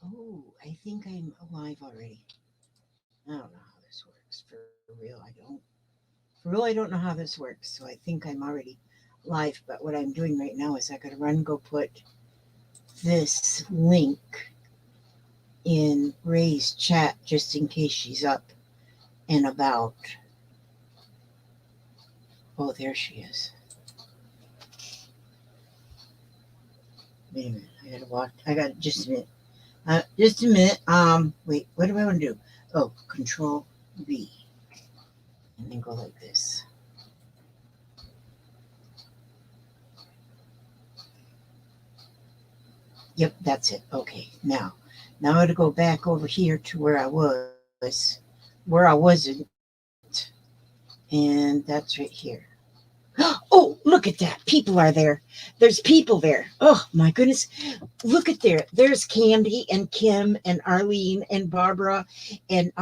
Oh, I think I'm alive already. I don't know how this works. For real, I don't. For real, I don't know how this works. So I think I'm already live. But what I'm doing right now is I gotta run and go put this link in Ray's chat just in case she's up and about. Oh, there she is. Wait a minute. I gotta watch. I got just a minute. Just a minute. Wait. What do I want to do? Oh, Control V, and then go like this. Yep, that's it. Okay. Now I got to go back over here to where I wasn't, and that's right here. Oh, look at that. People are there. There's people there. Oh, my goodness. Look at there. There's Candy and Kim and Arlene and Barbara. And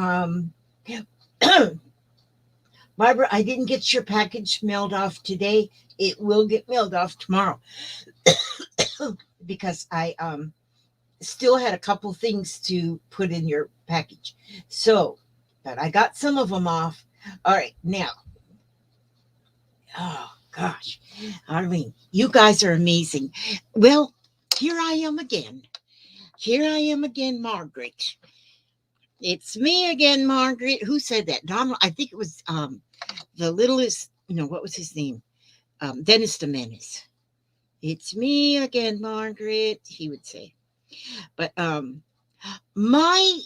Barbara, I didn't get your package mailed off today. It will get mailed off tomorrow because I still had a couple things to put in your package. So, but I got some of them off. All right, now, oh gosh, Arlene, you guys are amazing. Well, here I am again. Here I am again, Margaret. It's me again, Margaret. Who said that? Donald. I think it was the littlest. No, what was his name? Dennis the Menace. It's me again, Margaret. He would say. But my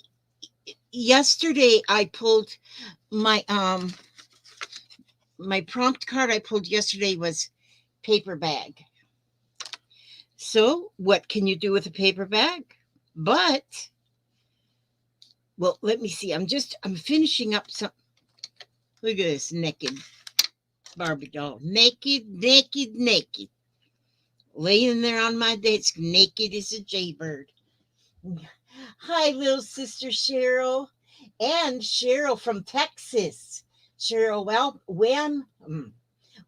yesterday I pulled my my prompt card I pulled yesterday was paper bag. So what can you do with a paper bag? But well, let me see. I'm finishing up some. Look at this naked Barbie doll. Naked, naked, naked. Laying there on my desk, naked as a jaybird. Hi, little sister Cheryl. And Cheryl from Texas. Cheryl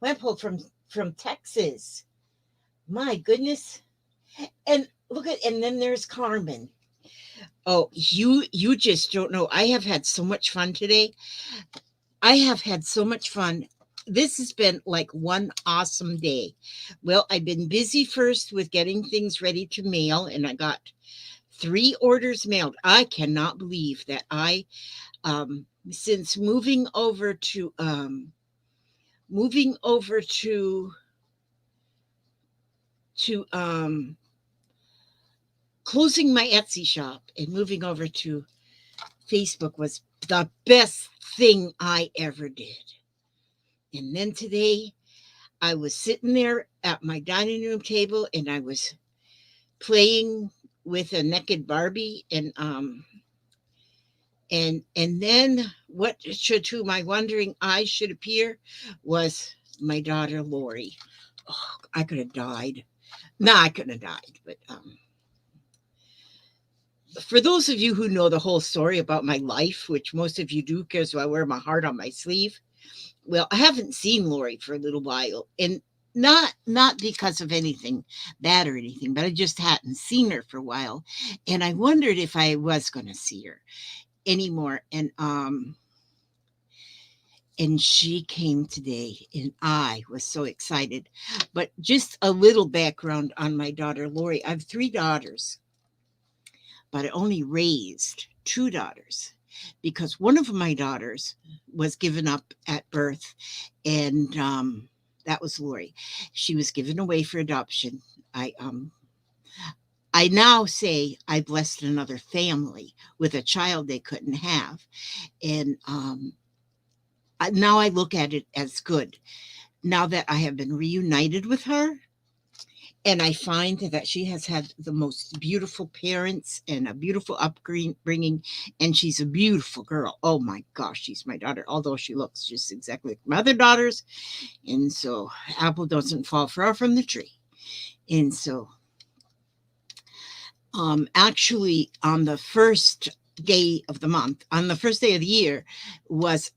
Wemple from Texas. My goodness. And look at, and then there's Carmen. Oh, you just don't know. I have had so much fun today. I have had so much fun. This has been like one awesome day. Well, I've been busy first with getting things ready to mail, and I got 3 orders mailed. I cannot believe that I since moving over to closing my Etsy shop and moving over to Facebook was the best thing I ever did. And then today I was sitting there at my dining room table and I was playing with a naked Barbie and then what should to my wondering eyes should appear was my daughter Lori. Oh, I could have died. No, I couldn't have died, but for those of you who know the whole story about my life, which most of you do because I wear my heart on my sleeve, well, I haven't seen Lori for a little while, and not because of anything bad or anything, but I just hadn't seen her for a while, and I wondered if I was going to see her anymore, and she came today, and I was so excited. But just a little background on my daughter Lori. I have 3 daughters, but I only raised 2 daughters because one of my daughters was given up at birth, and that was Lori. She was given away for adoption. I now say I blessed another family with a child they couldn't have, and now I look at it as good. Now that I have been reunited with her, and I find that she has had the most beautiful parents and a beautiful upbringing, and she's a beautiful girl. Oh my gosh, she's my daughter, although she looks just exactly like my other daughters. And so, apple doesn't fall far from the tree. And so, actually, on the first day of the month, on the first day of the year, was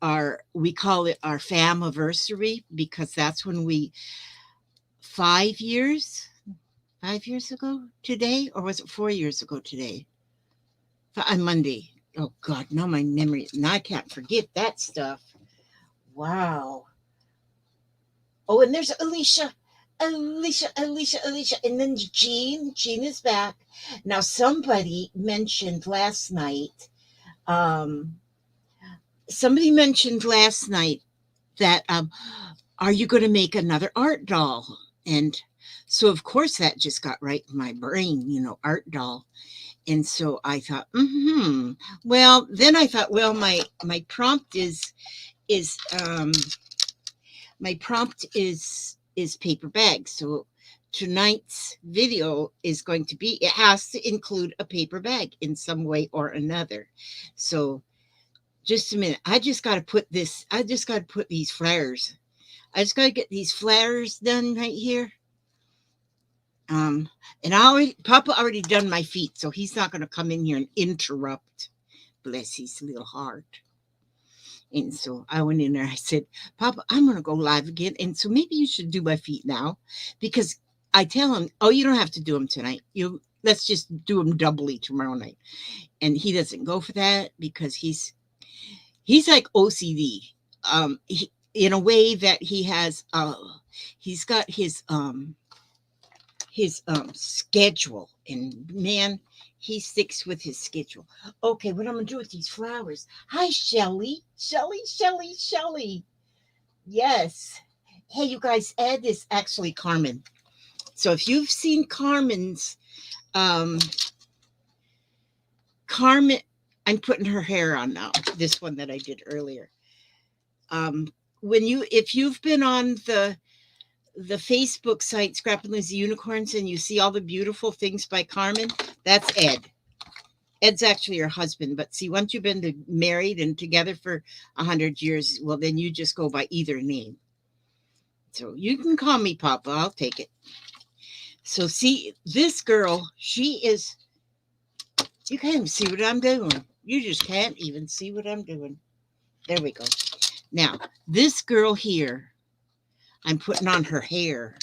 we call it our famiversary because that's when 5 years 5 years ago today, or was it 4 years ago today? On Monday. Oh God, now my memory. Now I can't forget that stuff. Wow. Oh, and there's Alicia, and then Jean. Jean is back. Now somebody mentioned last night. Um, somebody mentioned last night that are you going to make another art doll? And so of course that just got right in my brain, art doll. And so I thought, well, then I thought, well, my prompt is my prompt is paper bag. So tonight's video is going to be, it has to include a paper bag in some way or another. So just a minute. I just got to put these flowers. I just got to get these flowers done right here. And Papa already done my feet, so he's not going to come in here and interrupt. Bless his little heart. And so I went in there. I said, Papa, I'm going to go live again. And so maybe you should do my feet now, because I tell him, oh, you don't have to do them tonight. Let's just do them doubly tomorrow night. And he doesn't go for that because he's like OCD. In a way that he's got his schedule, and man, he sticks with his schedule. Okay, what I'm gonna do with these flowers? Hi, Shelly. Yes. Hey, you guys, Ed is actually Carmen. So if you've seen Carmen's, Carmen, I'm putting her hair on now. This one that I did earlier. If you've been on the Facebook site Scrap and Lizzie Unicorns and you see all the beautiful things by Carmen, that's Ed. Ed's actually her husband, but see, once you've been married and together for 100 years, well, then you just go by either name. So you can call me Papa, I'll take it. So see, this girl, you can't even see what I'm doing. You just can't even see what I'm doing. There we go. Now, this girl here, I'm putting on her hair.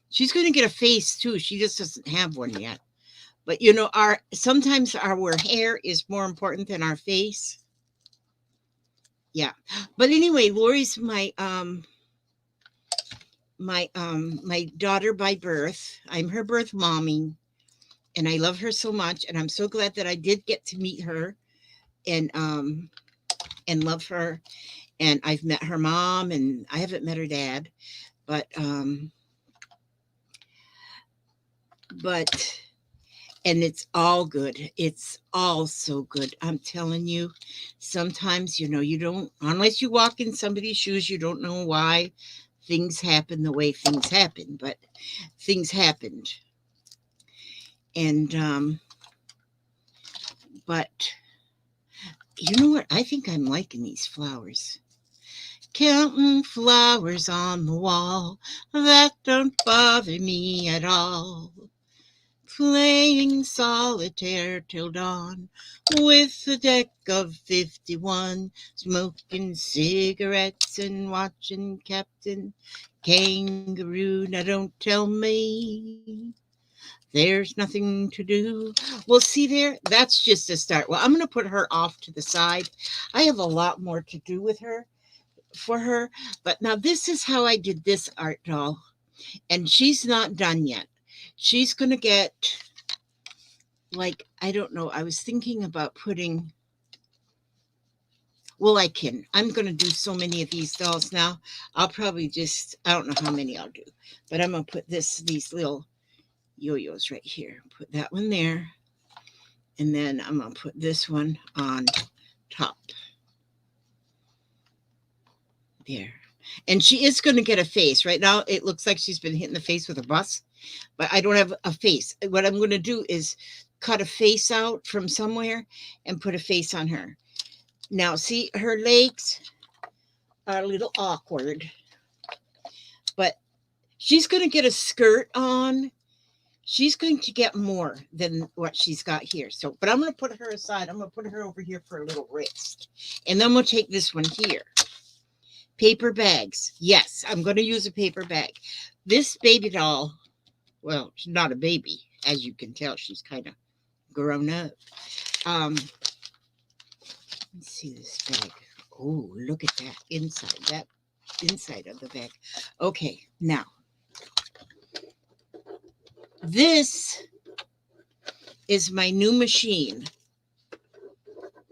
She's going to get a face too. She just doesn't have one yet. But sometimes our hair is more important than our face. Yeah. But anyway, Lori's my daughter by birth. I'm her birth mommy, and I love her so much, and I'm so glad that I did get to meet her and love her. And I've met her mom, and I haven't met her dad, but and it's all good. It's all so good. I'm telling you, sometimes, you don't, unless you walk in somebody's shoes, you don't know why things happen the way things happen, but things happened. And, but you know what? I think I'm liking these flowers. Counting flowers on the wall, that don't bother me at all. Playing solitaire till dawn with a deck of 51, smoking cigarettes and watching Captain Kangaroo. Now don't tell me there's nothing to do. Well, see there, that's just a start. Well, I'm going to put her off to the side. I have a lot more to do for her. But now this is how I did this art doll. And she's not done yet. She's going to get, like, I don't know. I was thinking about putting, well, I'm going to do so many of these dolls now. I'll probably I don't know how many I'll do. But I'm going to put these little yo-yos right here. Put that one there. And then I'm going to put this one on top. There. And she is going to get a face. Right now, it looks like she's been hit in the face with a bus, but I don't have a face. What I'm going to do is cut a face out from somewhere and put a face on her. Now, see, her legs are a little awkward, but she's going to get a skirt on. She's going to get more than what she's got here. So, but I'm going to put her aside. I'm going to put her over here for a little wrist. And then we'll take this one here. Paper bags. Yes, I'm going to use a paper bag. This baby doll, well, she's not a baby. As you can tell, she's kind of grown up. Let's see this bag. Oh, look at that inside of the bag. Okay, now this is my new machine.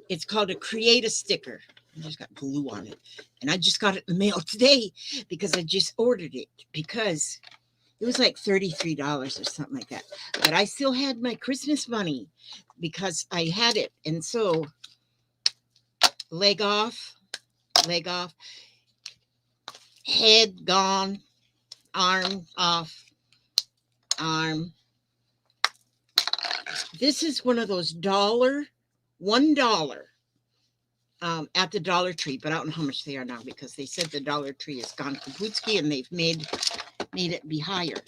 It's called a Create a Sticker. I just got glue on it. And I just got it in the mail today because I just ordered it because it was like $33 or something like that. But I still had my Christmas money because I had it. And so leg off, head gone, arm off, arm. This is one of those $1 at the Dollar Tree, but I don't know how much they are now because they said the Dollar Tree has gone kaputski and they've made it be higher.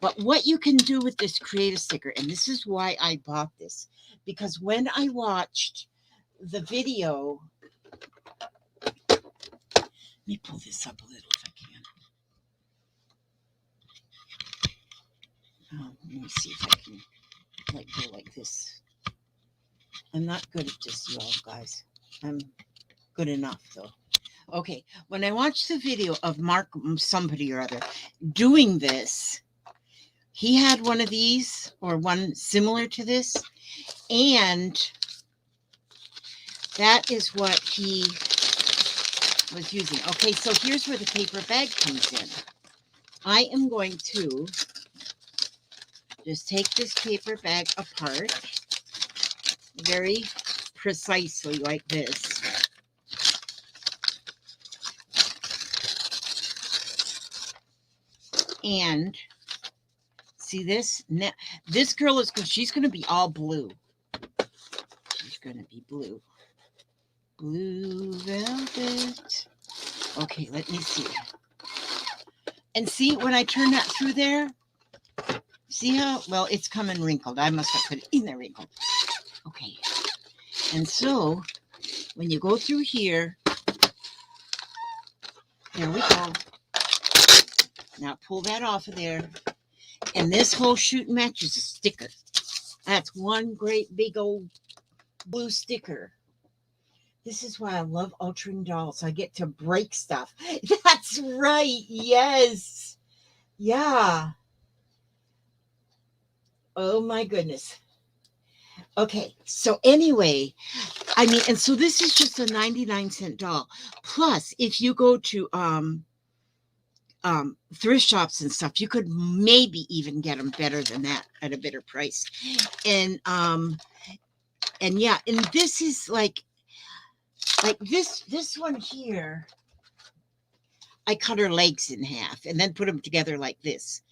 But what you can do with this Create a Sticker, and this is why I bought this, because when I watched the video, let me pull this up a little if I can. Let me see if I can go like this. I'm not good at this, y'all guys. I'm good enough though. Okay, when I watched the video of Mark somebody or other doing this, he had one of these or one similar to this, and that is what he was using. Okay, so here's where the paper bag comes in. I am going to just take this paper bag apart very precisely like this. And see this? This girl she's going to be all blue. She's going to be blue. Blue velvet. Okay, let me see. And see, when I turn that through there, see how, well, it's coming wrinkled. I must have put it in there wrinkled. Okay. And so, when you go through here, there we go. Now pull that off of there. And this whole shoot and match is a sticker. That's one great big old blue sticker. This is why I love altering dolls. I get to break stuff. That's right. Yes. Yeah. Oh my goodness. Okay. So anyway, I mean, and so this is just a 99-cent doll. Plus, if you go to thrift shops and stuff, you could maybe even get them better than that at a better price. And yeah, and this is like this one here, I cut her legs in half and then put them together like this.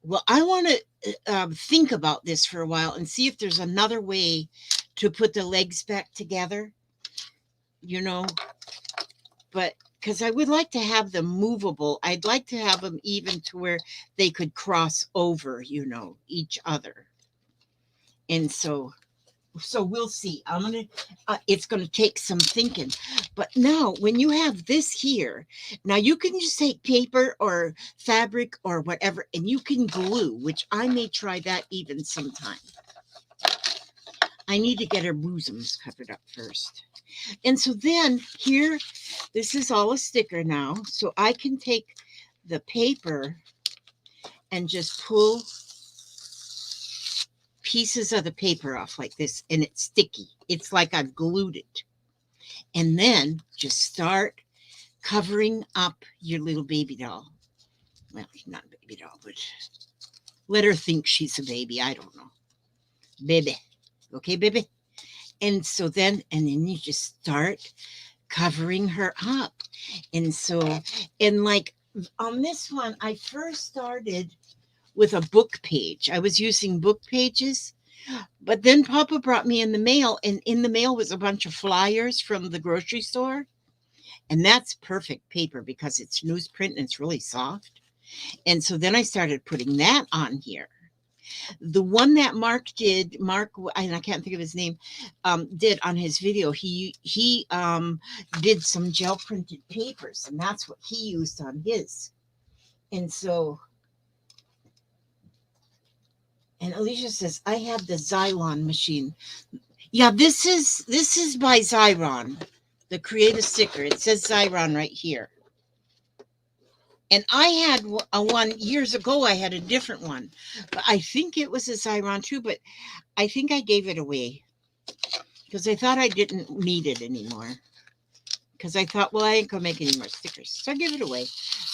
Well, I want to think about this for a while and see if there's another way to put the legs back together, you know, but because I would like to have them movable. I'd like to have them even to where they could cross over, you know, each other. And so we'll see. It's going to take some thinking. But now when you have this here, now you can just take paper or fabric or whatever, and you can glue, which I may try that even sometime. I need to get her bosoms covered up first. And so then here, this is all a sticker now. So I can take the paper and just pull pieces of the paper off like this, and it's sticky. It's like I've glued it. And then just start covering up your little baby doll. Well, not a baby doll, but let her think she's a baby. I don't know. Baby. Okay, baby? And so then you just start covering her up. And so, and like on this one, I first started with a book page. I was using book pages, but then Papa brought me in the mail, and in the mail was a bunch of flyers from the grocery store. And that's perfect paper because it's newsprint and it's really soft. And so then I started putting that on here. The one that Mark, and I can't think of his name, did on his video, he did some gel printed papers, and that's what he used on his. And so, and Alicia says, I have the Xylon machine. Yeah, this is by Xyron, the Creative Sticker. It says Xyron right here. And I had a one years ago. I had a different one, but I think it was a Xyron too. But I think I gave it away because I thought I didn't need it anymore. Because I thought, well, I ain't gonna make any more stickers, so I gave it away.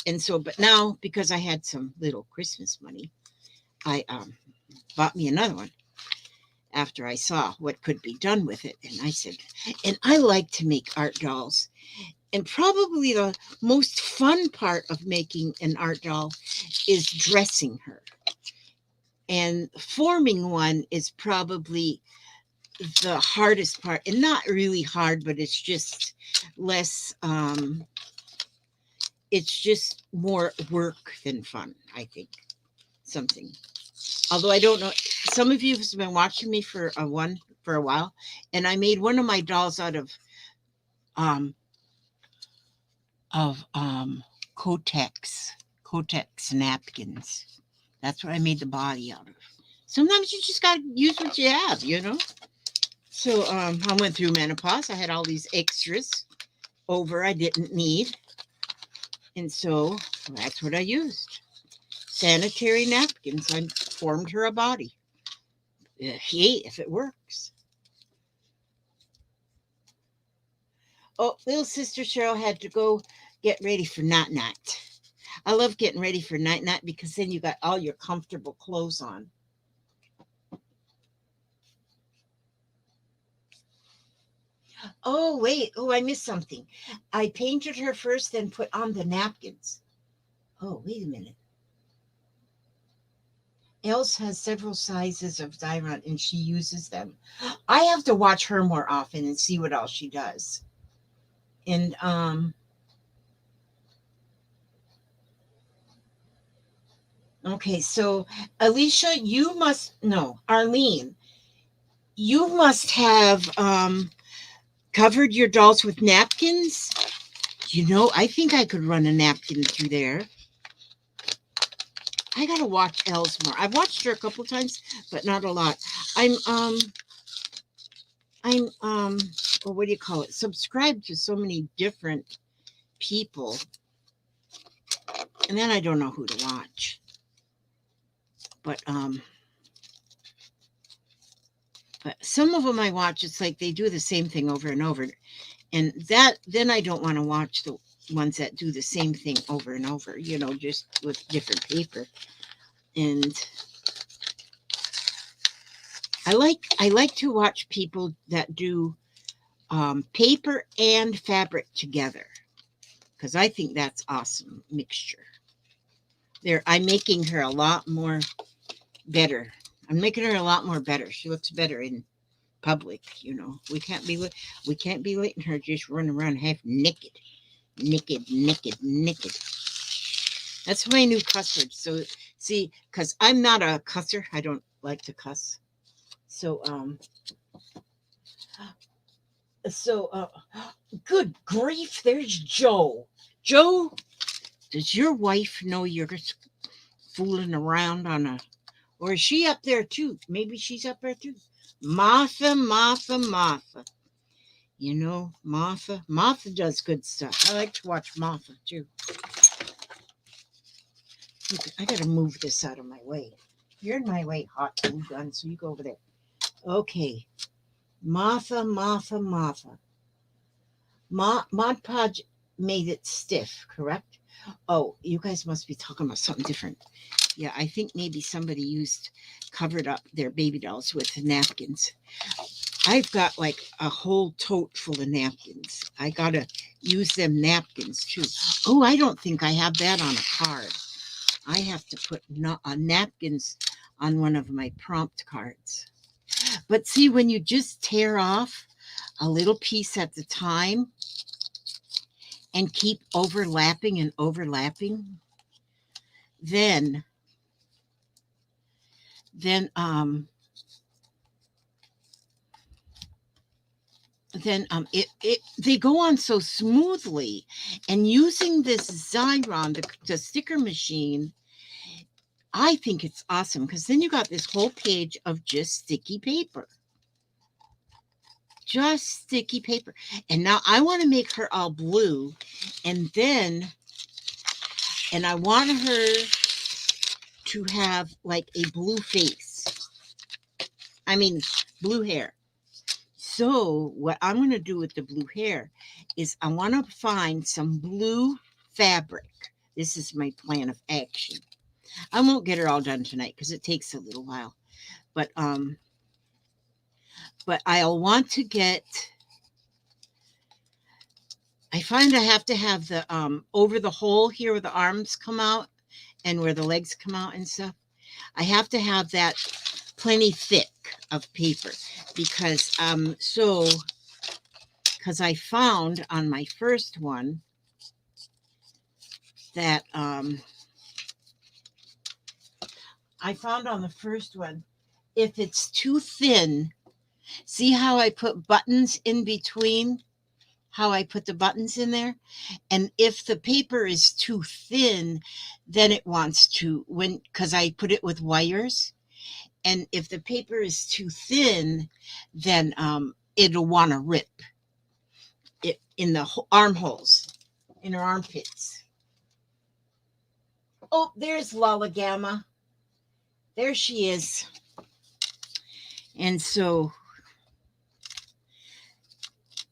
And so, but now because I had some little Christmas money, I bought me another one after I saw what could be done with it. And I said, and I like to make art dolls. And probably the most fun part of making an art doll is dressing her. And forming one is probably the hardest part. And not really hard, but it's just less, it's just more work than fun, I think. Something. Although I don't know, some of you have been watching me for a while, and I made one of my dolls out of Kotex napkins. That's what I made the body out of. Sometimes you just gotta use what you have, you know. So I went through menopause. I had all these extras over I didn't need, and so that's what I used. Sanitary napkins. I formed her a body. Hey, if it works. Oh, little sister Cheryl had to go get ready for night night. I love getting ready for night night because then you got all your comfortable clothes on. Oh, wait. Oh, I missed something. I painted her first, then put on the napkins. Oh, wait a minute. Else has several sizes of Xyron and she uses them. I have to watch her more often and see what else she does. And okay, so Alicia, you must no, Arlene, you must have covered your dolls with napkins. You know, I think I could run a napkin through there. I gotta watch Els more. I've watched her a couple times, but not a lot. I'm well, what do you call it? Subscribed to so many different people, and then I don't know who to watch. But some of them I watch. It's like they do the same thing over and over, and that then I don't want to watch the ones that do the same thing over and over. You know, just with different paper. And I like to watch people that do paper and fabric together because I think that's awesome mixture. I'm making her a lot more better. I'm making her a lot more better. She looks better in public. You know, we can't be letting her just run around half naked. That's my new cuss word. So see, because I'm not a cusser, I don't like to cuss. So good grief, there's Joe. Joe, does your wife know you're fooling around on a, or is she up there too? Maybe she's up there too. Martha. You know, Martha does good stuff. I like to watch Martha too. I gotta move this out of my way. You're in my way, hot glue gun, so you go over there. Okay. Martha. Mod Podge made it stiff, correct? Oh, you guys must be talking about something different. Yeah, I think maybe somebody covered up their baby dolls with napkins. I've got like a whole tote full of napkins. I gotta use them napkins too. Oh, I don't think I have that on a card. I have to put napkins on one of my prompt cards. But see, when you just tear off a little piece at the time and keep overlapping, then they go on so smoothly. And using this Xyron, the sticker machine, I think it's awesome because then you got this whole page of just sticky paper. just sticky paper. And now I want to make her all blue. And I want her to have like a blue face. I mean, blue hair. So what I'm going to do with the blue hair is I want to find some blue fabric. This is my plan of action. I won't get it all done tonight because it takes a little while. But I'll want to get, I find I have to have the over the hole here where the arms come out and where the legs come out and stuff. I have to have that plenty thick of paper because because I found on my first one that if it's too thin, see how I put buttons in between, how I put the buttons in there? And if the paper is too thin, then it wants to, because I put it with wires. And if the paper is too thin, then it'll want to rip it in the armholes, in her armpits. Oh, there's Lala Gamma. There she is. And so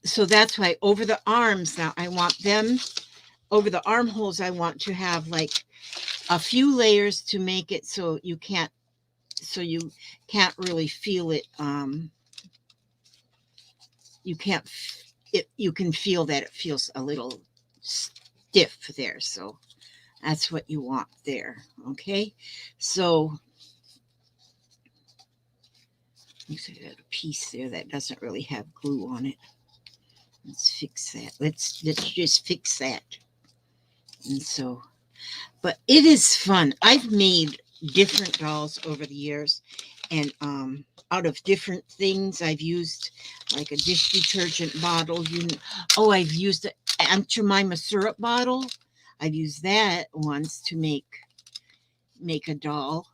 that's why over the arms now, I want them, over the armholes, I want to have like a few layers to make it so you can't really feel it. You can feel that it feels a little stiff there. So that's what you want there. Okay. So looks like I got a piece there that doesn't really have glue on it. Let's fix that. Let's just fix that. And so, but it is fun. I've made different dolls over the years, and out of different things I've used, like a dish detergent bottle. I've used an Aunt Jemima syrup bottle. I've used that once to make a doll.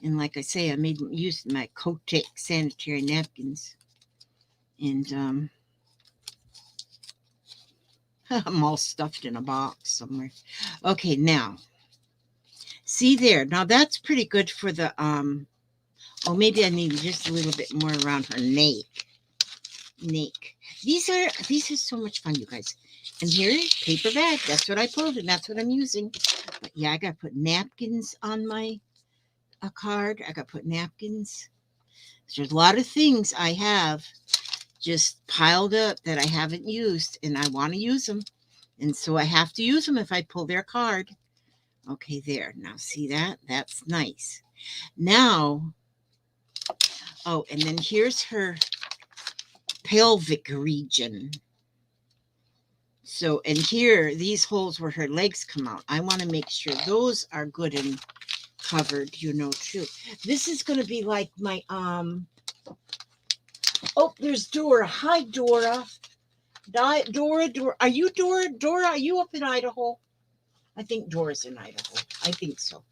And like I say, I used my Kotex sanitary napkins. And I'm all stuffed in a box somewhere. Okay, now, see there. Now that's pretty good for the, maybe I need just a little bit more around her neck. These are so much fun, you guys. And here, paper bag. That's what I pulled, and that's what I'm using. But yeah, I got to put napkins on my card. I got to put napkins. There's a lot of things I have just piled up that I haven't used, and I want to use them. And so I have to use them if I pull their card. Okay, there. Now, see that? That's nice. Now, and then here's her pelvic region. So, and here, these holes where her legs come out, I want to make sure those are good and covered, too. This is going to be like my, there's Dora. Hi, Dora. Dora. Are you Dora? Dora, are you up in Idaho? I think Dora's in Idaho. I think so.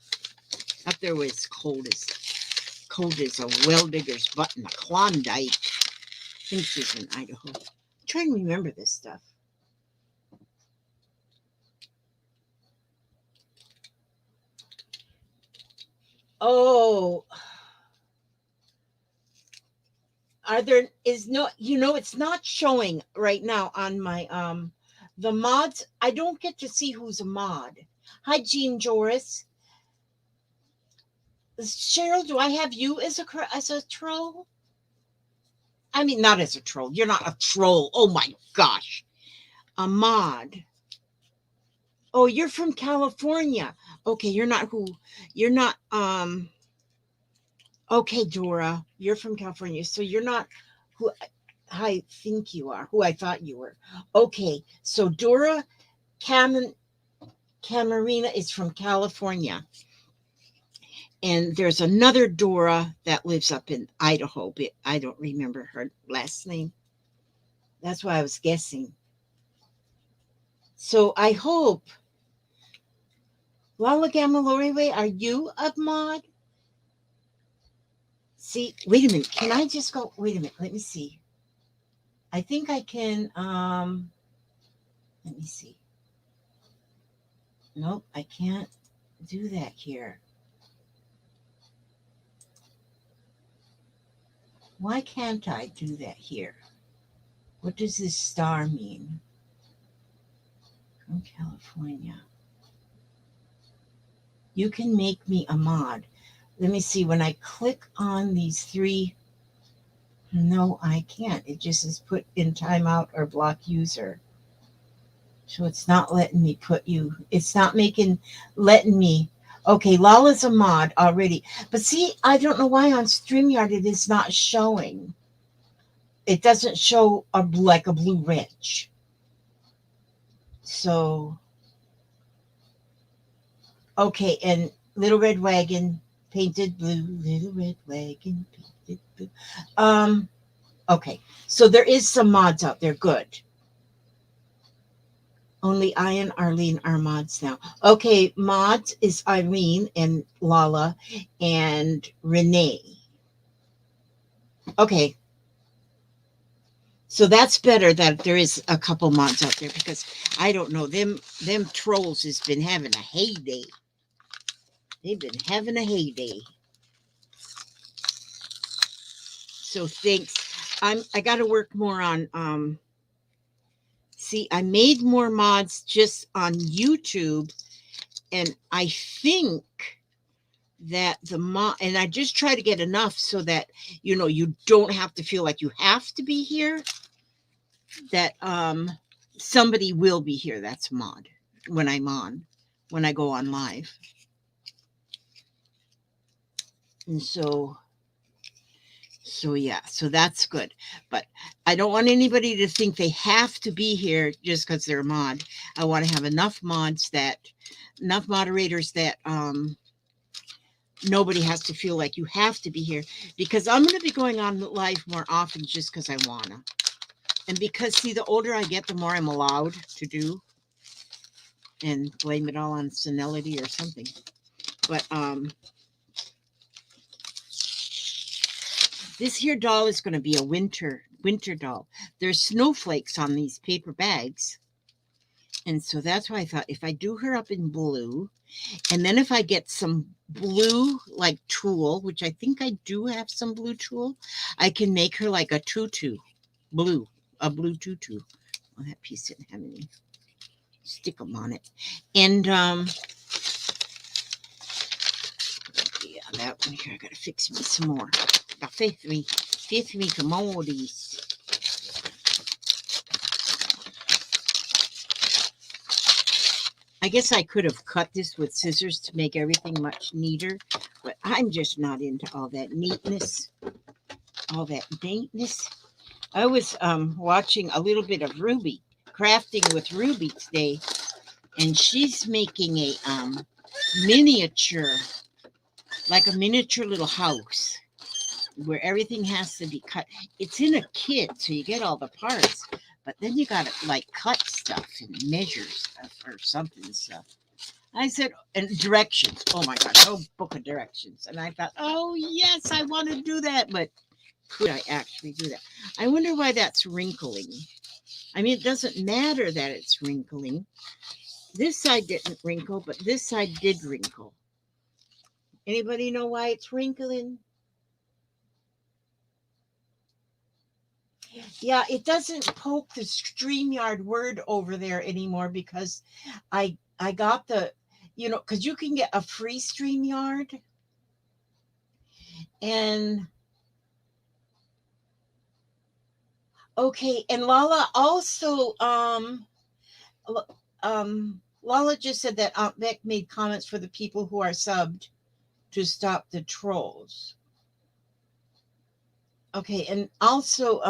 Up there where it's cold as a well digger's butt in a Klondike. I think she's in Idaho. I'm trying to remember this stuff. Oh, it's not showing right now on my, the mods. I don't get to see who's a mod. Hi, Jean Joris. Cheryl, do I have you as a troll? I mean, not as a troll. You're not a troll. Oh my gosh. A mod. Oh, you're from California. Okay, you're not, okay, Dora, you're from California. So you're not who I think you are, who I thought you were. Okay, so Dora Camarina is from California. And there's another Dora that lives up in Idaho, but I don't remember her last name. That's why I was guessing. So I hope, Lala Gamma Loriway, are you a mod? See, wait a minute. Can I just go? Wait a minute. Let me see. I think I can, let me see. Nope, I can't do that here. Why can't I do that here? What does this star mean? From California. You can make me a mod. Let me see. When I click on these three, no, I can't. It just is put in timeout or block user. So it's not letting me put you. It's not letting me. Okay, Lala's a mod already. But see, I don't know why on StreamYard it is not showing. It doesn't show like a blue wrench. So, okay, and Little Red Wagon painted blue. Little Red Wagon painted blue. Okay, so there is some mods out there. Good. Only I and Arlene are mods now. Okay, mods is Irene and Lala and Renee. Okay. So that's better that there is a couple mods out there because I don't know. Them trolls has been having a heyday. They've been having a heyday. So thanks. I gotta work more on see, I made more mods just on YouTube, and I think that the mod, and I just try to get enough so that you don't have to feel like you have to be here, that somebody will be here that's mod when I go on live. And so yeah, so that's good. But I don't want anybody to think they have to be here just because they're a mod. I want to have enough moderators that nobody has to feel like you have to be here, because I'm going to be going on live more often just because I want to. And because, see, the older I get, the more I'm allowed to do, and blame it all on senility or something. But this here doll is going to be a winter doll. There's snowflakes on these paper bags. And so that's why I thought if I do her up in blue, and then if I get some blue like tulle, which I think I do have some blue tulle, I can make her like a tutu, a blue tutu. Well, that piece didn't have any stick 'em on it. And yeah, that one here, I gotta fix me some more. Fix me some more of these. I guess I could have cut this with scissors to make everything much neater, but I'm just not into all that neatness. I was watching a little bit of Ruby, Crafting with Ruby today, and she's making a miniature, like a miniature little house where everything has to be cut. It's in a kit, so you get all the parts, but then you got to like cut stuff and measure stuff or something. So I said, and directions. Oh my gosh, whole book of directions. And I thought, oh yes, I want to do that, but could I actually do that? I wonder why that's wrinkling. I mean, it doesn't matter that it's wrinkling. This side didn't wrinkle, but this side did wrinkle. Anybody know why it's wrinkling? Yeah, it doesn't poke the StreamYard word over there anymore because I got the, because you can get a free StreamYard. And okay, and Lala also Lala just said that Aunt Beck made comments for the people who are subbed to stop the trolls. Okay, and also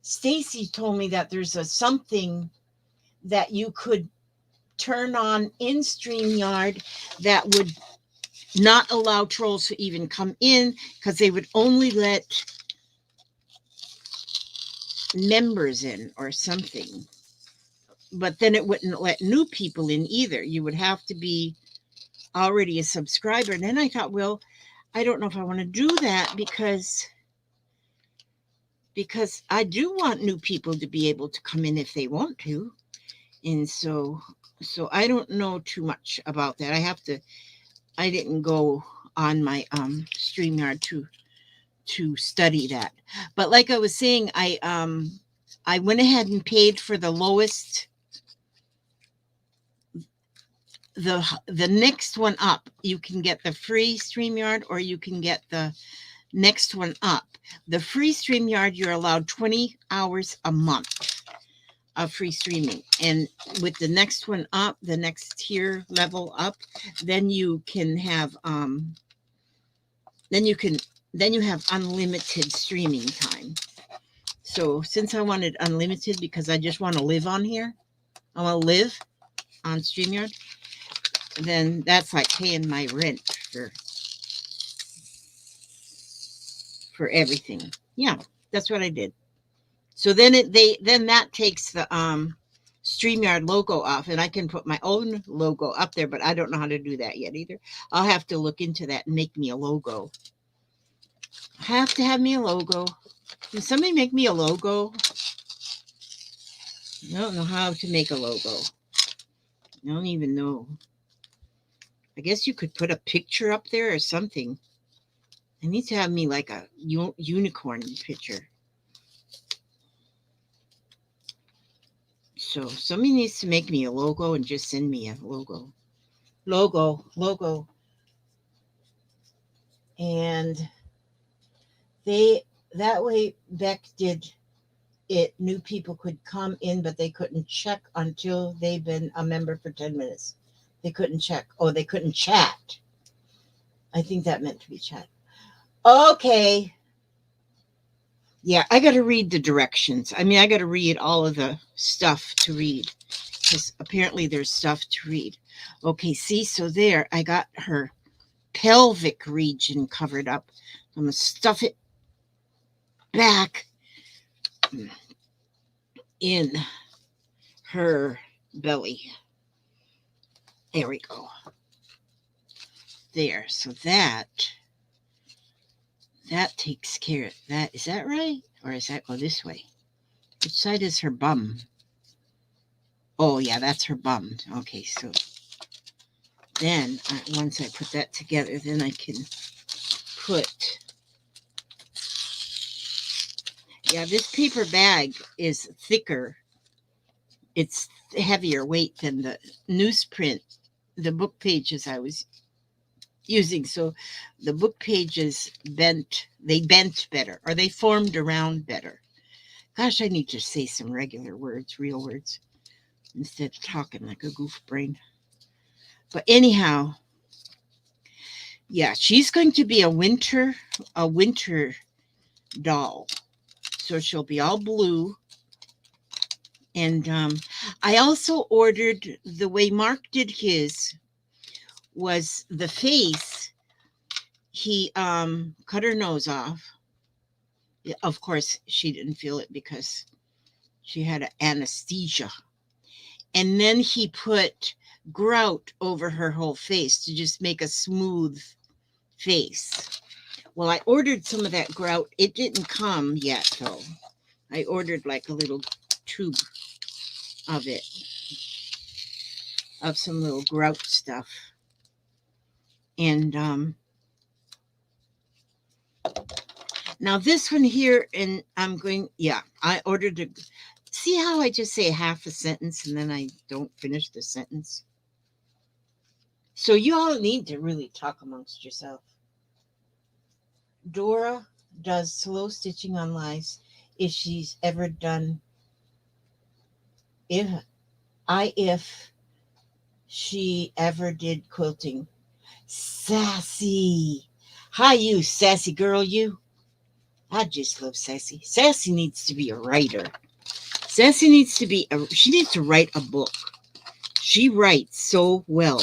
Stacy told me that there's something that you could turn on in StreamYard that would not allow trolls to even come in, because they would only let members in or something. But then it wouldn't let new people in either. You would have to be already a subscriber. And then I thought, well, I don't know if I want to do that, because because I do want new people to be able to come in if they want to. And so I don't know too much about that. I didn't go on my StreamYard to study that. But like I was saying, I went ahead and paid for the lowest, the next one up. You can get the free StreamYard, or you can get the next one up. The free StreamYard, you're allowed 20 hours a month of free streaming. And with the next one up, the next tier level up, then you can have then you have unlimited streaming time. So since I wanted unlimited because I just want to live on here, I want to live on StreamYard, then that's like paying my rent for everything. Yeah, that's what I did. So then then that takes the StreamYard logo off, and I can put my own logo up there, but I don't know how to do that yet either. I'll have to look into that and make me a logo. I have to have me a logo. Can somebody make me a logo? I don't know how to make a logo. I don't even know. I guess you could put a picture up there or something. I need to have me like a unicorn picture. So somebody needs to make me a logo and just send me a logo. Logo. And that way Beck did it. New people could come in, but they couldn't check until they've been a member for 10 minutes. They couldn't check. Oh, they couldn't chat. I think that meant to be chat. Okay. Yeah, I got to read the directions. I mean, I got to read all of the stuff to read, because apparently there's stuff to read. Okay, see, so there, I got her pelvic region covered up. I'm going to stuff it back in her belly. There we go. There, so that takes care of that. Is that right? Or does that go this way? Which side is her bum? Oh, yeah, that's her bum. Okay, so then once I put that together, then I can put... Yeah, this paper bag is thicker. It's heavier weight than the newsprint, the book pages I was using. So the book pages bent better, or they formed around better. Gosh, I need to say some regular words, real words, instead of talking like a goof brain. But anyhow, yeah, she's going to be a winter doll. So she'll be all blue. And I also ordered, the way Mark did his was the face. He cut her nose off. Of course, she didn't feel it because she had anesthesia. And then he put grout over her whole face to just make a smooth face. Well, I ordered some of that grout. It didn't come yet, though. I ordered like a little tube of it, of some little grout stuff. And now this one here, and I'm going, yeah, I ordered a, see how I just say half a sentence and then I don't finish the sentence? So you all need to really talk amongst yourself. Dora does slow stitching on lives. If she's ever done, if she ever did quilting. Sassy. Hi, you sassy girl, you. I just love Sassy. Sassy needs to be a writer. Sassy needs to be she needs to write a book. She writes so well.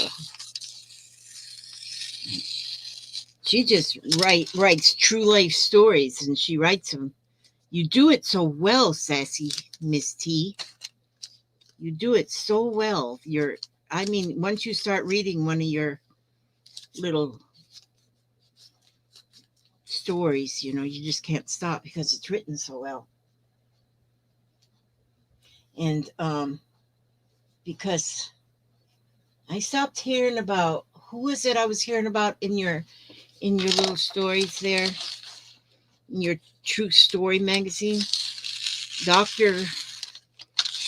She just writes true life stories, and she writes them. You do it so well, Sassy Miss T. You do it so well. Once you start reading one of your little stories, you just can't stop because it's written so well. And because I stopped hearing about, who was it I was hearing about in your little stories there, in your true story magazine? Dr.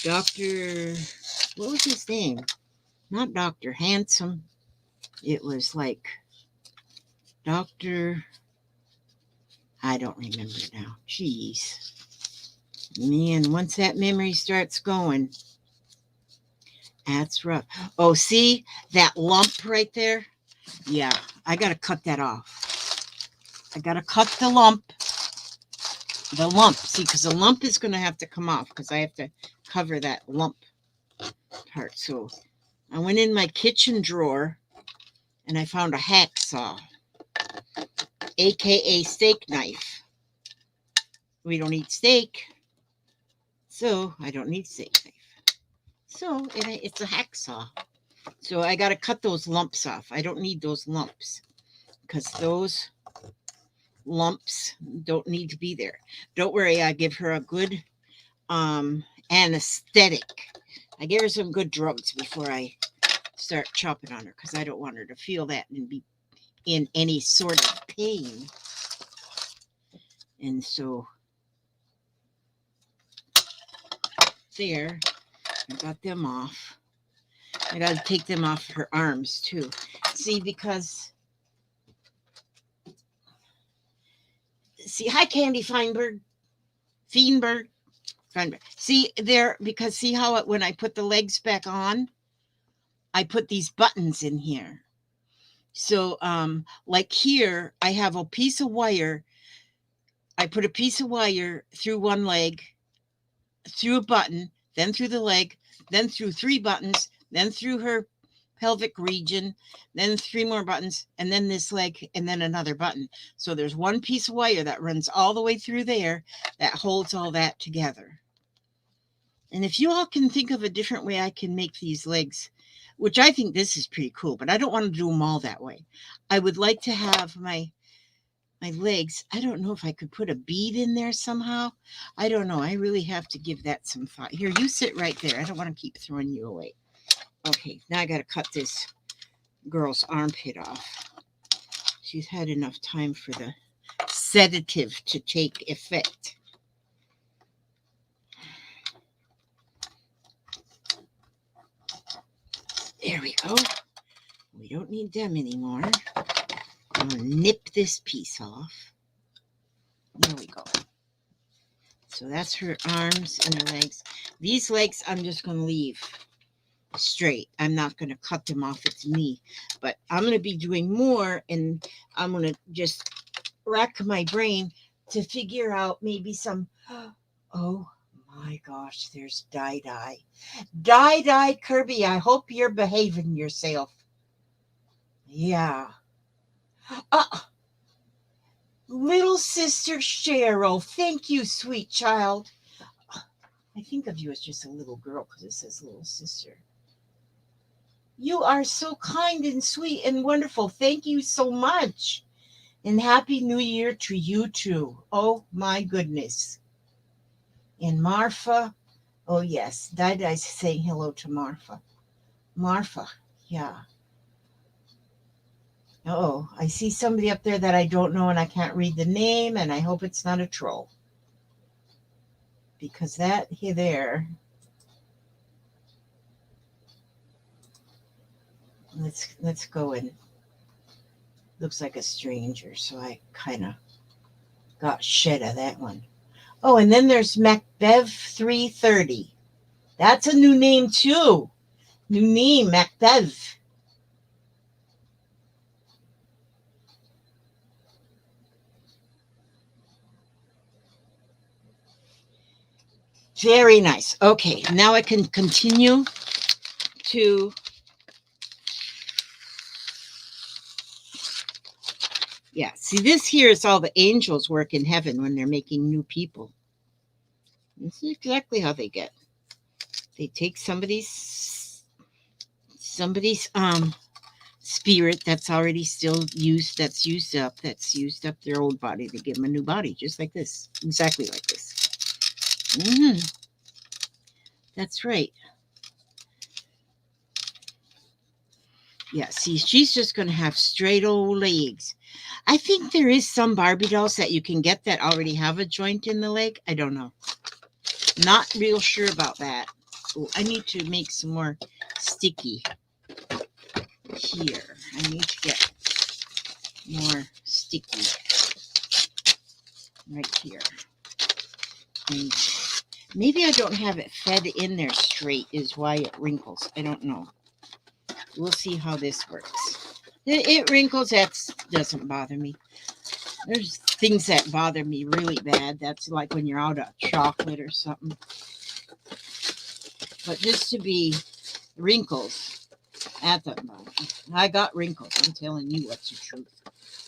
Dr. What was his name? Not Dr. Handsome. It was like Dr. I don't remember now. Jeez. Man, once that memory starts going, that's rough. Oh, see that lump right there? Yeah, I got to cut that off. I got to cut the lump. The lump. See, because the lump is going to have to come off because I have to cover that lump part. So I went in my kitchen drawer and I found a hacksaw, aka steak knife. We don't eat steak, so I don't need steak knife. So it's a hacksaw. So I got to cut those lumps off. I don't need those lumps because those lumps don't need to be there. Don't worry, I give her a good anesthetic. I gave her some good drugs before I start chopping on her because I don't want her to feel that and be in any sort of pain. And so there, I got them off. I got to take them off her arms too. See, because hi, Candy Feinberg. Feinberg. See there, because see how when I put the legs back on, I put these buttons in here. So like here, I have a piece of wire. I put a piece of wire through one leg, through a button, then through the leg, then through 3 buttons, then through her pelvic region, then 3 more buttons, and then this leg, and then another button. So there's one piece of wire that runs all the way through there that holds all that together. And if you all can think of a different way I can make these legs, which I think this is pretty cool, but I don't want to do them all that way. I would like to have my legs. I don't know if I could put a bead in there somehow. I don't know. I really have to give that some thought. Here, you sit right there. I don't want to keep throwing you away. Okay, now I got to cut this girl's armpit off. She's had enough time for the sedative to take effect. There we go. We don't need them anymore. I'm going to nip this piece off. There we go. So that's her arms and her legs. These legs I'm just going to leave straight. I'm not going to cut them off at the knee. But I'm going to be doing more, and I'm going to just rack my brain to figure out maybe some... Oh my gosh, there's Die-Dye. Die-Dye Kirby, I hope you're behaving yourself. Yeah. Little sister Cheryl, thank you, sweet child. I think of you as just a little girl because it says little sister. You are so kind and sweet and wonderful. Thank you so much. And Happy New Year to you too. Oh my goodness. And Marfa, oh yes, Dai's saying hello to Marfa. Marfa, yeah. Oh, I see somebody up there that I don't know and I can't read the name, and I hope it's not a troll. Because that here there. Let's go in. Looks like a stranger, so I kind of got shed of that one. Oh, and then there's Macbev 330. That's a new name too. New name, Macbev. Very nice. Okay, now I can continue to see, this here is all the angels work in heaven when they're making new people. This is exactly how they get. They take somebody's spirit that's already still used, that's used up their old body. They give them a new body, just like this, exactly like this. That's right. Yeah, see, she's just going to have straight old legs. I think there is some Barbie dolls that you can get that already have a joint in the leg. I don't know. Not real sure about that. Oh, I need to make some more sticky here. I need to get more sticky right here. And maybe I don't have it fed in there straight is why it wrinkles. I don't know. We'll see how this works. It wrinkles. That doesn't bother me. There's things that bother me really bad. That's like when you're out of chocolate or something. But just to be wrinkles at the bottom. I got wrinkles. I'm telling you what's the truth.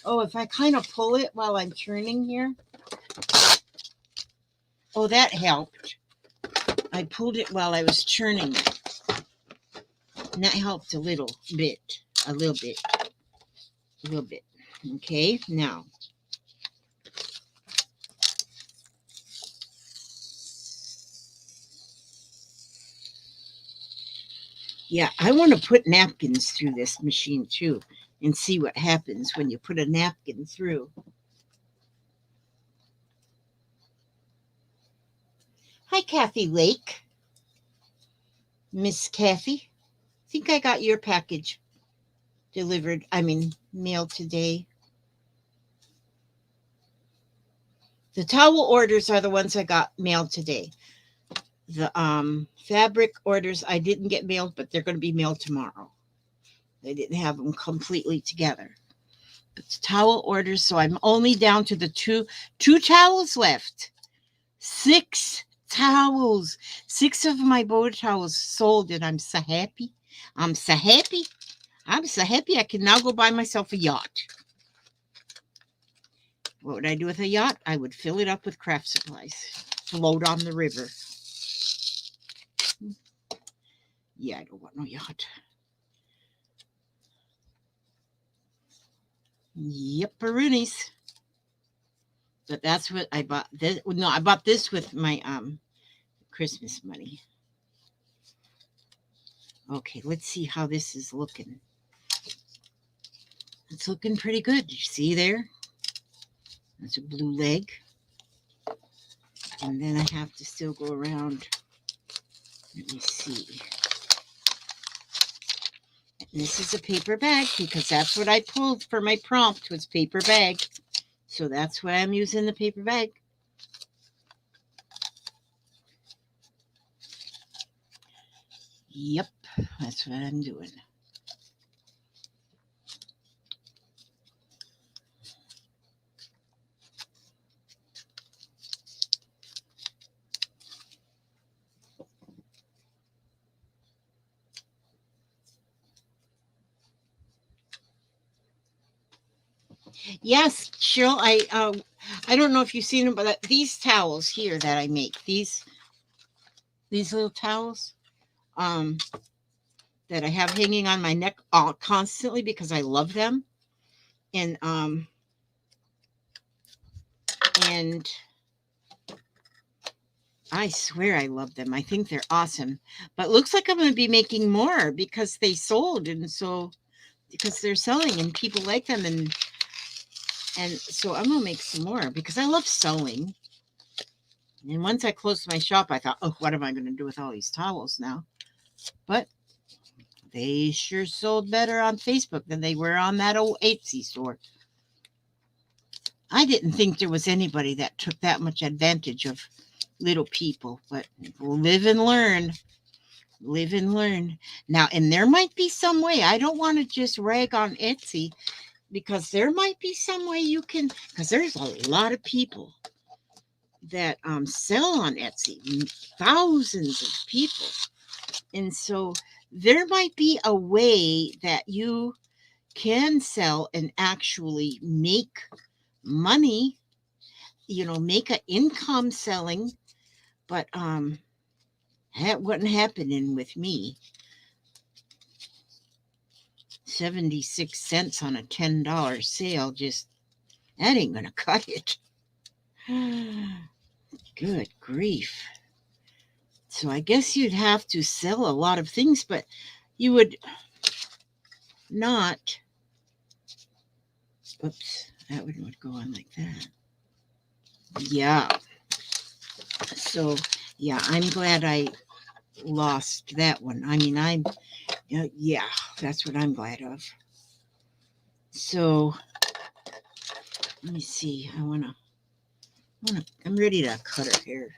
Oh, if I kind of pull it while I'm turning here. Oh, that helped. I pulled it while I was churning it. And that helped a little bit. A little bit. A little bit. Okay, now. Yeah, I want to put napkins through this machine too and see what happens when you put a napkin through. Hi, Kathy Lake. Miss Kathy. I think I got your package mailed today. The towel orders are the ones I got mailed today. The fabric orders I didn't get mailed, but they're going to be mailed tomorrow. They didn't have them completely together. But the towel orders, so I'm only down to the two towels left. 6 towels. 6 of my bow towels sold, and I'm so happy. I'm so happy I can now go buy myself a yacht. What would I do with a yacht? I would fill it up with craft supplies. Float on the river. Yeah, I don't want no yacht. Yep, Peroonies. But that's what I bought. I bought this with my Christmas money. Okay, let's see how this is looking. It's looking pretty good. You see there? That's a blue leg. And then I have to still go around. Let me see. And this is a paper bag because that's what I pulled for my prompt was paper bag. So that's why I'm using the paper bag. Yep, that's what I'm doing. Yes, Cheryl, I don't know if you've seen them, but these towels here that I make, these little towels, that I have hanging on my neck constantly because I love them, and I swear I love them. I think they're awesome, but looks like I'm going to be making more because they sold, and so because they're selling and people like them, and so I'm going to make some more because I love sewing. And once I closed my shop, I thought, oh, what am I going to do with all these towels now? But they sure sold better on Facebook than they were on that old Etsy store. I didn't think there was anybody that took that much advantage of little people, but live and learn. Live and learn. Now, and there might be some way. I don't want to just rag on Etsy because there might be some way you can, because there's a lot of people that sell on Etsy, thousands of people. And so there might be a way that you can sell and actually make money, make an income selling, but that wasn't happening with me. 76 cents on a $10 sale, just that ain't gonna cut it. Good grief. So I guess you'd have to sell a lot of things, but you would not. Oops, that would go on like that. Yeah. So, yeah, I'm glad I lost that one. I mean, yeah, that's what I'm glad of. So, let me see. I'm ready to cut her hair.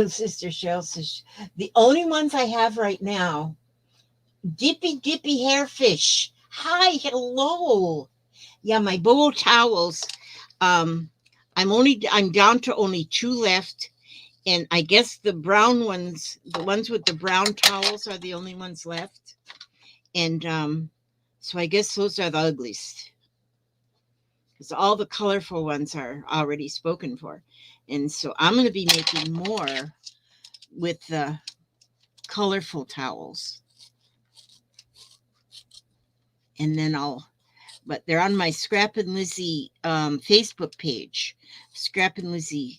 Sister Shell says, the only ones I have right now, Dippy Hairfish. Hi, hello. Yeah, my bowl towels. I'm down to only 2 left. And I guess the brown ones, the ones with the brown towels are the only ones left. And so I guess those are the ugliest. Because all the colorful ones are already spoken for. And so I'm going to be making more with the colorful towels. And then but they're on my Scrap and Lizzie Facebook page. Scrap and Lizzie,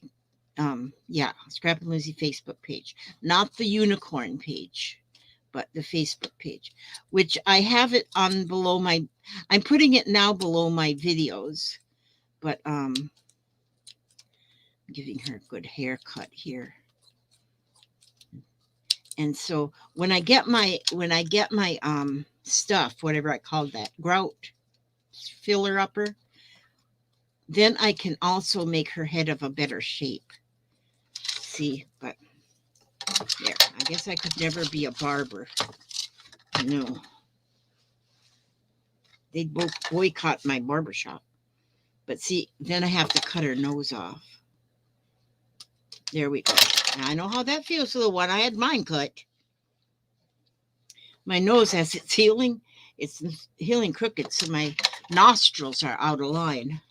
Scrap and Lizzie Facebook page. Not the unicorn page, but the Facebook page, which I have it on below I'm putting it now below my videos, but giving her a good haircut here. And so when I get my stuff, whatever I called that, grout filler upper, then I can also make her head of a better shape. See, but there, I guess I could never be a barber. No. They'd both boycott my barbershop. But see, then I have to cut her nose off. There we go. Now I know how that feels to the one I had mine cut. My nose, as it's healing crooked, so my nostrils are out of line.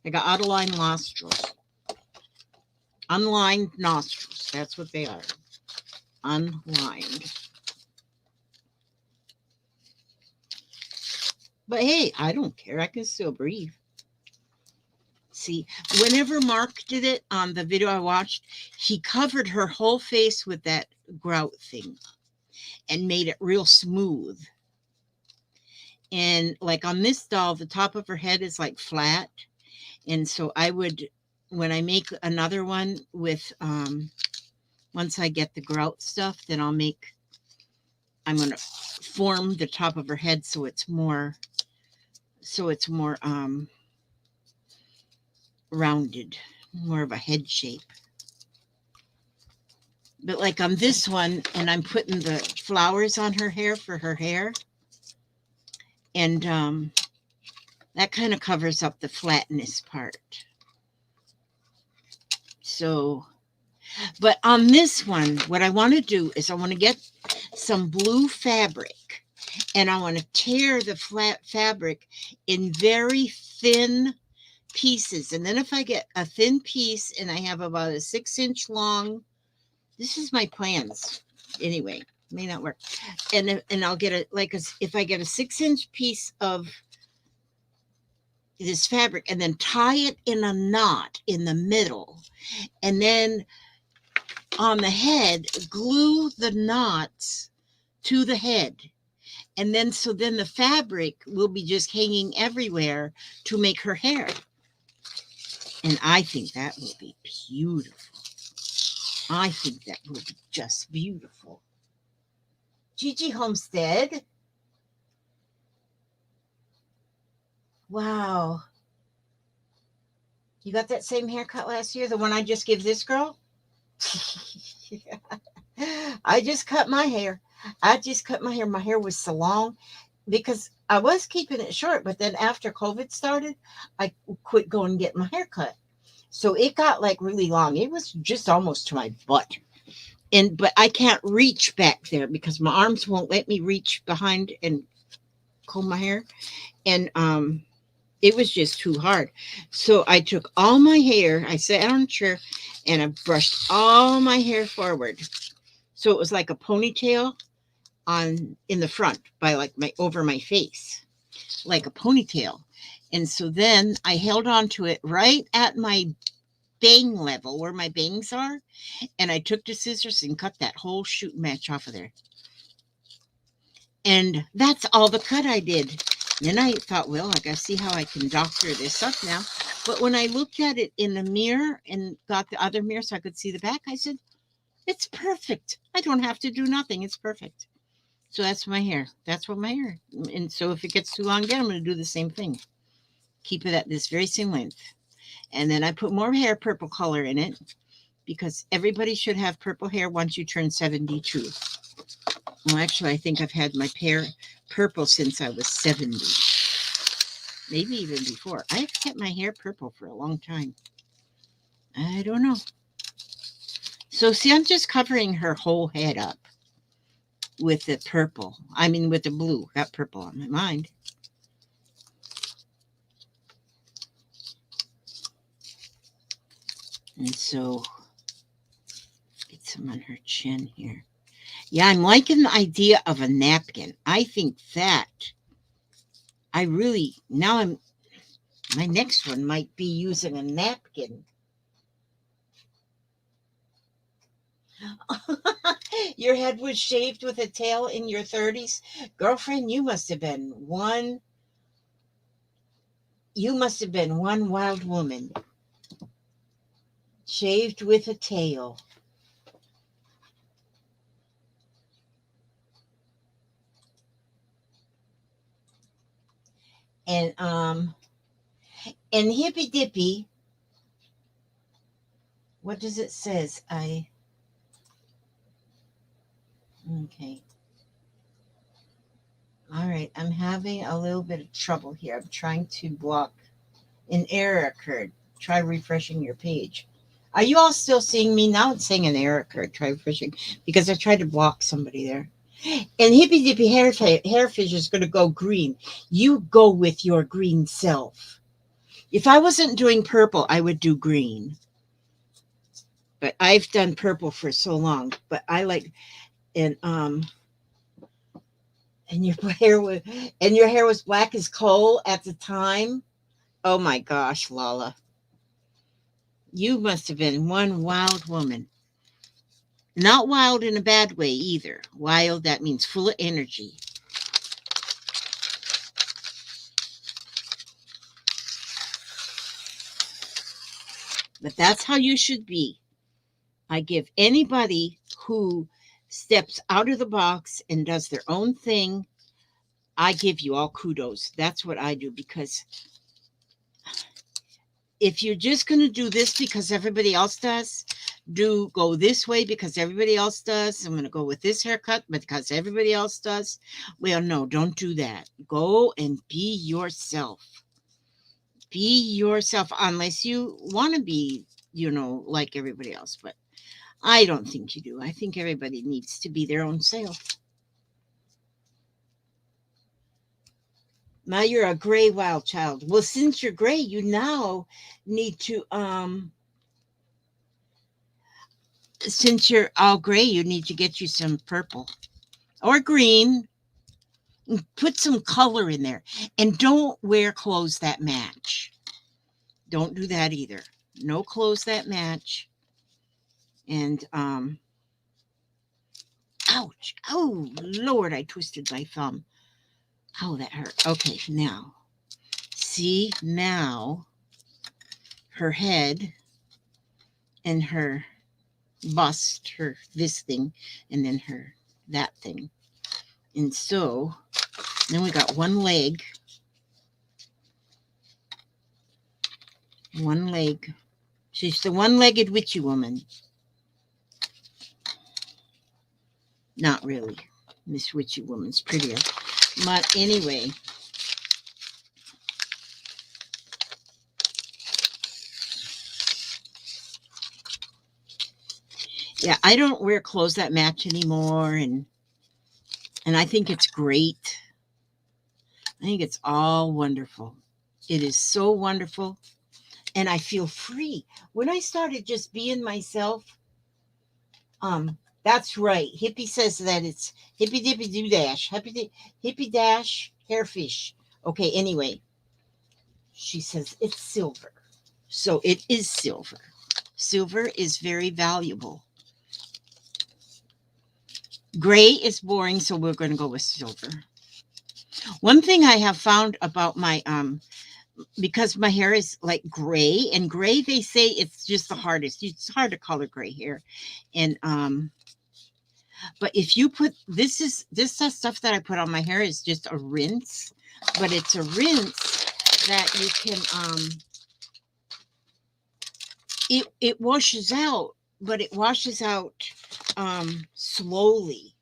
I got out of line nostrils. Unlined nostrils. That's what they are. Unlined. But hey, I don't care. I can still breathe. See, whenever Mark did it on the video I watched, he covered her whole face with that grout thing and made it real smooth. And like on this doll, the top of her head is like flat. And so I would, when I make another one with, once I get the grout stuff, then I'm going to form the top of her head so it's more rounded, more of a head shape. But like on this one, and I'm putting the flowers on her hair for her hair, and that kind of covers up the flatness part. So, but on this one, what I want to do is I want to get some blue fabric, and I want to tear the flat fabric in very thin pieces. And then if I get a thin piece and I have about a 6-inch long, this is my plans anyway, may not work, and I'll get if I get a 6-inch piece of this fabric and then tie it in a knot in the middle, and then on the head glue the knots to the head, and then the fabric will be just hanging everywhere to make her hair. And I think that will be beautiful. I think that will be just beautiful. Gigi Homestead. Wow. You got that same haircut last year, the one I just gave this girl? I just cut my hair. My hair was so long because I was keeping it short, but then after COVID started, I quit going and getting my hair cut. So it got like really long. It was just almost to my butt. But I can't reach back there because my arms won't let me reach behind and comb my hair. And it was just too hard. So I took all my hair, I sat on a chair, and I brushed all my hair forward. So it was like a ponytail in the front by like over my face, like a ponytail. And so then I held on to it right at my bang level where my bangs are. And I took the scissors and cut that whole shoot match off of there. And that's all the cut I did. Then I thought, well, I got to see how I can doctor this up now. But when I looked at it in the mirror and got the other mirror so I could see the back, I said, it's perfect. I don't have to do nothing. It's perfect. So that's my hair. That's what my hair. And so if it gets too long again, I'm going to do the same thing. Keep it at this very same length. And then I put more hair purple color in it because everybody should have purple hair once you turn 72. Well, actually, I think I've had my hair purple since I was 70. Maybe even before. I've kept my hair purple for a long time. I don't know. So see, I'm just covering her whole head up with the purple. I mean, with the blue. Got purple on my mind. And so, get some on her chin here. Yeah, I'm liking the idea of a napkin. I think that I really, my next one might be using a napkin. Your head was shaved with a tail in your 30s? Girlfriend, you must have been one wild woman. Shaved with a tail. And hippy dippy, what does it says? Okay. All right, I'm having a little bit of trouble here. I'm trying to block. An error occurred. Try refreshing your page. Are you all still seeing me? Now it's saying an error occurred. Try refreshing because I tried to block somebody there. And hippy dippy hairfish is going to go green. You go with your green self. If I wasn't doing purple, I would do green. But I've done purple for so long. But I like and your hair was black as coal at the time. Oh my gosh, Lala. You must have been one wild woman. Not wild in a bad way either. Wild, that means full of energy. But that's how you should be. I give anybody who steps out of the box and does their own thing, I give you all kudos. That's what I do, because if you're just going to do this because everybody else does, go this way because everybody else does. I'm going to go with this haircut because everybody else does. Well, no, don't do that. Go and be yourself. Be yourself unless you want to be, like everybody else. But I don't think you do. I think everybody needs to be their own self. Now you're a gray wild child. Well, since you're gray, you now need to since you're all gray, you need to get you some purple or green. Put some color in there. And don't wear clothes that match. Don't do that either. No clothes that match. And ouch. Oh, Lord, I twisted my thumb. Oh, that hurt. Okay, now. See, now her head and her bust, her this thing, and then her that thing. And so then we got one leg. One leg. She's the one-legged witchy woman. Not really. Miss Witchy Woman's prettier. But anyway. Yeah, I don't wear clothes that match anymore. And I think it's great. I think it's all wonderful. It is so wonderful. And I feel free. When I started just being myself, that's right. Hippie says that it's hippy dippy doo dash. Hippie dash hairfish. Okay, anyway. She says it's silver. So it is silver. Silver is very valuable. Gray is boring, so we're going to go with silver. One thing I have found about my because my hair is like gray, and gray, they say it's just the hardest. It's hard to color gray hair. And but if you put this stuff that I put on my hair is just a rinse, but it's a rinse that you can it washes out, but it washes out slowly.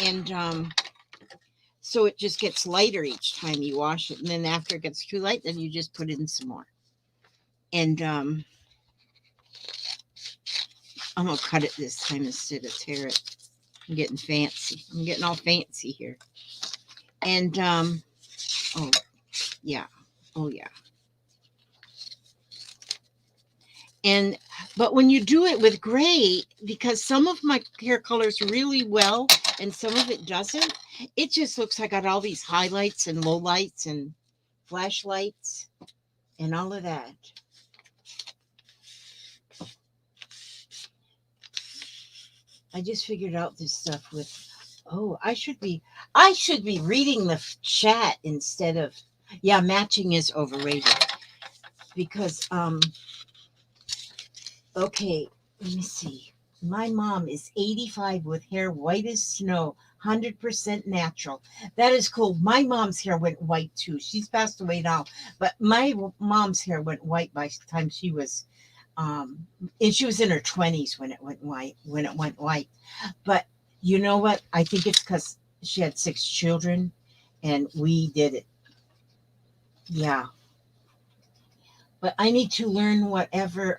And so it just gets lighter each time you wash it. And then after it gets too light, then you just put in some more. And I'm going to cut it this time instead of tear it. I'm getting fancy. I'm getting all fancy here. And, oh, yeah. Oh, yeah. But when you do it with gray, because some of my hair colors really well and some of it doesn't, it just looks like I got all these highlights and lowlights and flashlights and all of that. I just figured out this stuff with, I should be reading the chat instead of, yeah, matching is overrated. Because, okay, let me see. My mom is 85 with hair white as snow, 100% natural. That is cool. My mom's hair went white too. She's passed away now, but my mom's hair went white by the time she was, and she was in her 20s when it went white. But you know what? I think it's because she had 6 children, and we did it. Yeah. But I need to learn whatever.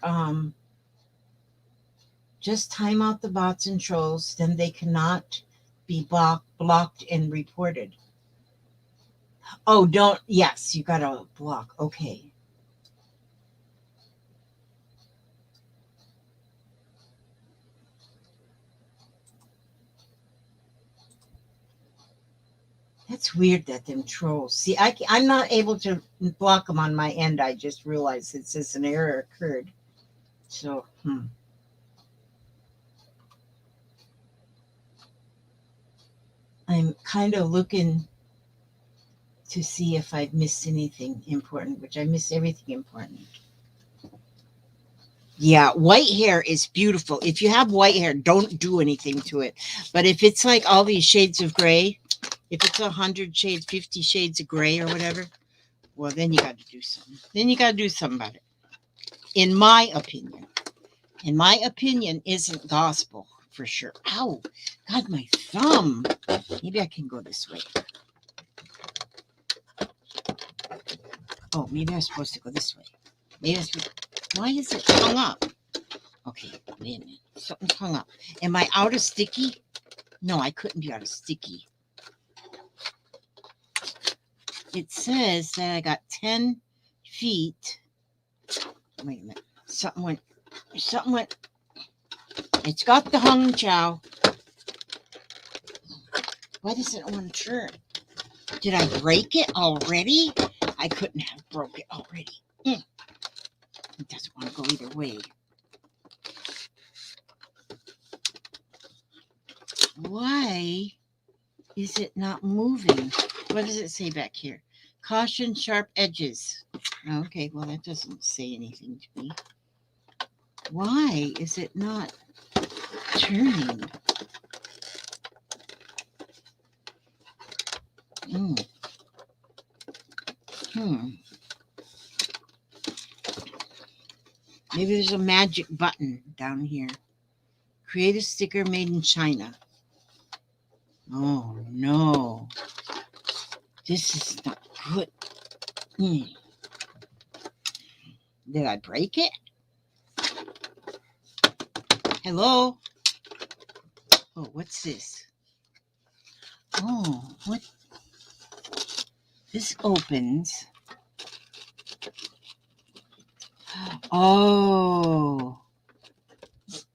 Just time out the bots and trolls, then they cannot be blocked and reported. Oh, don't. Yes, you got to block. Okay. That's weird that them trolls. See, I'm not able to block them on my end. I just realized it says an error occurred. So, I'm kind of looking to see if I've missed anything important, which I missed everything important. Yeah, white hair is beautiful. If you have white hair, don't do anything to it. But if it's like all these shades of gray, if it's 100 shades, 50 shades of gray or whatever, well, then you got to do something. Then you got to do something about it. In my opinion. In my opinion, isn't gospel for sure. Ow, God, my thumb. Maybe I can go this way. Oh, maybe I'm supposed to go this way. Maybe why is it hung up? Okay, wait a minute. Something's hung up. Am I out of sticky? No, I couldn't be out of sticky. It says that I got 10 feet. Wait a minute. Something went. It's got the hung chow. Why doesn't it want to turn? Did I break it already? I couldn't have broke it already. It doesn't want to go either way. Why is it not moving? What does it say back here? Caution sharp edges. Okay, well, that doesn't say anything to me. Why is it not turning? Maybe there's a magic button down here. Create a sticker made in China. Oh, no. This is not good. Did I break it? Hello? Oh, what's this? Oh, what? This opens. Oh,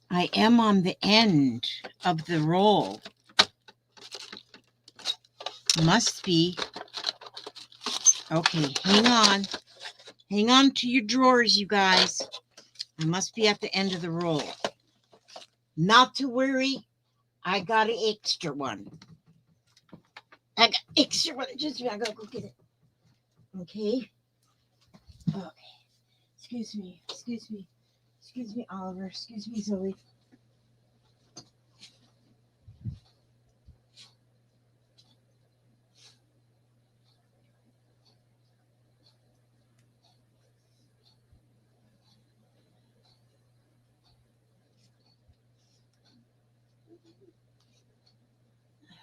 I am on the end of the roll. Must be. Okay, hang on. Hang on to your drawers, you guys. I must be at the end of the roll. Not to worry, I got an extra one. I got extra one. Just I gotta go get it. Okay. Okay. Excuse me. Excuse me. Excuse me, Oliver. Excuse me, Zoe.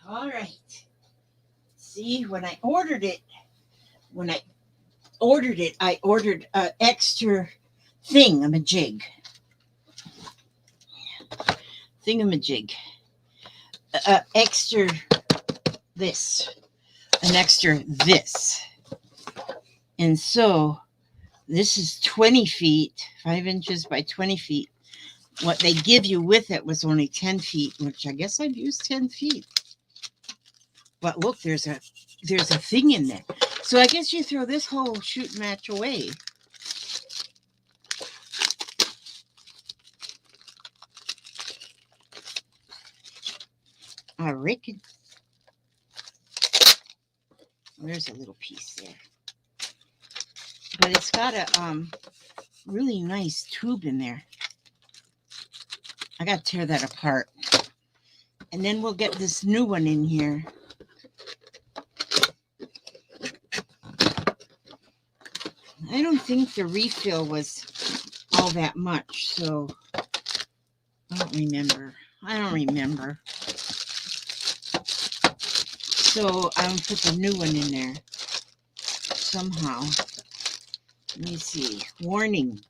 All right. See, when I ordered it, I ordered an extra thingamajig. Extra this. An extra this. And so this is 20 feet, 5 inches by 20 feet. What they give you with it was only 10 feet, which I guess I'd use 10 feet. But look, there's a thing in there. So I guess you throw this whole shoot match away. I reckon. There's a little piece there. But it's got a really nice tube in there. I got to tear that apart. And then we'll get this new one in here. I don't think the refill was all that much, so I don't remember. So I'm going to put the new one in there somehow. Let me see. Warning.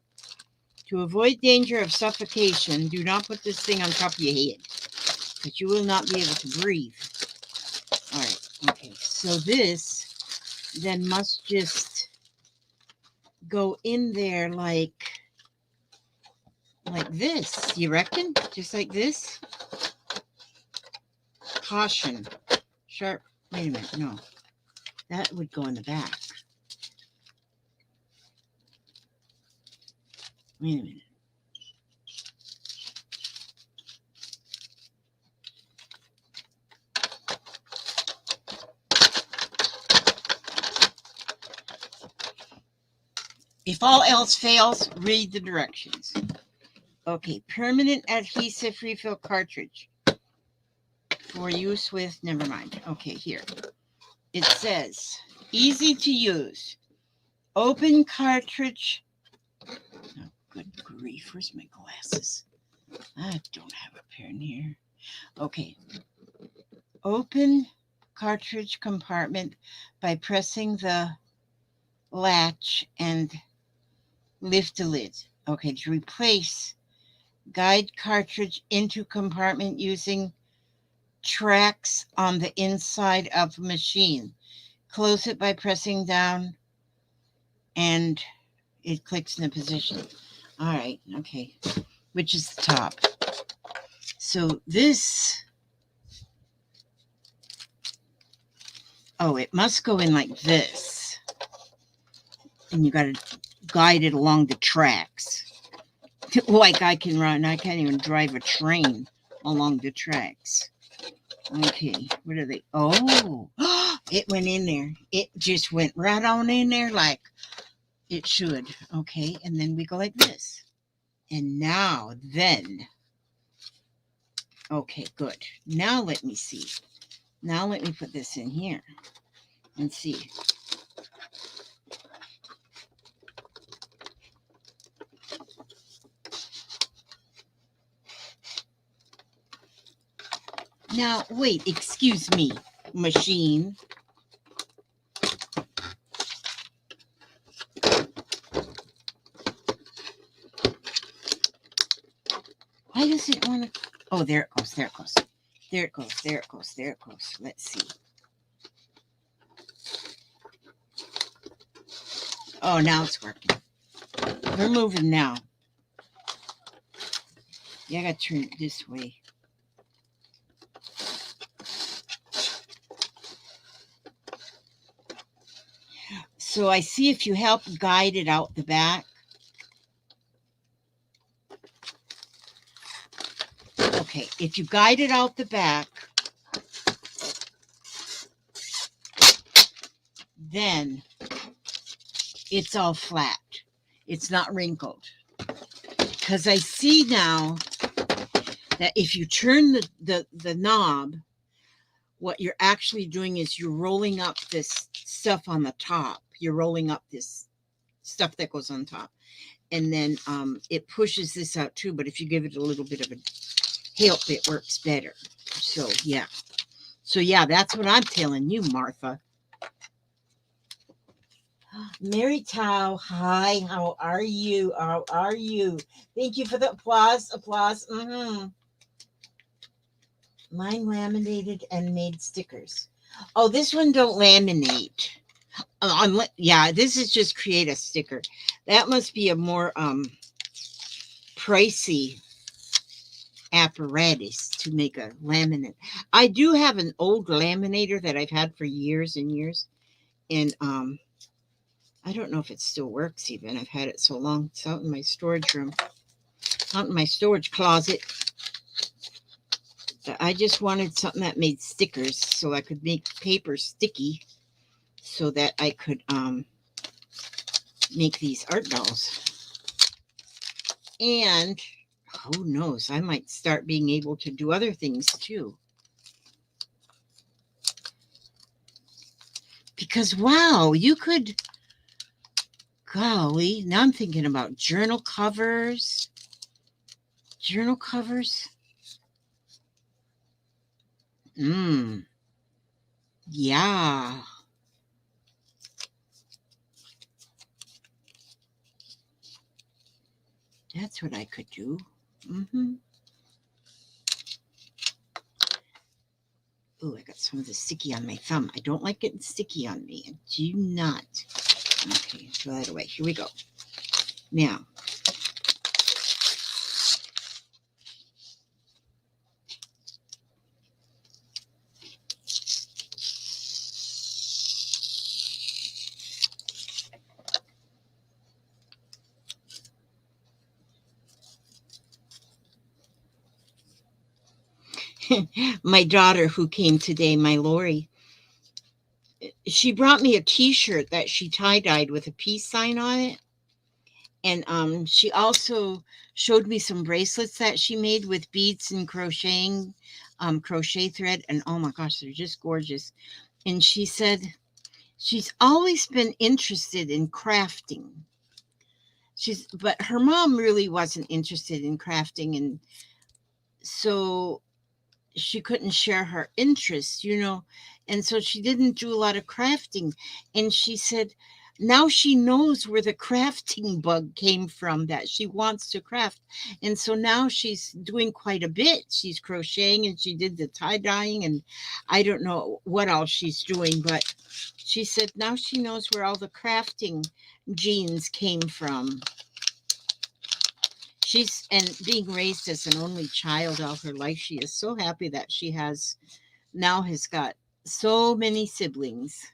To avoid danger of suffocation, do not put this thing on top of your head, but you will not be able to breathe. All right. Okay. So this then must just go in there like this. You reckon? Just like this? Caution. Sharp. Wait a minute. No. That would go in the back. Wait a minute. If all else fails, read the directions. Okay, permanent adhesive refill cartridge for use with, never mind. Okay, here. It says, easy to use. Open cartridge. Oh, good grief, where's my glasses? I don't have a pair in here. Okay. Open cartridge compartment by pressing the latch and lift the lid. Okay, to replace, guide cartridge into compartment using tracks on the inside of the machine. Close it by pressing down and it clicks in the position. All right, okay, which is the top. So this, oh, it must go in like this. And you got to guide it along the tracks. Like I can't even drive a train along the tracks. Okay, what are they? Oh, it went in there. It just went right on in there like it should. Okay, and then we go like this. And now then. Okay, good. Now let me see. Now let me put this in here and see. Now, wait, excuse me, machine. Why does it want to? Oh, there it goes, there it goes. There it goes, there it goes, there it goes. Let's see. Oh, now it's working. We're moving now. Yeah, I got to turn it this way. So I see if you help guide it out the back. Okay, if you guide it out the back, then it's all flat. It's not wrinkled. Because I see now that if you turn the knob, what you're actually doing is you're rolling up this stuff on the top. You're rolling up this stuff that goes on top. And then it pushes this out too. But if you give it a little bit of a help, it works better. So, yeah. So, yeah, that's what I'm telling you, Martha. Mary Tao, hi, how are you? How are you? Thank you for the applause. Mine laminated and made stickers. Oh, this one don't laminate. Yeah, this is just create a sticker. That must be a more pricey apparatus to make a laminate. I do have an old laminator that I've had for years and years, and I don't know if it still works even. I've had it so long. It's out in my storage room, out in my storage closet. But I just wanted something that made stickers so I could make paper sticky so that I could make these art dolls. And who knows, I might start being able to do other things too. Because, wow, you could, golly, now I'm thinking about journal covers. Journal covers. Yeah. That's what I could do. Oh, I got some of the sticky on my thumb. I don't like getting sticky on me. I do not. Okay, throw that away. Here we go. Now, my daughter who came today, my Lori, she brought me a t-shirt that she tie-dyed with a peace sign on it. And she also showed me some bracelets that she made with beads and crocheting, crochet thread. And oh my gosh, they're just gorgeous. And she said she's always been interested in crafting. But her mom really wasn't interested in crafting. And so she couldn't share her interests, and so she didn't do a lot of crafting. And she said now she knows where the crafting bug came from, that she wants to craft. And so now she's doing quite a bit. She's crocheting, and she did the tie-dyeing, and I don't know what else she's doing, but she said now she knows where all the crafting genes came from. And being raised as an only child all her life, she is so happy that she has got so many siblings.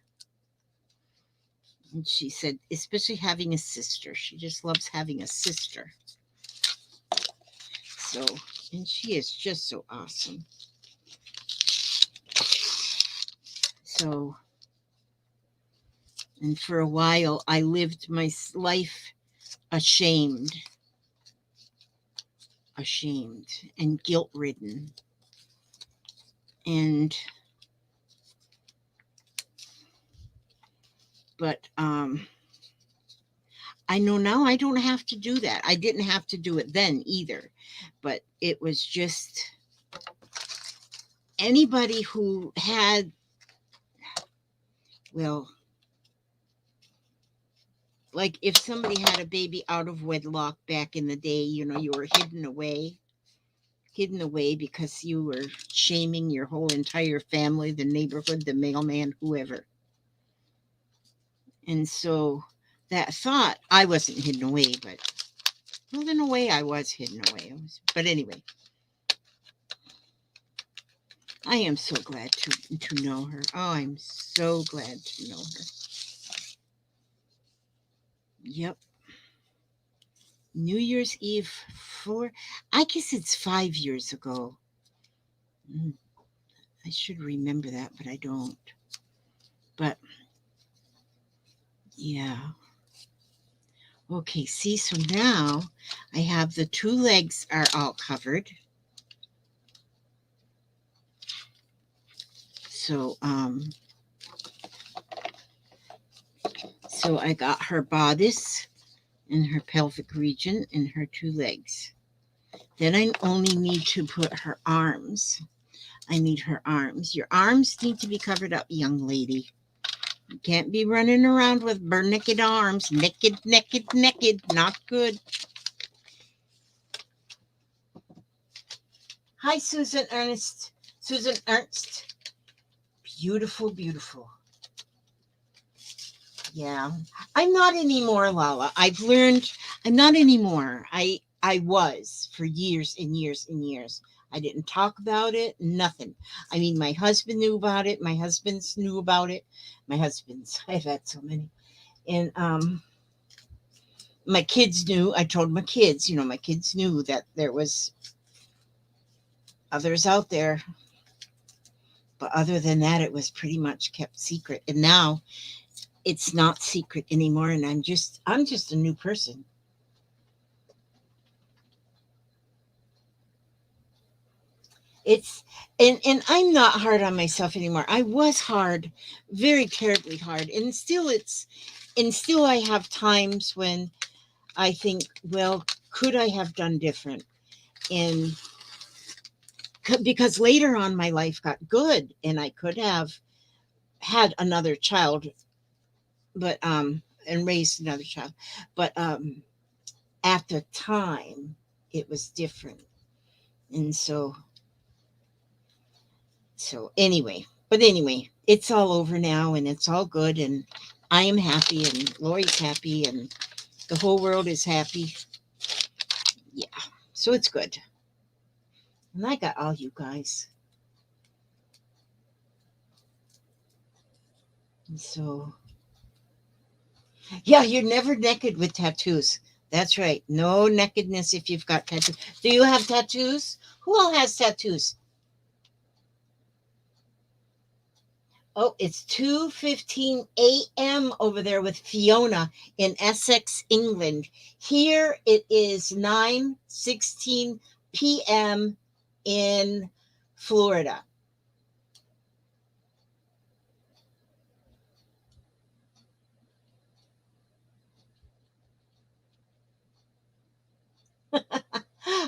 And she said, especially having a sister. She just loves having a sister. So, and she is just so awesome. So, and for a while, I lived my life ashamed and guilt-ridden. But I know now I don't have to do that. I didn't have to do it then either. But it was just anybody who had, well, like if somebody had a baby out of wedlock back in the day, you were hidden away because you were shaming your whole entire family, the neighborhood, the mailman, whoever. And so that thought, I wasn't hidden away, but well, in a way I was hidden away. But anyway, I am so glad to know her. Oh, I'm so glad to know her. Yep. New Year's Eve I guess it's 5 years ago. Mm, I should remember that, but I don't. But yeah. Okay, see, so now I have the two legs are all covered. So so I got her bodice and her pelvic region and her two legs. Then I only need to put her arms. I need her arms. Your arms need to be covered up, young lady. You can't be running around with bare naked arms. Naked, naked, naked. Not good. Hi, Susan Ernst. Susan Ernst. Beautiful, beautiful. Yeah. I'm not anymore, Lala. I've learned I'm not anymore. I was for years and years and years. I didn't talk about it, nothing. I mean, my husband knew about it. My husband's knew about it. My husband's, I've had so many. And my kids knew. I told my kids, my kids knew that there was others out there. But other than that, it was pretty much kept secret. And now it's not secret anymore. And I'm just a new person. It's and I'm not hard on myself anymore. I was hard, very terribly hard. And still I have times when I think, well, could I have done different? And because later on my life got good and I could have had another child, but and raised another child. But at the time it was different. And so anyway, it's all over now and it's all good and I am happy and Lori's happy and the whole world is happy. Yeah. So it's good. And I got all you guys. And so yeah, you're never naked with tattoos. That's right. No nakedness if you've got tattoos. Do you have tattoos? Who all has tattoos? Oh, it's 2:15 a.m. over there with Fiona in Essex, England. Here it is 9:16 p.m. in Florida.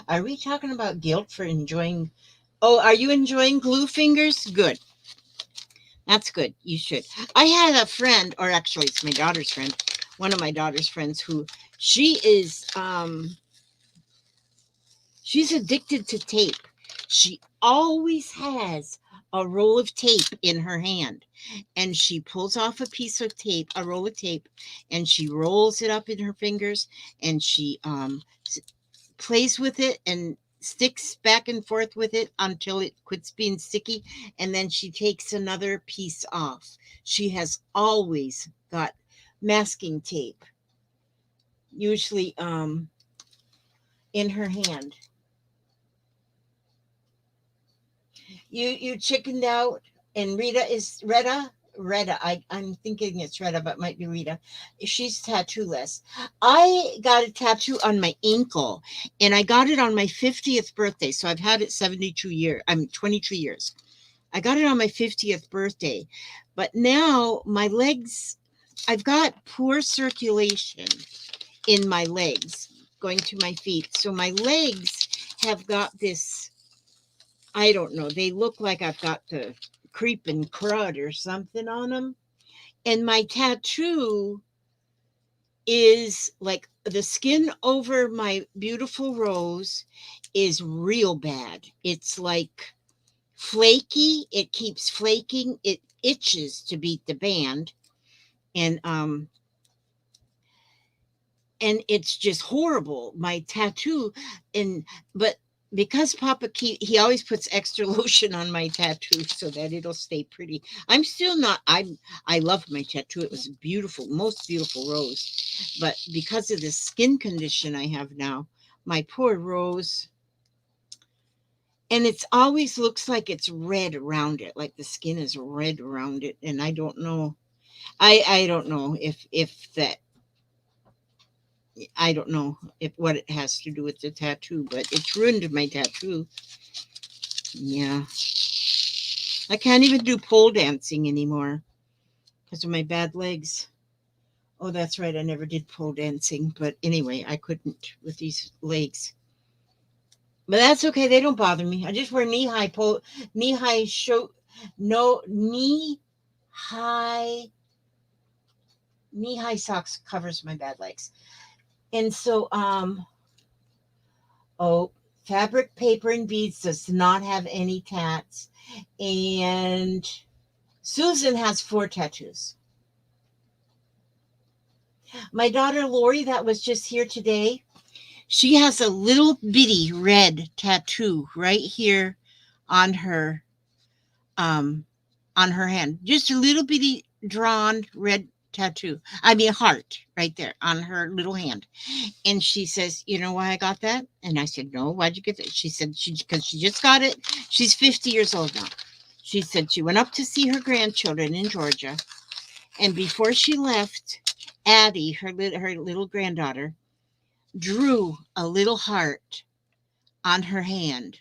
Are we talking about guilt for enjoying? Oh, are you enjoying glue fingers? Good. That's good. You should. I had a friend, or actually it's my daughter's friend, one of my daughter's friends who she is she's addicted to tape. She always has a roll of tape in her hand and she pulls off a piece of tape, a roll of tape, and she rolls it up in her fingers and she plays with it and sticks back and forth with it until it quits being sticky and then she takes another piece off. She has always got masking tape usually in her hand. You chickened out and Retta. I'm thinking it's Retta, but it might be Rita. She's tattooless. I got a tattoo on my ankle and I got it on my 50th birthday. So I've had it 72 years. I'm 22 years. I got it on my 50th birthday. But now my legs, I've got poor circulation in my legs going to my feet. So my legs have got this, I don't know. They look like I've got the creeping crud or something on them. And my tattoo is like the skin over my beautiful rose is real bad. It's like flaky. It keeps flaking. It itches to beat the band. And it's just horrible. My tattoo and but because Papa he always puts extra lotion on my tattoo so that it'll stay pretty. I'm still not. I love my tattoo. It was beautiful, most beautiful rose, but because of this skin condition I have now, my poor rose, and it's always looks like it's red around it, like the skin is red around it, and I don't know. I don't know if that. I don't know if what it has to do with the tattoo, but it's ruined my tattoo. Yeah. I can't even do pole dancing anymore because of my bad legs. Oh, that's right. I never did pole dancing. But anyway, I couldn't with these legs. But that's okay. They don't bother me. I just wear knee high show, no high, knee high socks covers my bad legs. And so, oh, fabric, paper, and beads does not have any tats. And Susan has 4 tattoos. My daughter Lori, that was just here today, she has a little bitty red tattoo right here on her um on her hand. Just a little bitty drawn red tattoo. I mean heart right there on her little hand. And she says, "You know why I got that?" And I said, "No, why'd you get that?" She said, because she just got it. She's 50 years old now. She said she went up to see her grandchildren in Georgia. And before she left, Addie, her little granddaughter, drew a little heart on her hand.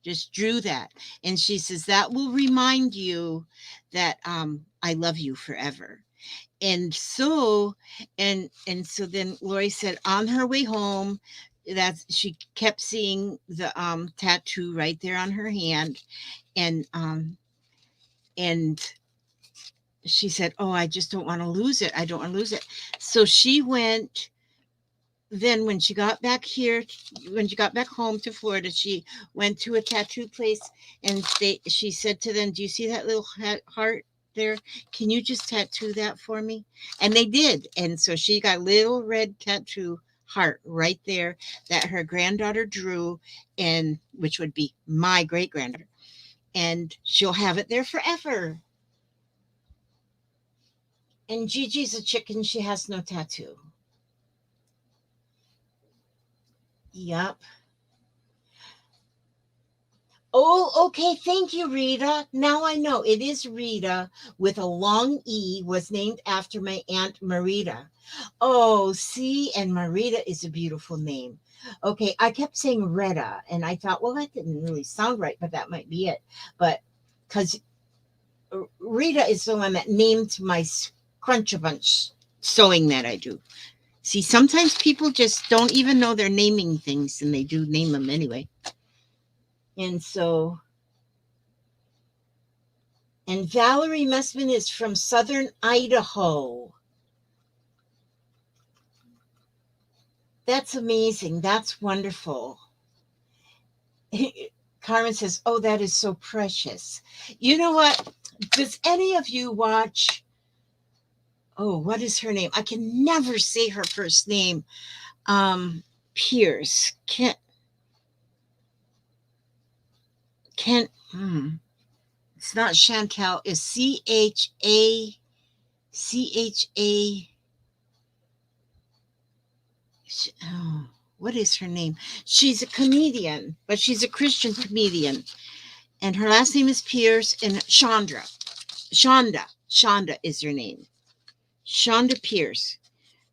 Just drew that. And she says, that will remind you that I love you forever. And so so then Lori said on her way home, that's she kept seeing the tattoo right there on her hand. And she said, "Oh, I just don't want to lose it. I don't want to lose it." So she went. Then when she got back here, when she got back home to Florida, she went to a tattoo place, and she said to them, "Do you see that little heart there? Can you just tattoo that for me?" And they did. And so she got a little red tattoo heart right there that her granddaughter drew, and which would be my great granddaughter, and she'll have it there forever. And Gigi's a chicken. She has no tattoo. Yep. Oh, okay. Thank you, Rita. Now I know it is Rita with a long E, was named after my Aunt Marita. Oh, see, and Marita is a beautiful name. Okay, I kept saying Retta, and I thought, well, that didn't really sound right, but that might be it. But because Rita is the one that named my Crunch a Bunch sewing that I do. See, sometimes people just don't even know they're naming things, and they do name them anyway. And so, and Valerie Messman is from Southern Idaho. That's amazing. That's wonderful. Carmen says, "Oh, that is so precious." You know what? Does any of you watch? Oh, what is her name? I can never say her first name. Pierce. Kent. It's not Chantel. It's CHA. Oh, what is her name? She's a comedian, but she's a Christian comedian. And her last name is Pierce, and Shonda is her name. Shonda Pierce.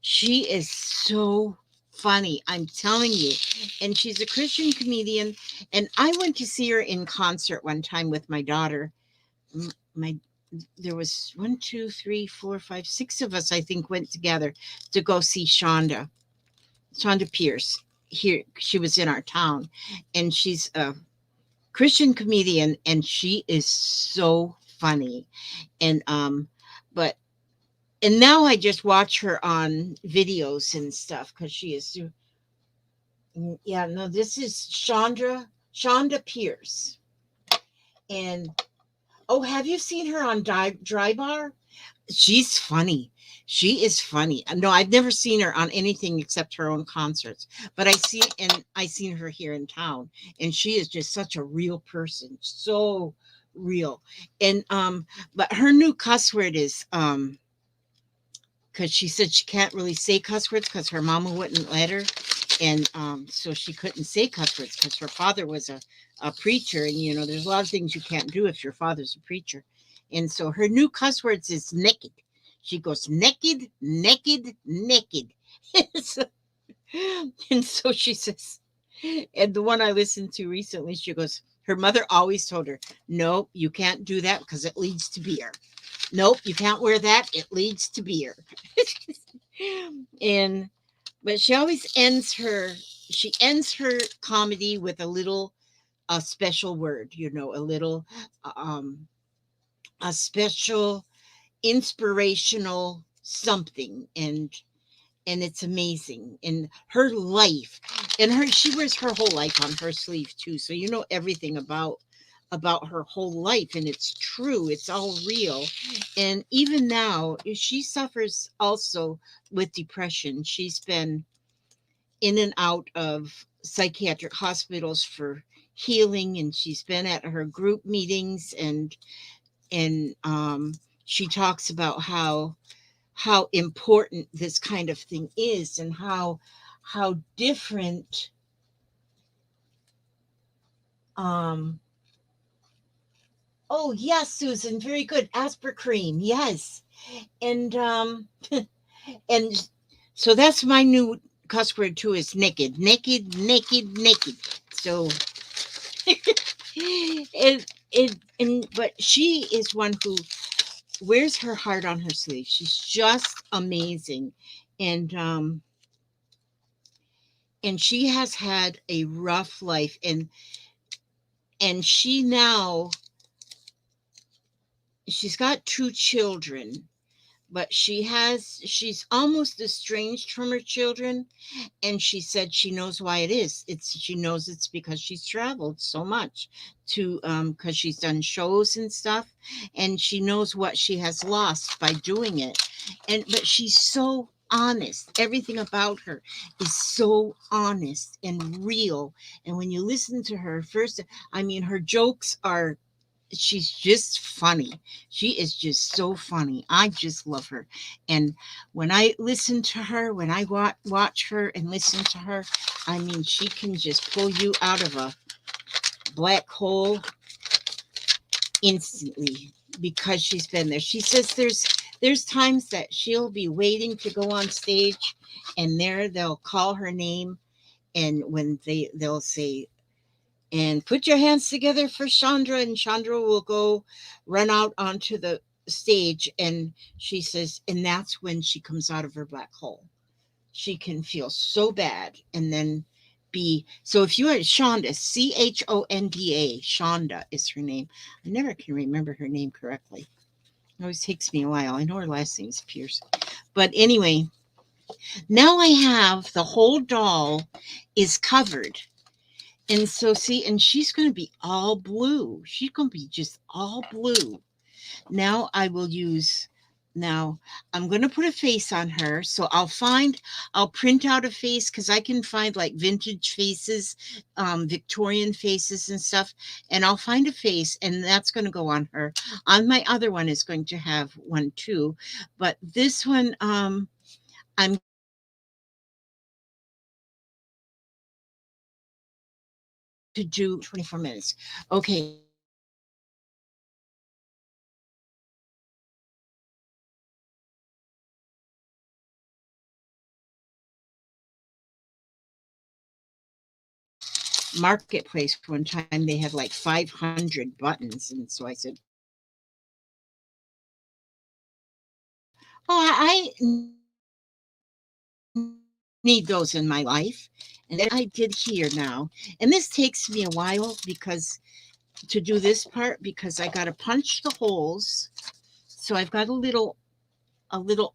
She is so funny. I'm telling you. And she's a Christian comedian. And I went to see her in concert one time with my daughter. There was 1, 2, 3, 4, 5, 6 of us, I think, went together to go see Shonda Pierce. Here, she was in our town, and she's a Christian comedian, and she is so funny. And but and now I just watch her on videos and stuff because she is. Yeah, no, this is Shonda Pierce. And oh, have you seen her on Dry Bar? She's funny. She is funny. No, I've never seen her on anything except her own concerts. But I seen her here in town, and she is just such a real person. So real. And but her new cuss word is because she said she can't really say cuss words because her mama wouldn't let her, and so she couldn't say cuss words because her father was a preacher, and there's a lot of things you can't do if your father's a preacher, and so her new cuss words is naked. She goes naked, naked, naked. So- and so she says, and the one I listened to recently, she goes, her mother always told her, no, you can't do that because it leads to beer. Nope, you can't wear that. It leads to beer. and but she ends her comedy with a special word, um a special inspirational something, and it's amazing. And her life, and her she wears her whole life on her sleeve too, so everything about her whole life, and it's true, it's all real. And even now she suffers also with depression. She's been in and out of psychiatric hospitals for healing, and she's been at her group meetings, and she talks about how important this kind of thing is, and how different. um oh yes, Susan, very good. Asper cream, yes. And and so that's my new cuss word too, is naked, naked, naked, naked. So and but she is one who wears her heart on her sleeve. She's just amazing. And um and she has had a rough life, and she's got two children, but she's almost estranged from her children. And she said she knows why it is. She knows it's because she's traveled so much to because she's done shows and stuff, and she knows what she has lost by doing it. And but she's so honest. Everything about her is so honest and real. And when you listen to her first, I mean, her jokes are she's just funny. She is just so funny. I just love her. And when I listen to her, when I watch her and listen to her, I mean, she can just pull you out of a black hole instantly because she's been there. She says there's times that she'll be waiting to go on stage, and there they'll call her name, and when they'll say, and put your hands together for Chandra, and Chandra will go run out onto the stage, and she says, and that's when she comes out of her black hole. She can feel so bad, and then be so. If you are Shonda, Chonda, Shonda is her name. I never can remember her name correctly. It always takes me a while. I know her last name is Pierce. But anyway, now I have the whole doll is covered. And so, see, and she's going to be all blue. She's going to be just all blue. Now I will use, now I'm going to put a face on her. So I'll print out a face because I can find like vintage faces, Victorian faces and stuff. And I'll find a face, and that's going to go on her. On my other one is going to have one too. But this one, I'm to do 24 minutes. Okay. Marketplace one time they had like 500 buttons, and so I said, oh, I need those in my life. And then I did here now, and this takes me a while because to do this part, because I got to punch the holes. So I've got a little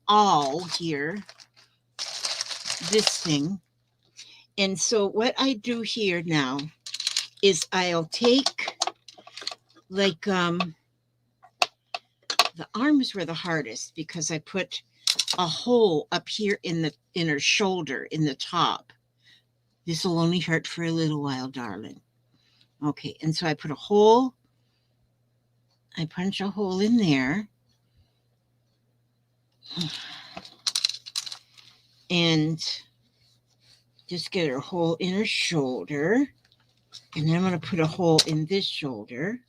awl here, this thing. And so what I do here now is I'll take like the arms were the hardest because I put a hole up here in the inner shoulder in the top. This will only hurt for a little while, darling. Okay, and so I put a hole. I punch a hole in there. And just get a hole in her shoulder. And then I'm going to put a hole in this shoulder.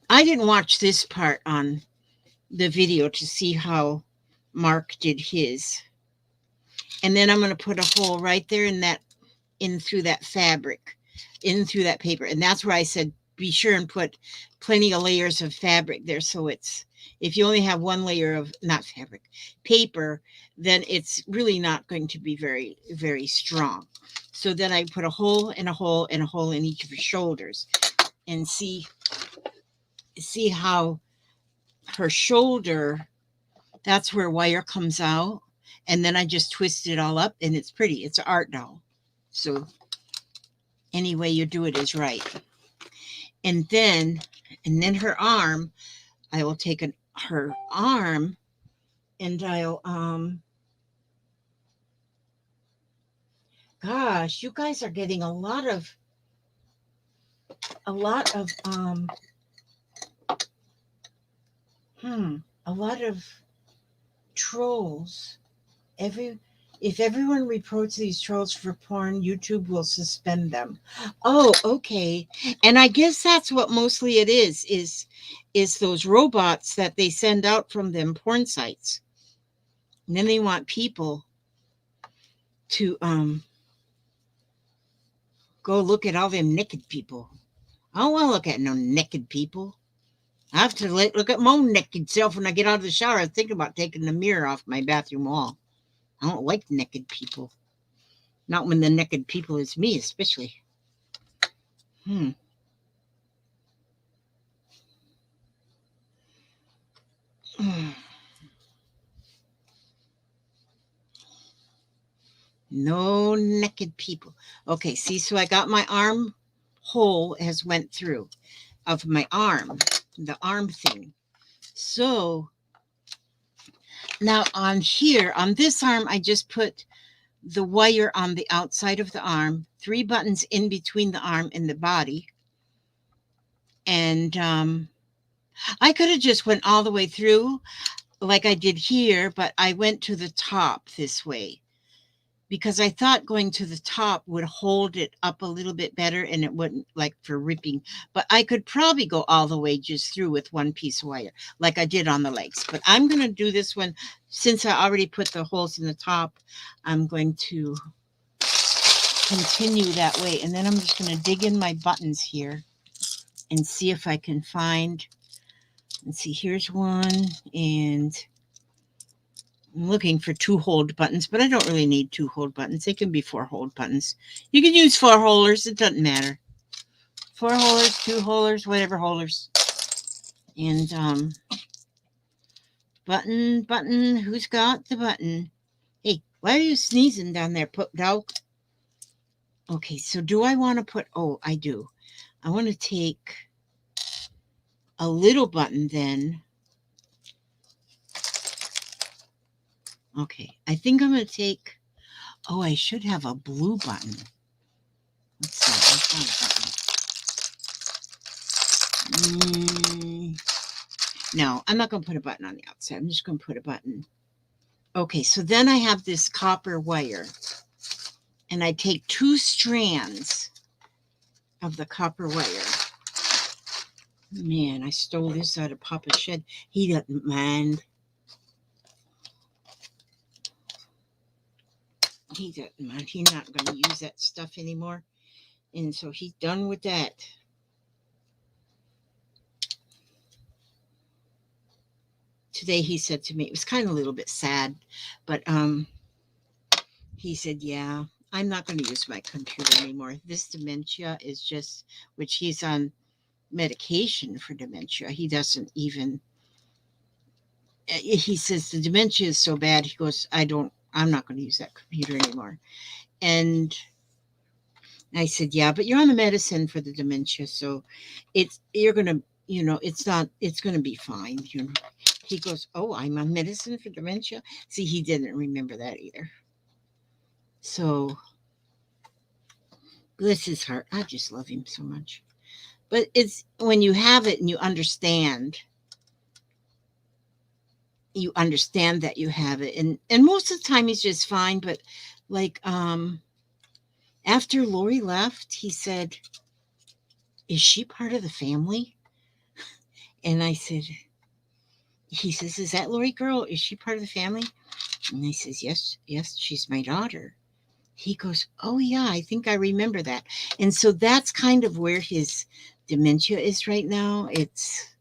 I didn't watch this part on the video to see how Mark did his. And then I'm going to put a hole right there in through that fabric, in through that paper. And that's where I said, be sure and put plenty of layers of fabric there. So it's, if you only have one layer of, not fabric, paper, then it's really not going to be very, very strong. So then I put a hole and a hole and a hole in each of her shoulders, and see how her shoulder, that's where wire comes out. And then I just twist it all up, and it's pretty. It's an art doll. So any way you do it is right. And then her arm, I will take her arm, and I'll, gosh, you guys are getting a lot of trolls. If everyone reports these trolls for porn, YouTube will suspend them. Oh, okay. And I guess that's what mostly it is those robots that they send out from them porn sites. And then they want people to go look at all them naked people. I don't want to look at no naked people. I have to look at my own naked self when I get out of the shower. I think about taking the mirror off my bathroom wall. I don't like naked people. Not when the naked people is me, especially. No naked people. Okay, see, so I got my arm hole has went through of my arm, the arm thing. So now on here, on this arm, I just put the wire on the outside of the arm, 3 buttons in between the arm and the body. And I could have just went all the way through like I did here, but I went to the top this way because I thought going to the top would hold it up a little bit better and it wouldn't, like, for ripping. But I could probably go all the way just through with one piece of wire like I did on the legs. But I'm going to do this one since I already put the holes in the top. I'm going to continue that way. And then I'm just going to dig in my buttons here and see if I can find, let's see, here's one, and I'm looking for 2 hold buttons, but I don't really need 2 hold buttons. They can be 4 hold buttons. You can use 4 holders. It doesn't matter. 4 holders, 2 holders, whatever holders. And button. Who's got the button? Hey, why are you sneezing down there, dog? Okay, so do I want to put, oh, I do. I want to take a little button then. Okay, I think I'm going to take, oh, I should have a blue button. Let's see, I found a button. No, I'm not going to put a button on the outside. I'm just going to put a button. Okay, so then I have this copper wire. And I take 2 strands of the copper wire. Man, I stole this out of Papa's shed. He doesn't mind. He doesn't mind. He's not going to use that stuff anymore. And so he's done with that. Today he said to me, it was kind of a little bit sad, but he said, yeah, I'm not going to use my computer anymore. This dementia is just, which he's on medication for dementia. He doesn't even, he says the dementia is so bad. He goes, I'm not going to use that computer anymore. And I said, yeah, but you're on the medicine for the dementia. So you're going to it's not, it's going to be fine. He goes, oh, I'm on medicine for dementia. See, he didn't remember that either. So bless his heart. I just love him so much. But it's when you have it and you understand that you have it. And most of the time he's just fine. But like, after Lori left, he said, is she part of the family? And I said, he says, is that Lori girl? Is she part of the family? And I says, yes, yes, she's my daughter. He goes, oh yeah, I think I remember that. And so that's kind of where his dementia is right now. It's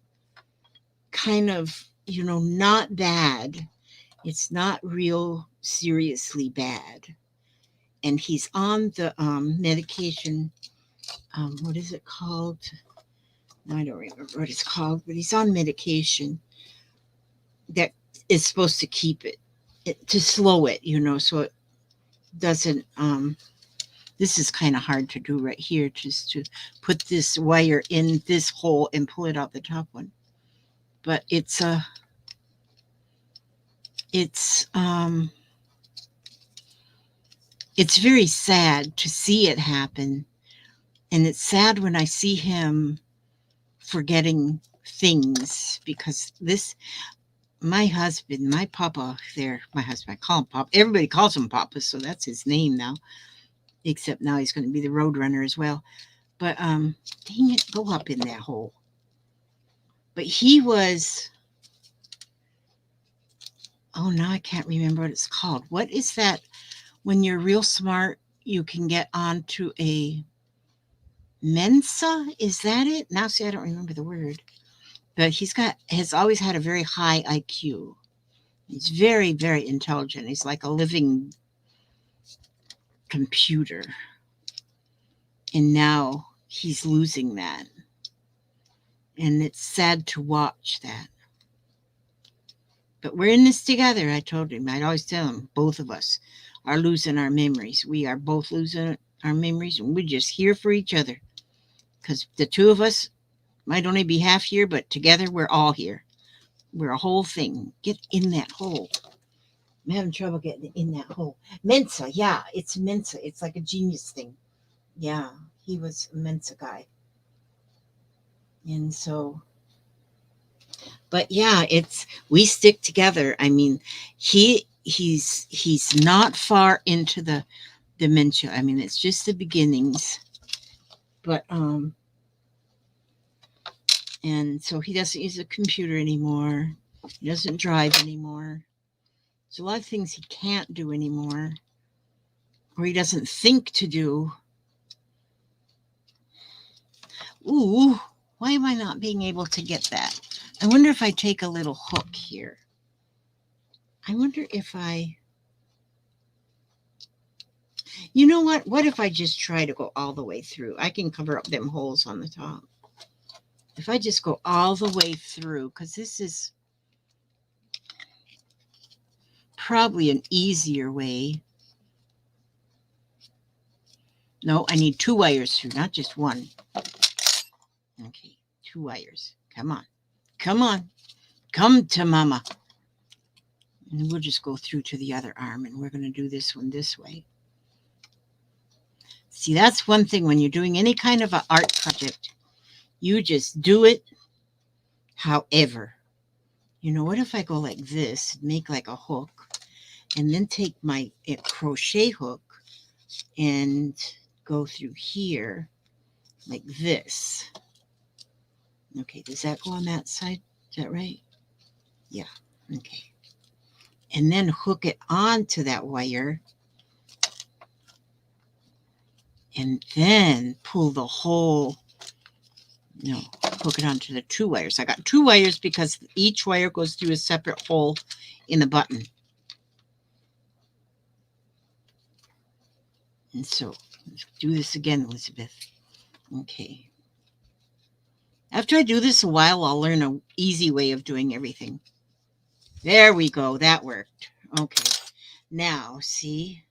kind of, not bad. It's not real seriously bad. And he's on the medication. What is it called? I don't remember what it's called, but he's on medication that is supposed to keep it to slow it, so it doesn't. This is kind of hard to do right here, just to put this wire in this hole and pull it out the top one. But it's very sad to see it happen. And it's sad when I see him forgetting things, because my husband, my papa there, my husband, I call him Papa. Everybody calls him Papa, so that's his name now. Except now he's going to be the road runner as well. But dang it, go up in that hole. But he was, oh, now I can't remember what it's called. What is that? When you're real smart, you can get onto a Mensa. Is that it? Now, see, I don't remember the word. But has always had a very high IQ. He's very, very intelligent. He's like a living computer. And now he's losing that. And it's sad to watch that. But we're in this together, I told him. I'd always tell him, both of us are losing our memories. We are both losing our memories, and we're just here for each other. Because the two of us might only be half here, but together we're all here. We're a whole thing. Get in that hole. I'm having trouble getting in that hole. Mensa, yeah, it's Mensa. It's like a genius thing. Yeah, he was a Mensa guy. And so, but yeah, we stick together. I mean, he's not far into the dementia. I mean, it's just the beginnings. But and so he doesn't use a computer anymore. He doesn't drive anymore. There's a lot of things he can't do anymore, or he doesn't think to do. Ooh, why am I not being able to get that? I wonder if I take a little hook here. I wonder if you know what? What if I just try to go all the way through? I can cover up them holes on the top. If I just go all the way through, because this is probably an easier way. No, I need 2 wires through, not just one. Okay, 2 wires. Come on. Come on. Come to mama. And we'll just go through to the other arm, and we're going to do this one this way. See, that's one thing when you're doing any kind of an art project. You just do it however. What if I go like this, make like a hook, and then take my crochet hook and go through here like this. Okay, does that go on that side? Is that right? Yeah, okay. And then hook it onto that wire. And then pull the whole, hook it onto the 2 wires. I got 2 wires because each wire goes through a separate hole in the button. And so, let's do this again, Elizabeth. Okay. After I do this a while, I'll learn an easy way of doing everything. There we go. That worked. Okay. Now, see?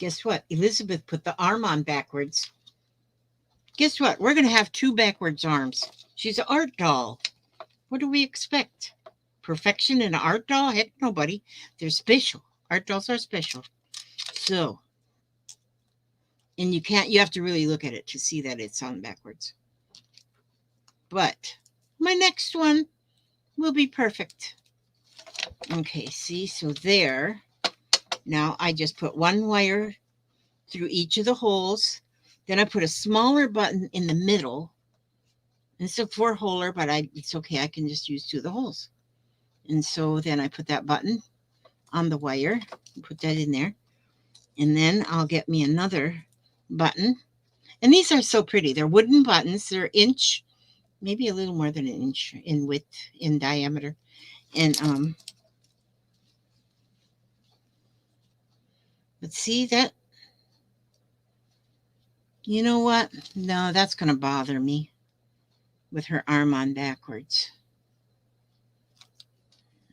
Guess what? Elizabeth put the arm on backwards. Guess what? We're going to have 2 backwards arms. She's an art doll. What do we expect? Perfection in an art doll? Heck, nobody. They're special. Art dolls are special. So, and you have to really look at it to see that it's on backwards. But my next one will be perfect. Okay, see, so there. Now I just put 1 wire through each of the holes. Then I put a smaller button in the middle. It's a 4-holer, but it's okay. I can just use 2 of the holes. And so then I put that button on the wire, put that in there. And then I'll get me another button. And these are so pretty. They're wooden buttons. They're inch, maybe a little more than an inch in width, in diameter. And but see that? You know what? No, that's going to bother me with her arm on backwards.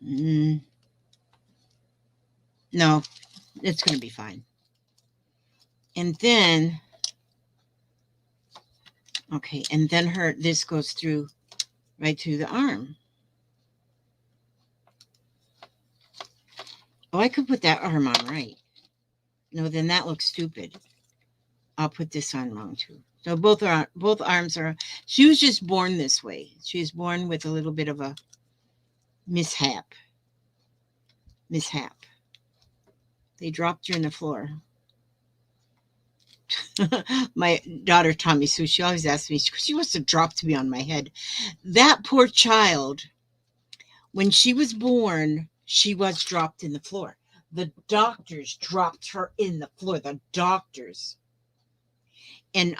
No, it's going to be fine. And then, okay, and then this goes through, right through the arm. Oh, I could put that arm on right. No, then that looks stupid. I'll put this on wrong too. So both arms are, she was just born this way. She was born with a little bit of a mishap. They dropped her in the floor. My daughter, Tommy Sue, she always asks me, she must have dropped me on my head. That poor child, when she was born, she was dropped in the floor. The doctors dropped her in the floor. The doctors. And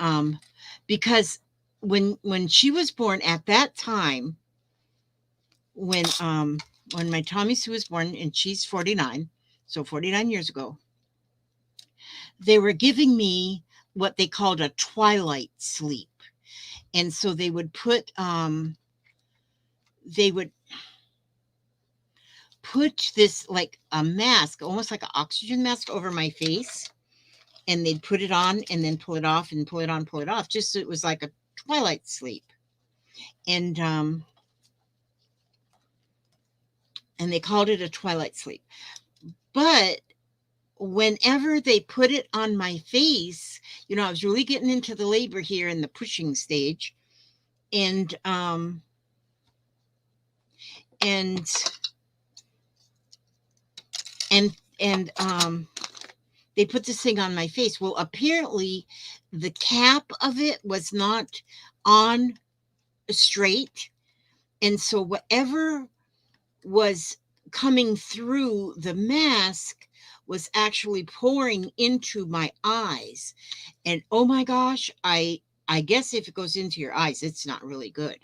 because when she was born at that time, when my Tommy Sue was born, and she's 49, so 49 years ago, they were giving me what they called a twilight sleep. And so they would put this like a mask, almost like an oxygen mask, over my face, and they'd put it on and then pull it off and pull it on, pull it off, just so it was like a twilight sleep. And they called it a twilight sleep. But whenever they put it on my face, I was really getting into the labor here in the pushing stage, and they put this thing on my face. Well, apparently the cap of it was not on straight, and so whatever was coming through the mask was actually pouring into my eyes. And oh my gosh, I guess if it goes into your eyes, it's not really good.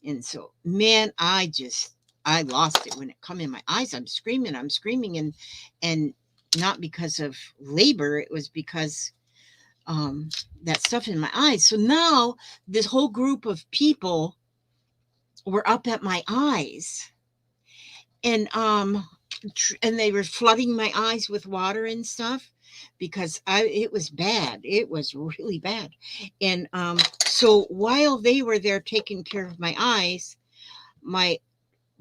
And so, man, I lost it when it come in my eyes. I'm screaming, and not because of labor, it was because that stuff in my eyes. So now this whole group of people were up at my eyes, and they were flooding my eyes with water and stuff, because it was bad. It was really bad. And so while they were there taking care of my eyes, my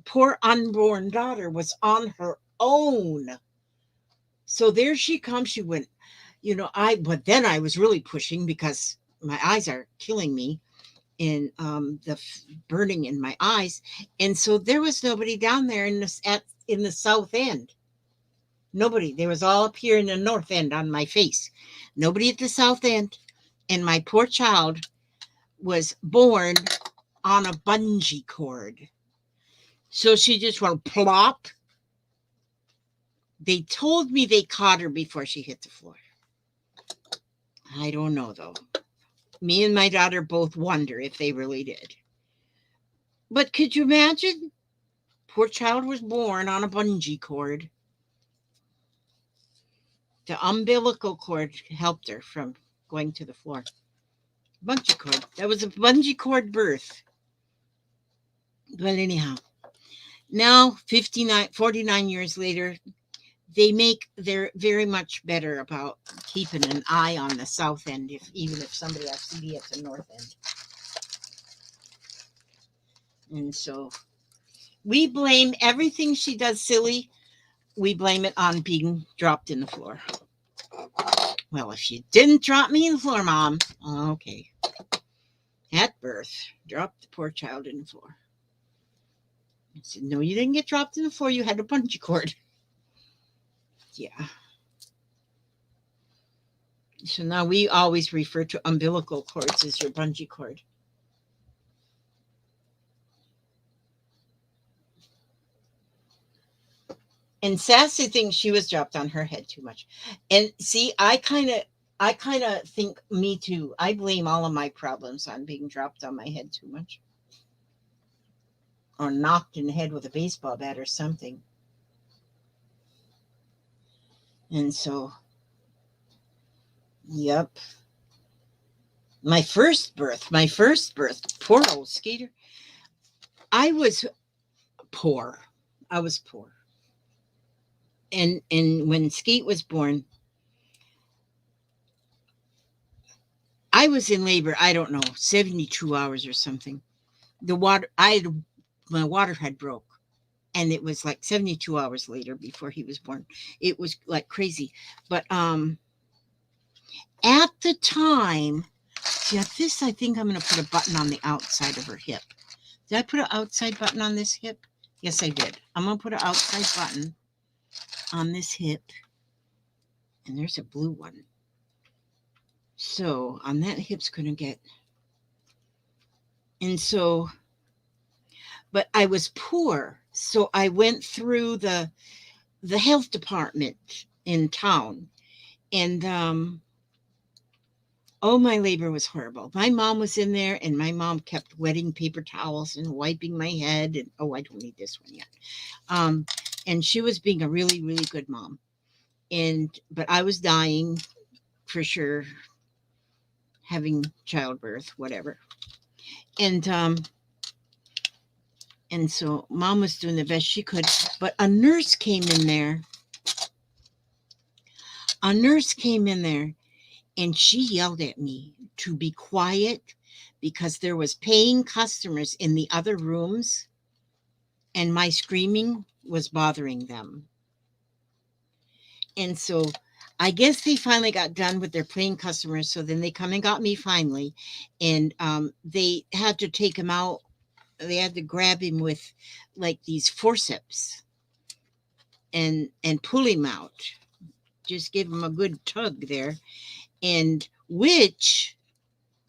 poor unborn daughter was on her own. So there she comes. She went, but then I was really pushing because my eyes are killing me, and the burning in my eyes. And so there was nobody down there in the south end. Nobody. There was all up here in the north end on my face. Nobody at the south end. And my poor child was born on a bungee cord. So she just went plop. They told me they caught her before she hit the floor. I don't know, though. Me and my daughter both wonder if they really did. But could you imagine? Poor child was born on a bungee cord. The umbilical cord helped her from going to the floor. Bungee cord. That was a bungee cord birth. But anyhow, now 49 years later, they're very much better about keeping an eye on the south end, even if somebody has to be at the north end. And so we blame everything she does silly. We blame it on being dropped in the floor. Well, if you didn't drop me in the floor, Mom. Okay. At birth, dropped the poor child in the floor. I said, no, you didn't get dropped in the floor. You had a bungee cord. Yeah. So now we always refer to umbilical cords as your bungee cord. And Sassy thinks she was dropped on her head too much. And see, I kind of think me too. I blame all of my problems on being dropped on my head too much. Or knocked in the head with a baseball bat or something. And so, yep. My first birth, poor old Skater. I was poor. And when Skeet was born, I was in labor, I don't know, 72 hours or something. My water had broke, and it was like 72 hours later before he was born. It was like crazy. But at the time, yeah, this, I think I'm going to put a button on the outside of her hip. Did I put an outside button on this hip? Yes, I did. I'm going to put an outside button on this hip. And there's a blue one. So on that hip's going to get. And so, but I was poor. So I went through the health department in town. And, oh, my labor was horrible. My mom was in there, and my mom kept wetting paper towels and wiping my head. And, oh, I don't need this one yet. And she was being a really, really good mom. But I was dying for sure, having childbirth, whatever. And so Mom was doing the best she could. But a nurse came in there. And she yelled at me to be quiet because there was paying customers in the other rooms, and my screaming was bothering them. And so I guess they finally got done with their paying customers. So then they come and got me finally. And they had to take him out. They had to grab him with like these forceps and pull him out. Just give him a good tug there. And which,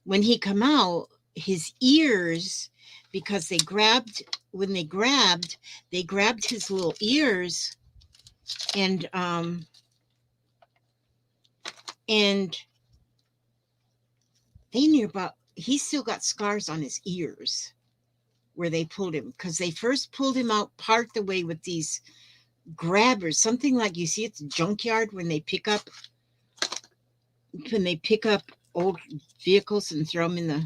when he come out, his ears, because they grabbed his little ears, and they knew about, he still got scars on his ears where they pulled him, because they first pulled him out part the way with these grabbers, something like you see at the junkyard when they pick up old vehicles and throw them in the,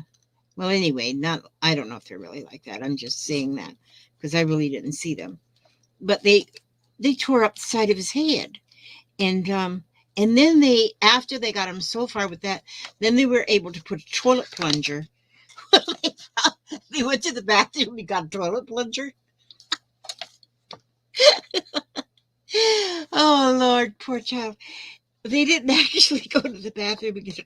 well, anyway, I don't know if they're really like that. I'm just saying that because I really didn't see them. But they tore up the side of his head. And then after they got him so far with that, then they were able to put a toilet plunger. They went to the bathroom and got a toilet plunger. Oh, Lord, poor child. They didn't actually go to the bathroom and get a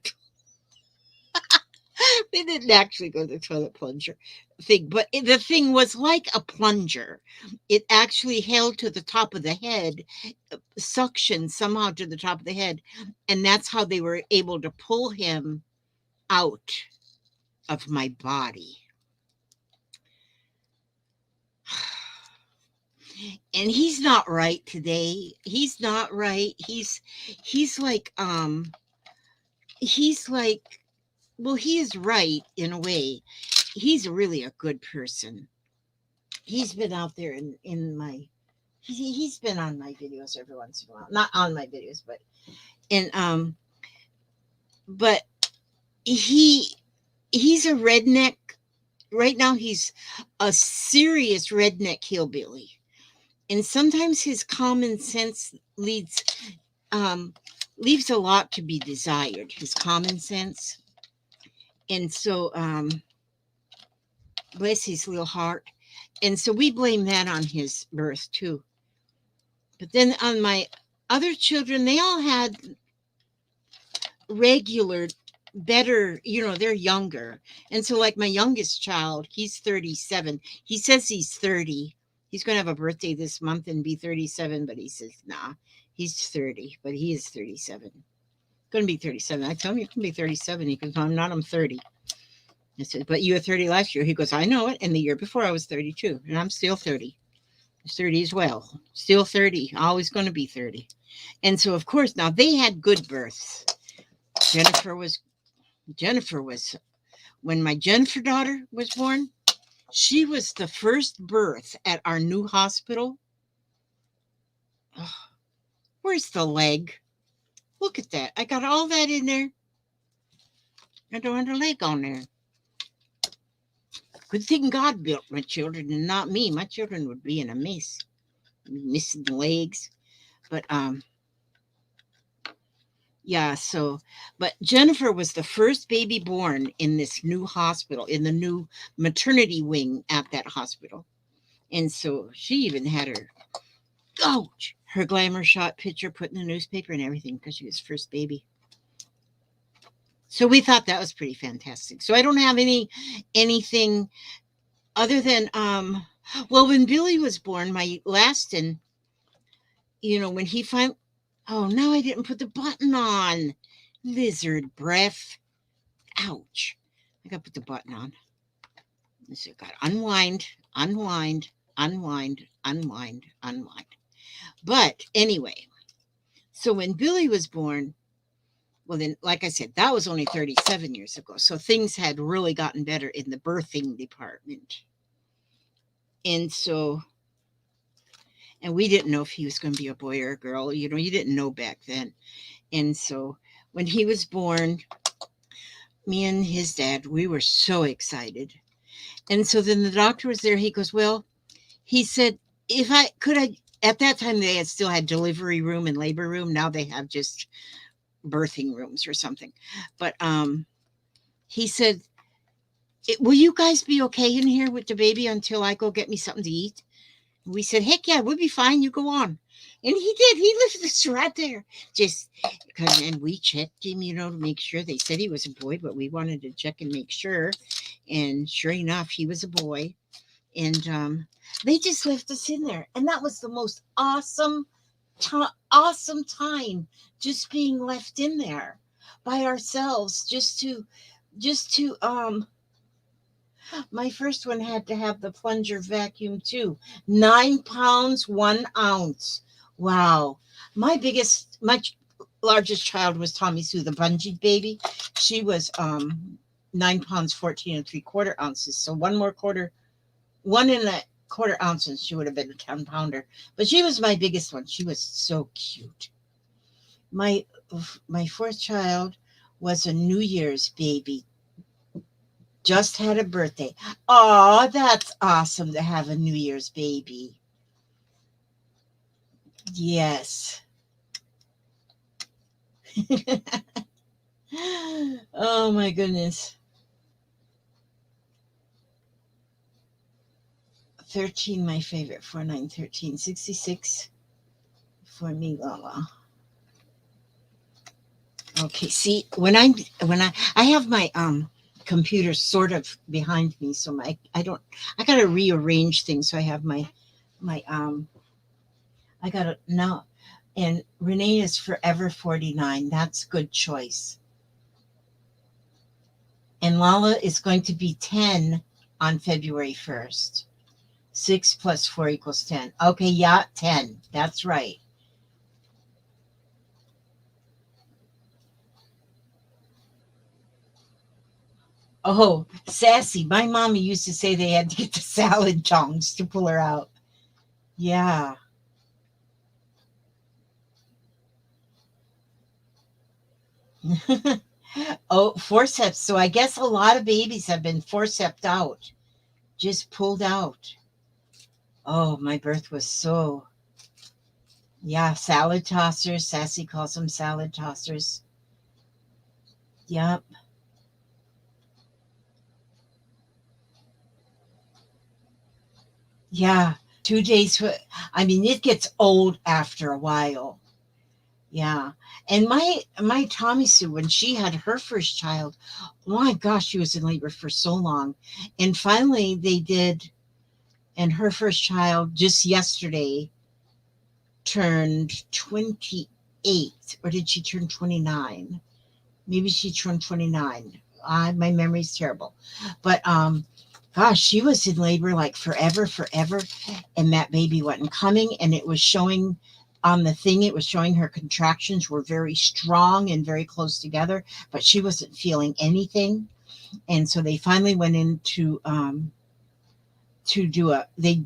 they didn't actually go to the toilet plunger thing, but the thing was like a plunger. It actually held to the top of the head, suction somehow to the top of the head, and that's how they were able to pull him out of my body. And he's not right today. He's not right. He's like well, he is right in a way. He's really a good person. He's been out there in my, he's been on my videos every once in a while. Not on my videos, but he's a redneck. Right now, he's a serious redneck hillbilly. And sometimes his common sense leaves a lot to be desired, his common sense. And so, bless his little heart. And so we blame that on his birth too. But then on my other children, they all had regular, better, they're younger. And so, like my youngest child, he's 37. He says he's 30. He's going to have a birthday this month and be 37, but he says, nah, he's 30, but he is 37. Going to be 37. I tell him, you can be 37. He goes, no, I'm not, I'm 30. I said, but you were 30 last year. He goes, I know it. And the year before I was 32, and I'm still 30. I was 30 as well. Still 30. Always going to be 30. And so, of course, now they had good births. Jennifer was, when my Jennifer daughter was born, she was the first birth at our new hospital. Oh, where's the leg? Look at that. I got all that in there. I don't have a leg on there. Good thing God built my children and not me. My children would be in a mess, missing legs. But yeah, so, but Jennifer was the first baby born in this new hospital, in the new maternity wing at that hospital. And so she even had her glamour shot picture put in the newspaper and everything because she was first baby. So we thought that was pretty fantastic. So I don't have anything other than, well, when Billy was born, my last, and, when he finally, oh, now I didn't put the button on. Lizard breath. Ouch. I got to put the button on. So I got unwind, unwind, unwind, unwind, unwind. But anyway, so when Billy was born, well, then, like I said, that was only 37 years ago. So things had really gotten better in the birthing department. And so, and we didn't know if he was going to be a boy or a girl. You didn't know back then. And so when he was born, me and his dad, we were so excited. And so then the doctor was there. He goes, well, he said, at that time they still had delivery room and labor room. Now they have just birthing rooms or something. But he said, will you guys be okay in here with the baby until I go get me something to eat? We said, heck yeah, we'll be fine. You go on. And he did. He left us right there. And we checked him, to make sure. They said he was a boy, but we wanted to check and make sure. And sure enough, he was a boy. And they just left us in there. And that was the most awesome time, just being left in there by ourselves, just to my first one had to have the plunger vacuum too. 9 pounds, 1 ounce. Wow. My largest child was Tommy Sue, the bungee baby. She was 9 pounds, 14 3/4 ounces. So 1 1.25 ounces, she would have been a 10-pounder. But she was my biggest one. She was so cute. My fourth child was a New Year's baby. Just had a birthday. Oh, that's awesome to have a New Year's baby. Yes. Oh my goodness. 13, my favorite. 4, 9, 13, 66 for me, Lala. Okay, see, when I have my computer sort of behind me, so I gotta rearrange things. So I have my I gotta now, and Renee is forever 49. That's good choice. And Lala is going to be 10 on February 1st. 6 plus 4 equals 10. Okay, yeah, 10. That's right. Oh, sassy. My mommy used to say they had to get the salad tongs to pull her out. Yeah. Oh, forceps. So I guess a lot of babies have been forceps out, just pulled out. Oh, my birth was so, yeah, salad tossers. Sassy calls them salad tossers. Yep. Yeah. 2 days. I mean, it gets old after a while. Yeah. And my Tommy Sue, when she had her first child, oh my gosh, she was in labor for so long. And finally they did, and her first child just yesterday turned 28. Or did she turn 29? Maybe she turned 29. My memory's terrible. But gosh, she was in labor like forever, and that baby wasn't coming, and it was showing on the thing, it was showing her contractions were very strong and very close together, but she wasn't feeling anything. And so they finally went into to do a they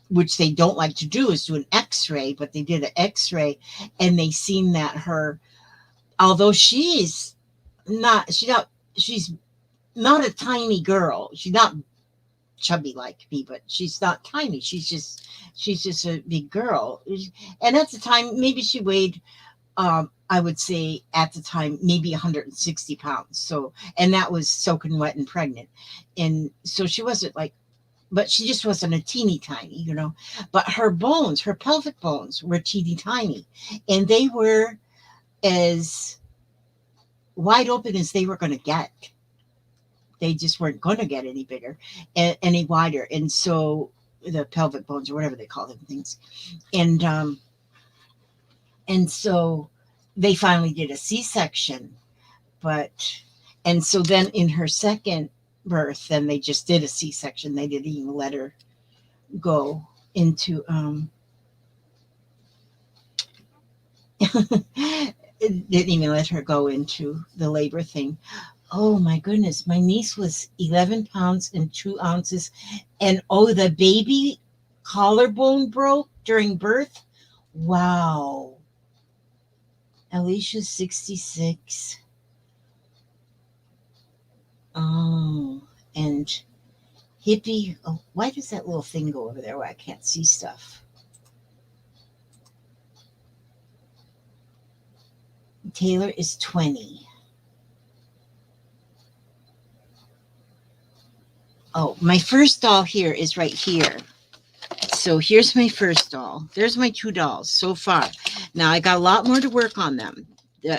which they don't like to do is do an x-ray, but they did an x-ray, and they seen that her, although she's not a tiny girl. She's not chubby like me, but she's not tiny. She's just a big girl. And at the time, maybe she weighed, I would say at the time, maybe 160 pounds. So, and that was soaking wet and pregnant. And so she wasn't like, but she just wasn't a teeny tiny. But her bones, her pelvic bones were teeny tiny, and they were as wide open as they were going to get. They just weren't going to get any bigger, any wider. And so the pelvic bones, or whatever they call them things. And so they finally did a C-section, and so then in her second birth, then they just did a C-section. They didn't even let her go into, didn't even let her go into the labor thing. Oh my goodness. My niece was 11 pounds and 2 ounces. And oh, the baby collarbone broke during birth. Wow. Alicia's 66. Oh, and Hippie. Oh, why does that little thing go over there where I can't see stuff? Taylor is 20. Oh, my first doll here is right here. So here's my first doll. There's my 2 dolls so far. Now I got a lot more to work on them.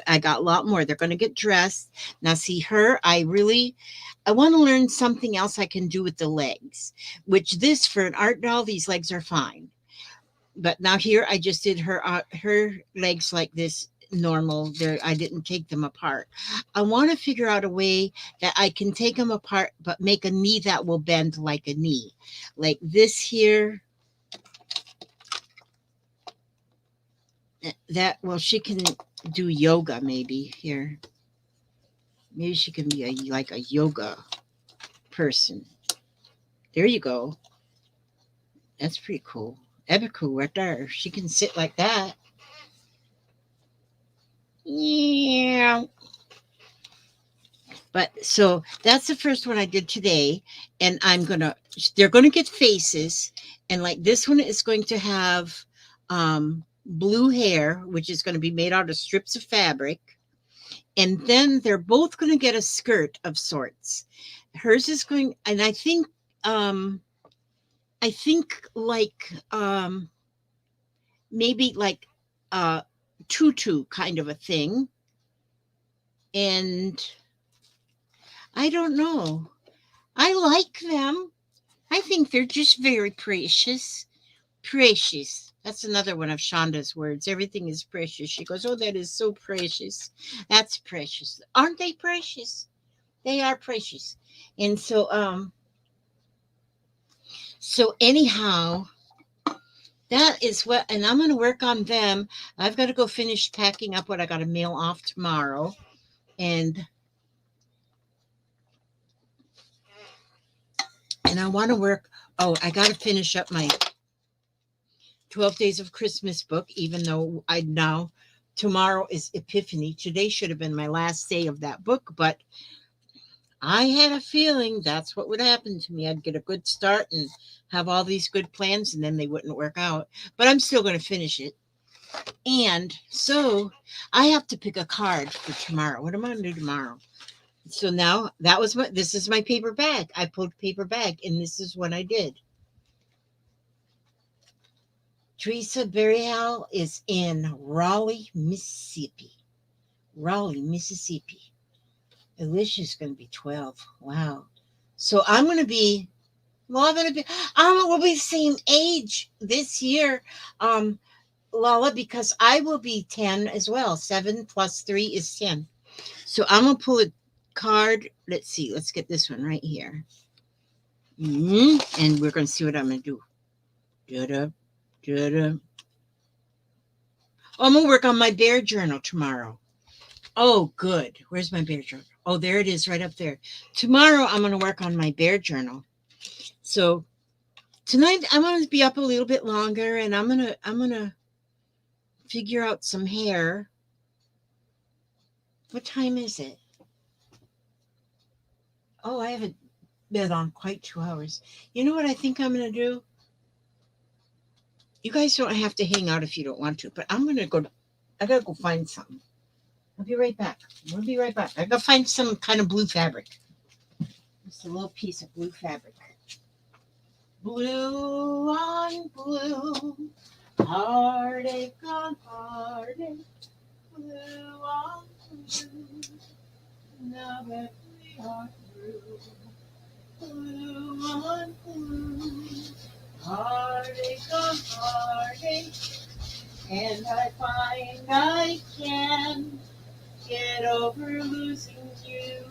I got a lot more. They're going to get dressed. Now see her, I want to learn something else I can do with the legs, which this for an art doll, these legs are fine. But now here I just did her legs like this normal. There, I didn't take them apart. I want to figure out a way that I can take them apart, but make a knee that will bend like a knee, like this here. That, well, she can do yoga maybe here. Maybe she can be like a yoga person. There you go. That's pretty cool. That'd be cool right there. She can sit like that. Yeah. But so that's the first one I did today. And they're going to get faces. And like this one is going to have blue hair, which is going to be made out of strips of fabric. And then they're both going to get a skirt of sorts. Hers is going, and I think like maybe like tutu kind of a thing. And I don't know. I like them. I think they're just very precious. Precious. That's another one of Shonda's words. Everything is precious. She goes, oh, that is so precious. That's precious. Aren't they precious? They are precious. And so anyhow, that is what, and I'm going to work on them. I've got to go finish packing up what I got to mail off tomorrow. And I want to work. Oh, I got to finish up my 12 Days of Christmas book, even though tomorrow is Epiphany. Today should have been my last day of that book, but I had a feeling that's what would happen to me. I'd get a good start and have all these good plans, and then they wouldn't work out. But I'm still going to finish it. And so I have to pick a card for tomorrow. What am I going to do tomorrow? So now this is my paper bag. I pulled paper bag, and this is what I did. Teresa Burial is in Raleigh, Mississippi. Raleigh, Mississippi. Alicia's going to be 12. Wow. So I'm going to be, we'll be the same age this year, Lala, because I will be 10 as well. 7 plus 3 is 10. So I'm going to pull a card. Let's see. Let's get this one right here. And we're going to see what I'm going to do. I'm going to work on my bear journal tomorrow. Oh, good. Where's my bear journal? Oh, there it is right up there. Tomorrow, I'm going to work on my bear journal. So tonight, I'm going to be up a little bit longer, and I'm going to figure out some hair. What time is it? Oh, I haven't been on quite 2 hours. You know what I think I'm going to do? You guys don't have to hang out if you don't want to, but I'm going to go. I got to go find something. I'll be right back. I got to find some kind of blue fabric. Just a little piece of blue fabric. Blue on blue, heartache on heartache, blue on blue, now that we are through. Blue on blue, heartache on heartache, and I find I can't get over losing you.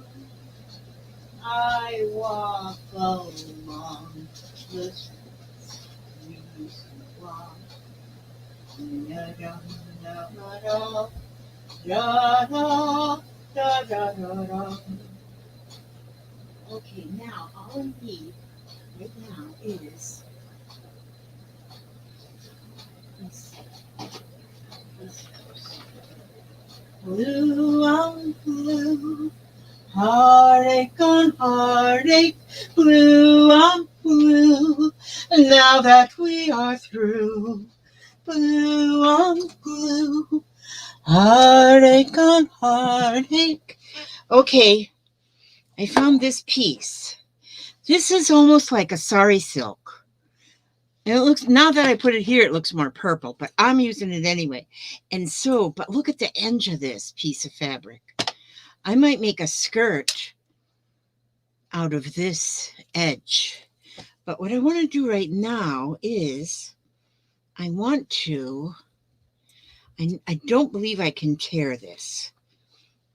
I walk along the streets we used to walk. Okay, now all I need right now is blue on blue, heartache on heartache, blue on blue, now that we are through. Blue on blue, heartache on heartache. Okay, I found this piece. This is almost like a sari silk. And it looks, now that I put it here, it looks more purple, but I'm using it anyway. And so, but look at the edge of this piece of fabric. I might make a skirt out of this edge. But what I want to do right now is I don't believe I can tear this.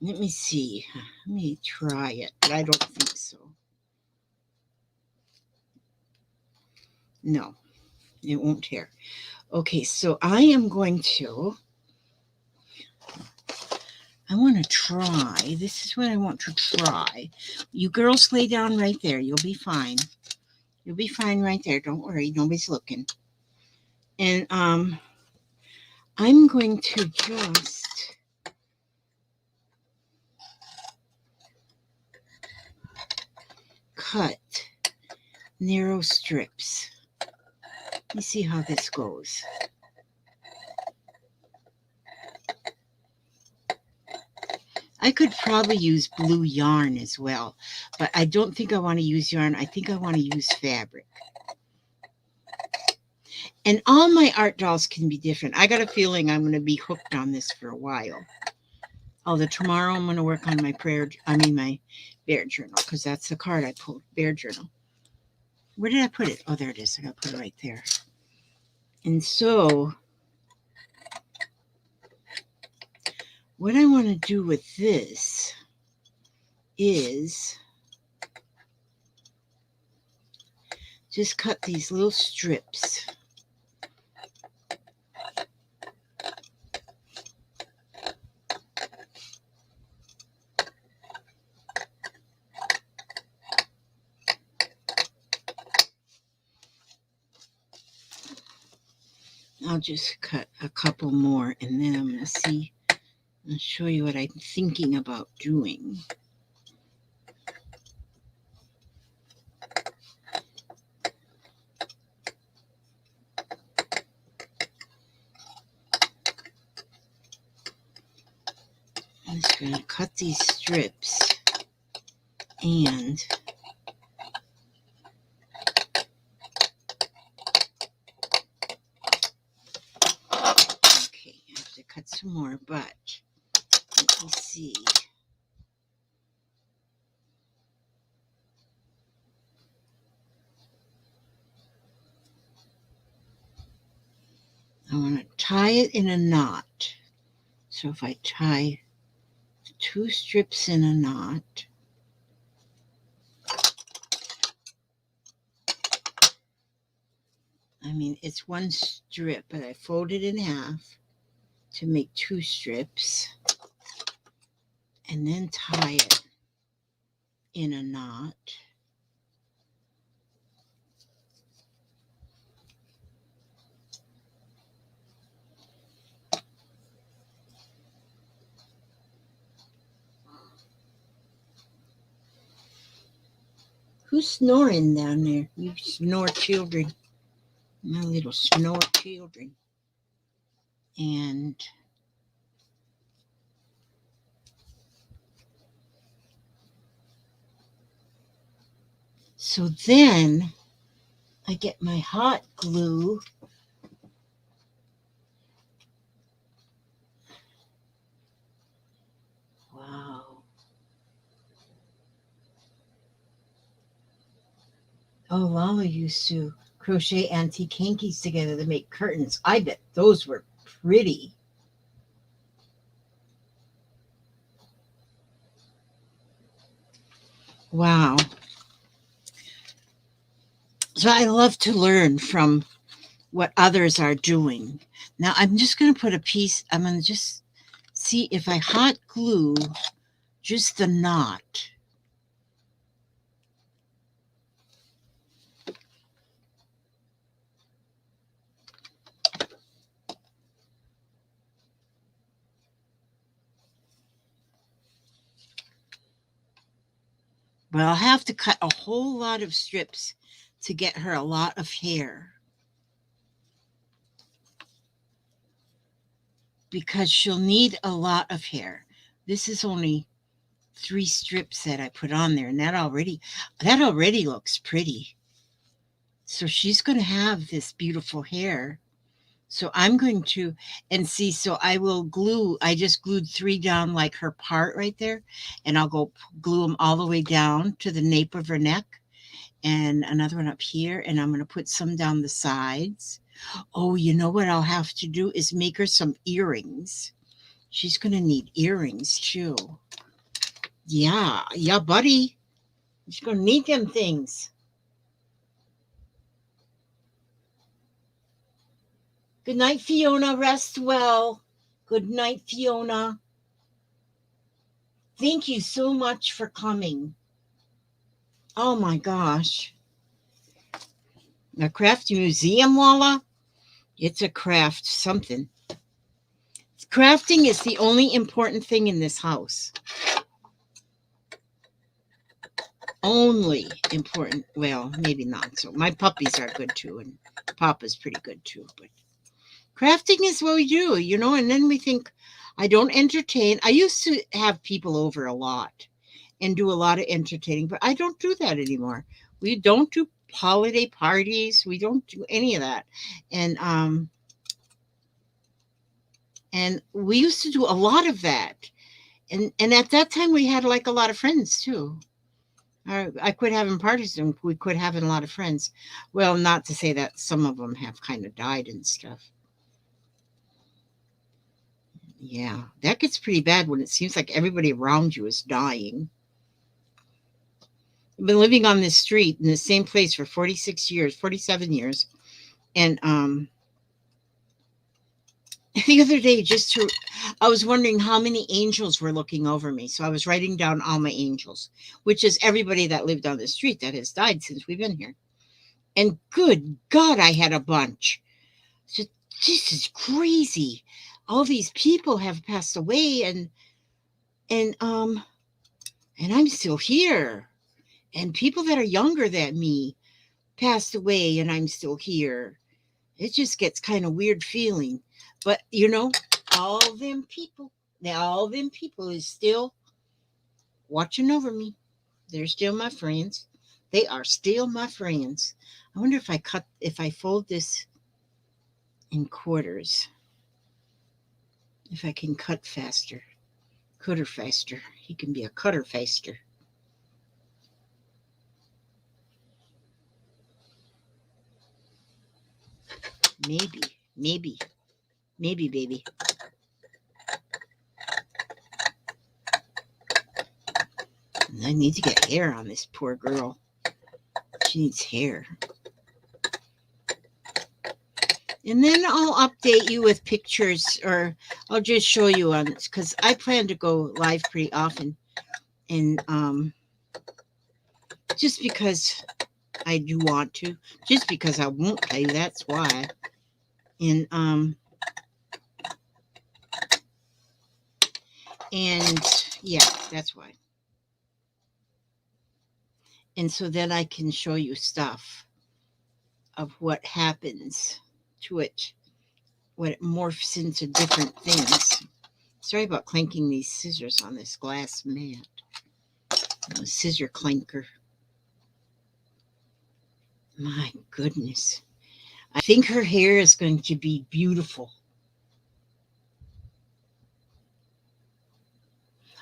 Let me see. Let me try it, but I don't think so. No, it won't tear. Okay, so I want to try. This is what I want to try. You girls lay down right there. You'll be fine. You'll be fine right there. Don't worry. Nobody's looking. And I'm going to just cut narrow strips. Let me see how this goes. I could probably use blue yarn as well, but I don't think I want to use yarn. I think I want to use fabric. And all my art dolls can be different. I got a feeling I'm going to be hooked on this for a while. Although tomorrow I'm going to work on my my bear journal, because that's the card I pulled, bear journal. Where did I put it? Oh, there it is. I got to put it right there. And so what I want to do with this is just cut these little strips. I'll just cut a couple more, and then I'm going to see and show you what I'm thinking about doing. I'm just going to cut these strips and okay, I have to cut some more, but let me see. I want to tie it in a knot. So if I tie 2 strips in a knot, I mean, it's 1 strip, but I fold it in half to make 2 strips and then tie it in a knot. Who's snoring down there? You snore children. My little snore children. And so then I get my hot glue. Wow. Oh, Lala used to crochet antique hankies together to make curtains. I bet those were pretty. Wow. So I love to learn from what others are doing. Now I'm just going to put a piece, I'm going to just see if I hot glue just the knot. But I'll have to cut a whole lot of strips to get her a lot of hair. Because she'll need a lot of hair. This is only 3 strips that I put on there, and that already looks pretty. So she's going to have this beautiful hair. So I'm going to, and see, so I will glue, I just glued 3 down like her part right there, and I'll go glue them all the way down to the nape of her neck, and another one up here, and I'm going to put some down the sides. Oh, you know what I'll have to do is make her some earrings. She's going to need earrings too. Yeah, buddy. She's going to need them things. Good night, Fiona. Rest well. Good night, Fiona. Thank you so much for coming. Oh my gosh. A craft museum, Lala? It's a craft something. Crafting is the only important thing in this house. Only important. Well, maybe not so. My puppies are good too, and Papa's pretty good too. But crafting is what we do, and then we think, I don't entertain. I used to have people over a lot and do a lot of entertaining, but I don't do that anymore. We don't do holiday parties. We don't do any of that. And we used to do a lot of that. And at that time we had like a lot of friends too. I quit having parties and we quit having a lot of friends. Well, not to say that some of them have kind of died and stuff. Yeah, that gets pretty bad when it seems like everybody around you is dying. I've been living on this street in the same place for 47 years. And the other day, I was wondering how many angels were looking over me. So I was writing down all my angels, which is everybody that lived on the street that has died since we've been here. And good God, I had a bunch. So this is crazy. All these people have passed away, and I'm still here. And people that are younger than me passed away, and I'm still here. It just gets kind of weird feeling. But all them people Now, all them people is still watching over me. They're still my friends. They are still my friends. I wonder if I fold this in quarters, if I can cutter faster. He can be a cutter faster. Maybe, maybe, maybe, baby. I need to get hair on this poor girl. She needs hair. And then I'll update you with pictures, or I'll just show you on this, because I plan to go live pretty often. And just because I do want to, just because I won't tell you, that's why. And yeah, that's why. And so then I can show you stuff of what happens to it, what it morphs into different things. Sorry about clanking these scissors on this glass mat. A scissor clanker. My goodness. I think her hair is going to be beautiful.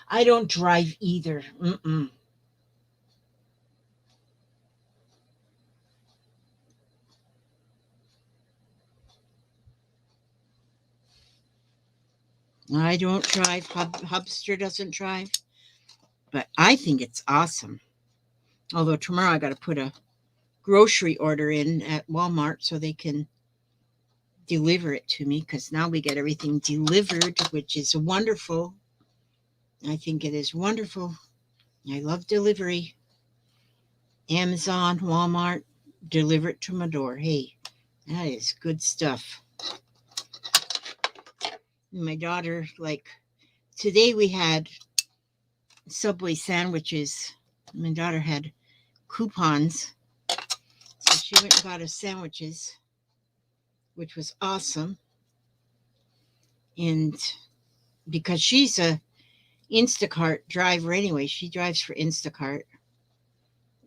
I don't drive either. I don't drive. Hubster doesn't drive. But I think it's awesome. Although tomorrow I got to put a grocery order in at Walmart so they can deliver it to me, because now we get everything delivered, which is wonderful. I think it is wonderful. I love delivery. Amazon, Walmart, deliver it to my door. Hey, that is good stuff. My daughter, like today we had Subway sandwiches. My daughter had coupons, so she went and got us sandwiches, which was awesome. And because she's a Instacart driver anyway, she drives for Instacart.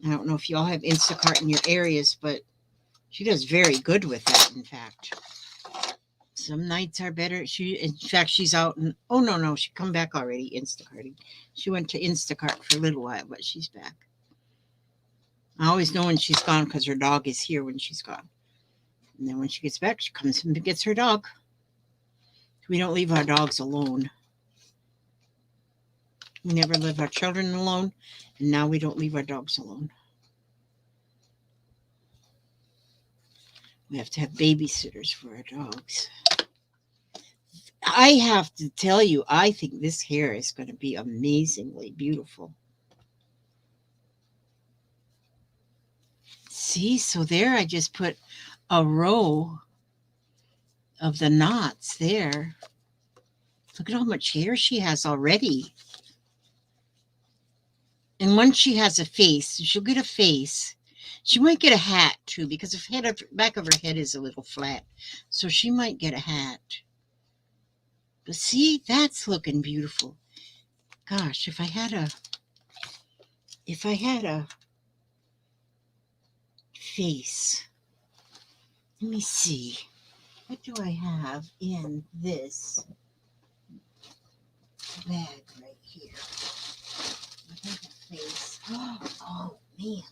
I don't know if y'all have Instacart in your areas, but she does very good with that, in fact. Some nights are better. In fact, she's out and, oh, no, she come back already, Instacarting. She went to Instacart for a little while, but she's back. I always know when she's gone because her dog is here when she's gone. And then when she gets back, she comes and gets her dog. We don't leave our dogs alone. We never leave our children alone, and now we don't leave our dogs alone. We have to have babysitters for our dogs. I have to tell you, I think this hair is going to be amazingly beautiful. See, so there I just put a row of the knots there. Look at how much hair she has already. And once she has a face, she'll get a face. She might get a hat too, because the back of her head is a little flat. So she might get a hat. But see, that's looking beautiful. Gosh, if I had a face. Let me see. What do I have in this bag right here? I have a face. Oh man.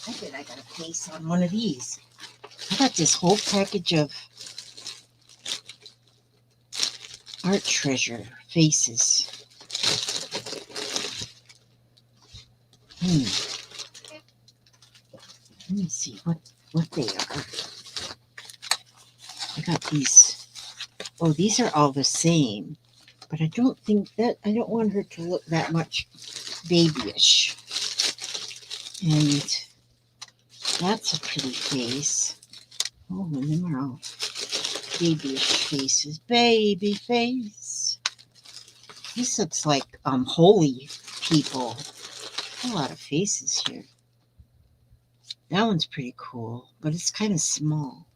I bet I got a face on one of these. I got this whole package of art treasure faces. Let me see what they are. I got these. Oh, these are all the same. But I don't want her to look that much babyish. And that's a pretty face. Oh, and them are all babyish faces. Baby face. This looks like holy people. A lot of faces here. That one's pretty cool, but it's kind of small.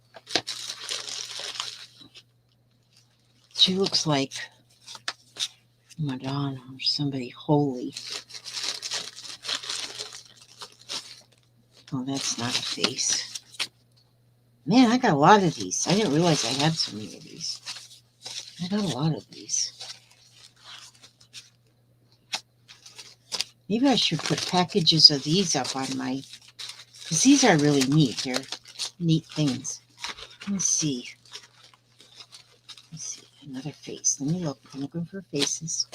She looks like Madonna or somebody holy. Oh, that's not a face. Man, I got a lot of these. I didn't realize I had so many of these. I got a lot of these. Maybe I should put packages of these up on my, because these are really neat. They're neat things. Let's see. Another face. Let me look. I'm looking for faces.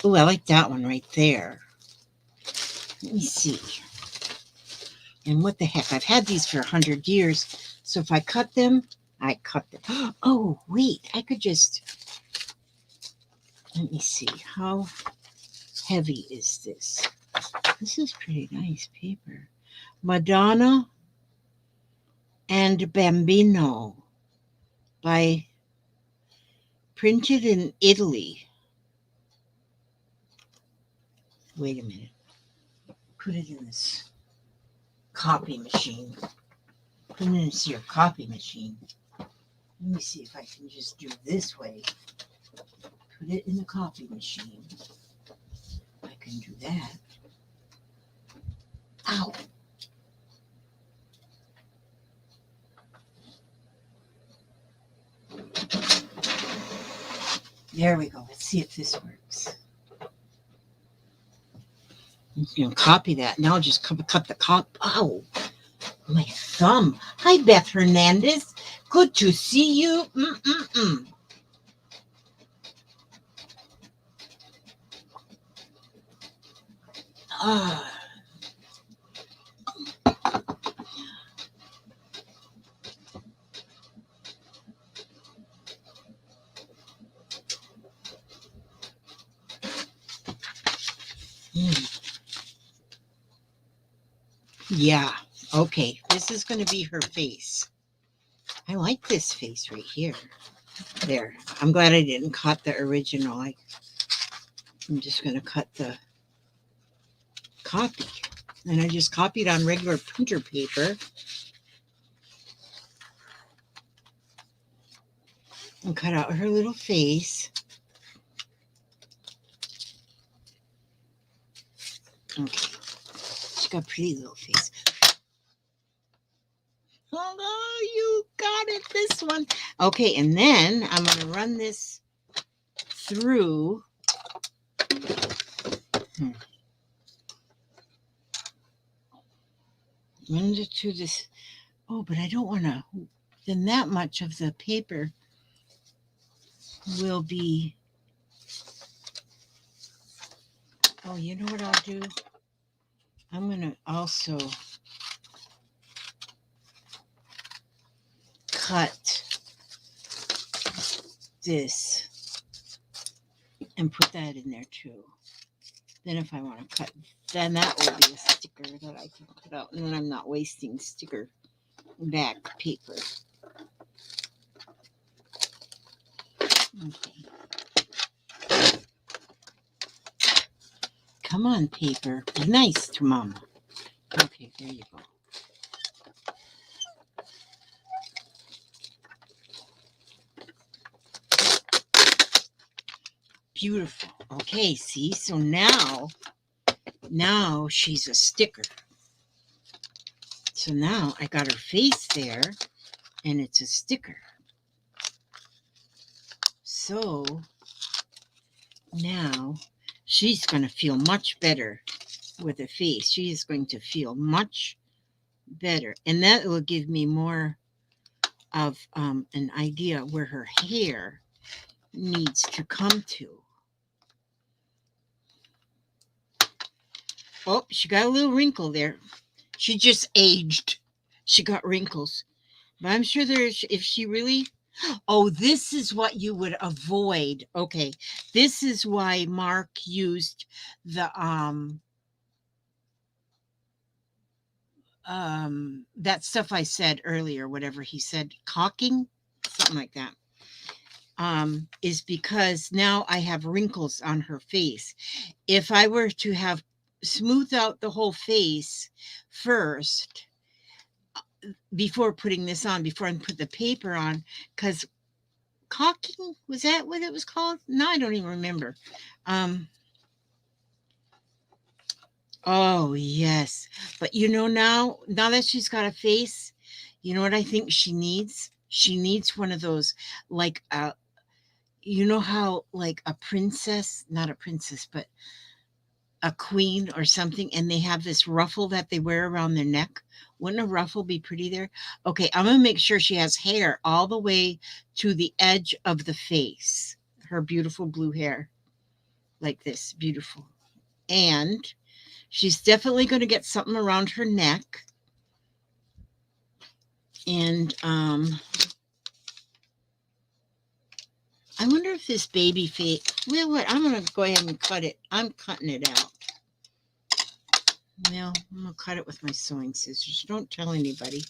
Oh, I like that one right there. Let me see. And what the heck? I've had these for 100 years. So if I cut them, I cut them. Oh, wait. I could just... Let me see. How heavy is this? This is pretty nice paper. Madonna and Bambino by printed in Italy. Wait a minute. Put it in this copy machine. Put it into your copy machine. Let me see if I can just do this way. Put it in the copy machine. I can do that. Ow. There we go. Let's see if this works. I'm going to copy that. Now I'll just cut the cop. Ow. My thumb. Hi, Beth Hernandez. Good to see you. Ah. Yeah. Okay. This is going to be her face. I like this face right here. There. I'm glad I didn't cut the original. I'm just going to cut the copy. And I just copied on regular printer paper. And cut out her little face. Okay. She's got a pretty little face. Oh, you got it, this one. Okay, and then I'm going to run this through. Run it through this. Oh, but I don't want to. Then that much of the paper will be. Oh, you know what I'll do? I'm going to also cut this and put that in there too. Then if I want to cut, then that will be a sticker that I can put out. And then I'm not wasting sticker back paper. Okay. Come on, paper. Be nice to Mama. Okay, there you go. Beautiful. Okay, see? So now she's a sticker. So now I got her face there, and it's a sticker. So now she's going to feel much better with a face. She is going to feel much better. And that will give me more of an idea where her hair needs to come to. Oh, she got a little wrinkle there. She just aged. She got wrinkles. But I'm sure there's, if she really, oh, this is what you would avoid. Okay. This is why Mark used the, that stuff I said earlier, whatever he said, caulking, something like that, is because now I have wrinkles on her face. If I were to have smoothed out the whole face first, before putting this on, before I put the paper on, because caulking. Was that what it was called? No, I don't even remember. Oh, yes. But now that she's got a face, you know what I think she needs? She needs one of those, like, you know how, like, a princess, not a princess, but a queen or something, and they have this ruffle that they wear around their neck. Wouldn't a ruffle be pretty there? Okay, I'm going to make sure she has hair all the way to the edge of the face. Her beautiful blue hair, like this, beautiful. And she's definitely going to get something around her neck. And I wonder if this baby face, well, what? I'm going to go ahead and cut it. I'm cutting it out. Well, I'm going to cut it with my sewing scissors. Don't tell anybody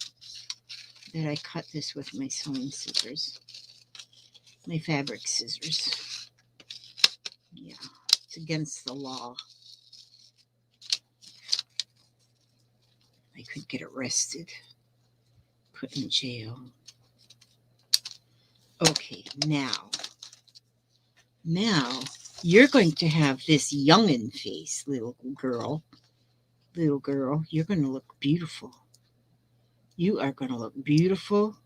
that I cut this with my sewing scissors. My fabric scissors. Yeah, it's against the law. I could get arrested, put in jail. Okay, now you're going to have this youngin' face, little girl. Little girl, you're going to look beautiful. You are going to look beautiful.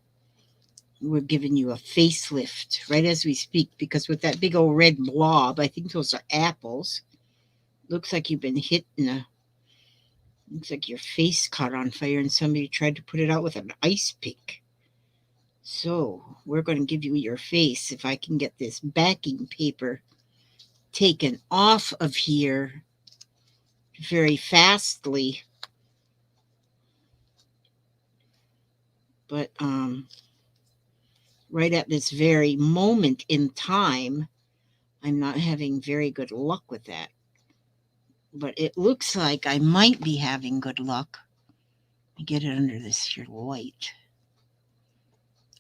We're giving you a facelift right as we speak, because with that big old red blob, I think those are apples. Looks like you've been hit looks like your face caught on fire and somebody tried to put it out with an ice pick. So we're going to give you your face. If I can get this backing paper taken off of here very fastly. But right at this very moment in time, I'm not having very good luck with that. But it looks like I might be having good luck. Let me get it under this here light.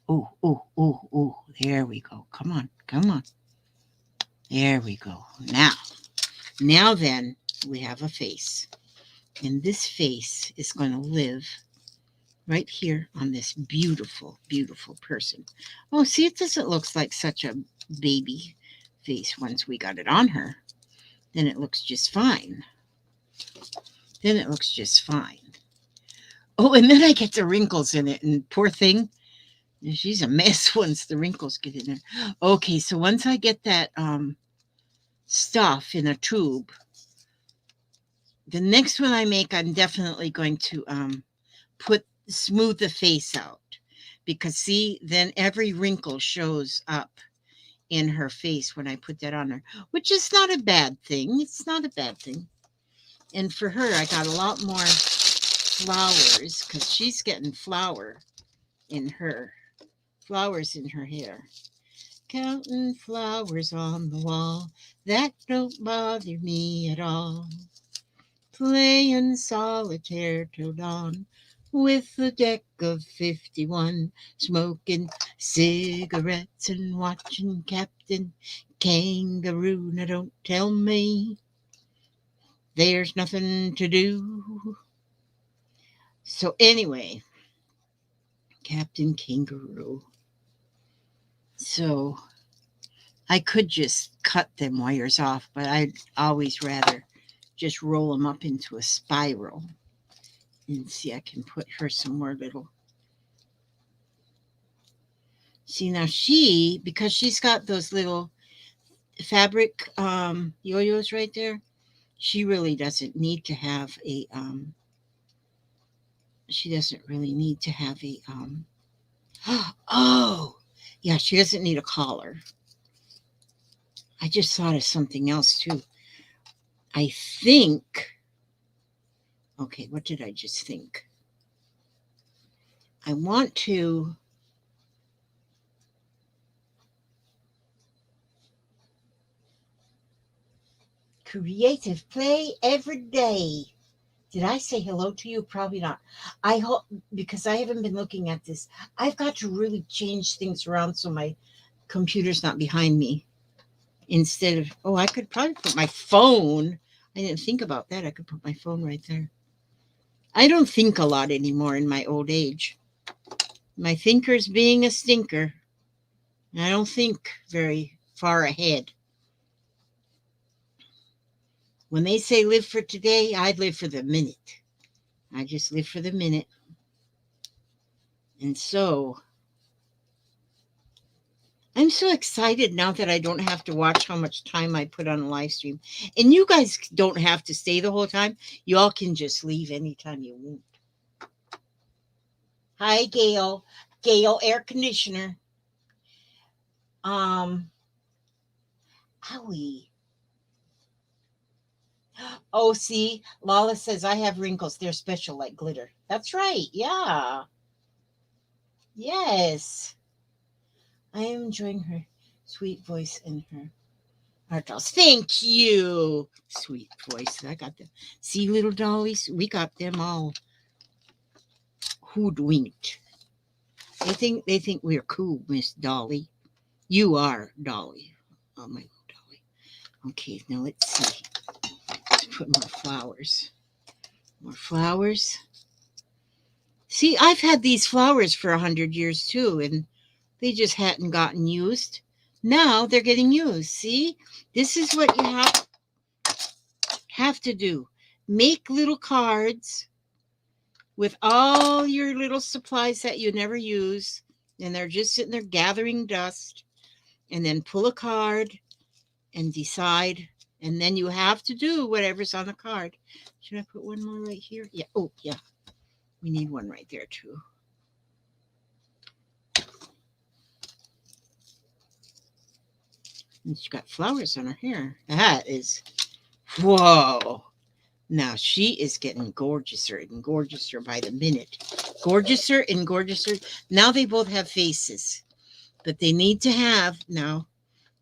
Oh, there we go. Come on. There we go. Now then, we have a face. And this face is going to live right here on this beautiful, beautiful person. Oh, see, it doesn't look like such a baby face once we got it on her. Then it looks just fine. Oh, and then I get the wrinkles in it, and poor thing, she's a mess once the wrinkles get in there. Okay, so once I get that stuff in a tube, the next one I make, I'm definitely going to smooth the face out, because see, then every wrinkle shows up in her face when I put that on her, which is not a bad thing. It's not a bad thing. And for her, I got a lot more flowers, because she's getting flowers in her hair. Counting flowers on the wall, that don't bother me at all. Playing solitaire till dawn with a deck of 51, smoking cigarettes and watching Captain Kangaroo. Now don't tell me there's nothing to do. So anyway, Captain Kangaroo. So I could just cut them wires off, but I'd always rather just roll them up into a spiral. And see, I can put her some more little. See, now because she's got those little fabric yo-yos right there, she really doesn't need to have a oh, yeah, she doesn't need a collar. I just thought of something else too. I think, okay, what did I just think? I want to creative play every day. Did I say hello to you? Probably not. I hope, because I haven't been looking at this. I've got to really change things around so my computer's not behind me. Instead of, I could probably put my phone. I didn't think about that. I could put my phone right there. I don't think a lot anymore in my old age. My thinker's being a stinker. And I don't think very far ahead. When they say live for today, I'd live for the minute. I just live for the minute. And so I'm so excited now that I don't have to watch how much time I put on a live stream. And you guys don't have to stay the whole time. You all can just leave anytime you want. Hi, Gail. Gail, air conditioner. Owie. Oh, see, Lala says I have wrinkles. They're special like glitter. That's right. Yeah. Yes. I am enjoying her sweet voice and her art dolls. Thank you. Sweet voice. I got them. See, little dollies, we got them all hoodwinked. They think we're cool, Miss Dolly. You are Dolly. Oh, my little Dolly. Okay, now let's see. Let's put more flowers. More flowers. See, I've had these flowers for 100 years too, and they just hadn't gotten used. Now they're getting used. See, this is what you have to do. Make little cards with all your little supplies that you never use, and they're just sitting there gathering dust, and then pull a card and decide, and then you have to do whatever's on the card. Should I put one more right here? Yeah. Oh, yeah. We need one right there too. And she's got flowers on her hair. That is, whoa. Now she is getting gorgeouser and gorgeouser by the minute. Gorgeouser and gorgeouser. Now they both have faces, but they need to have, now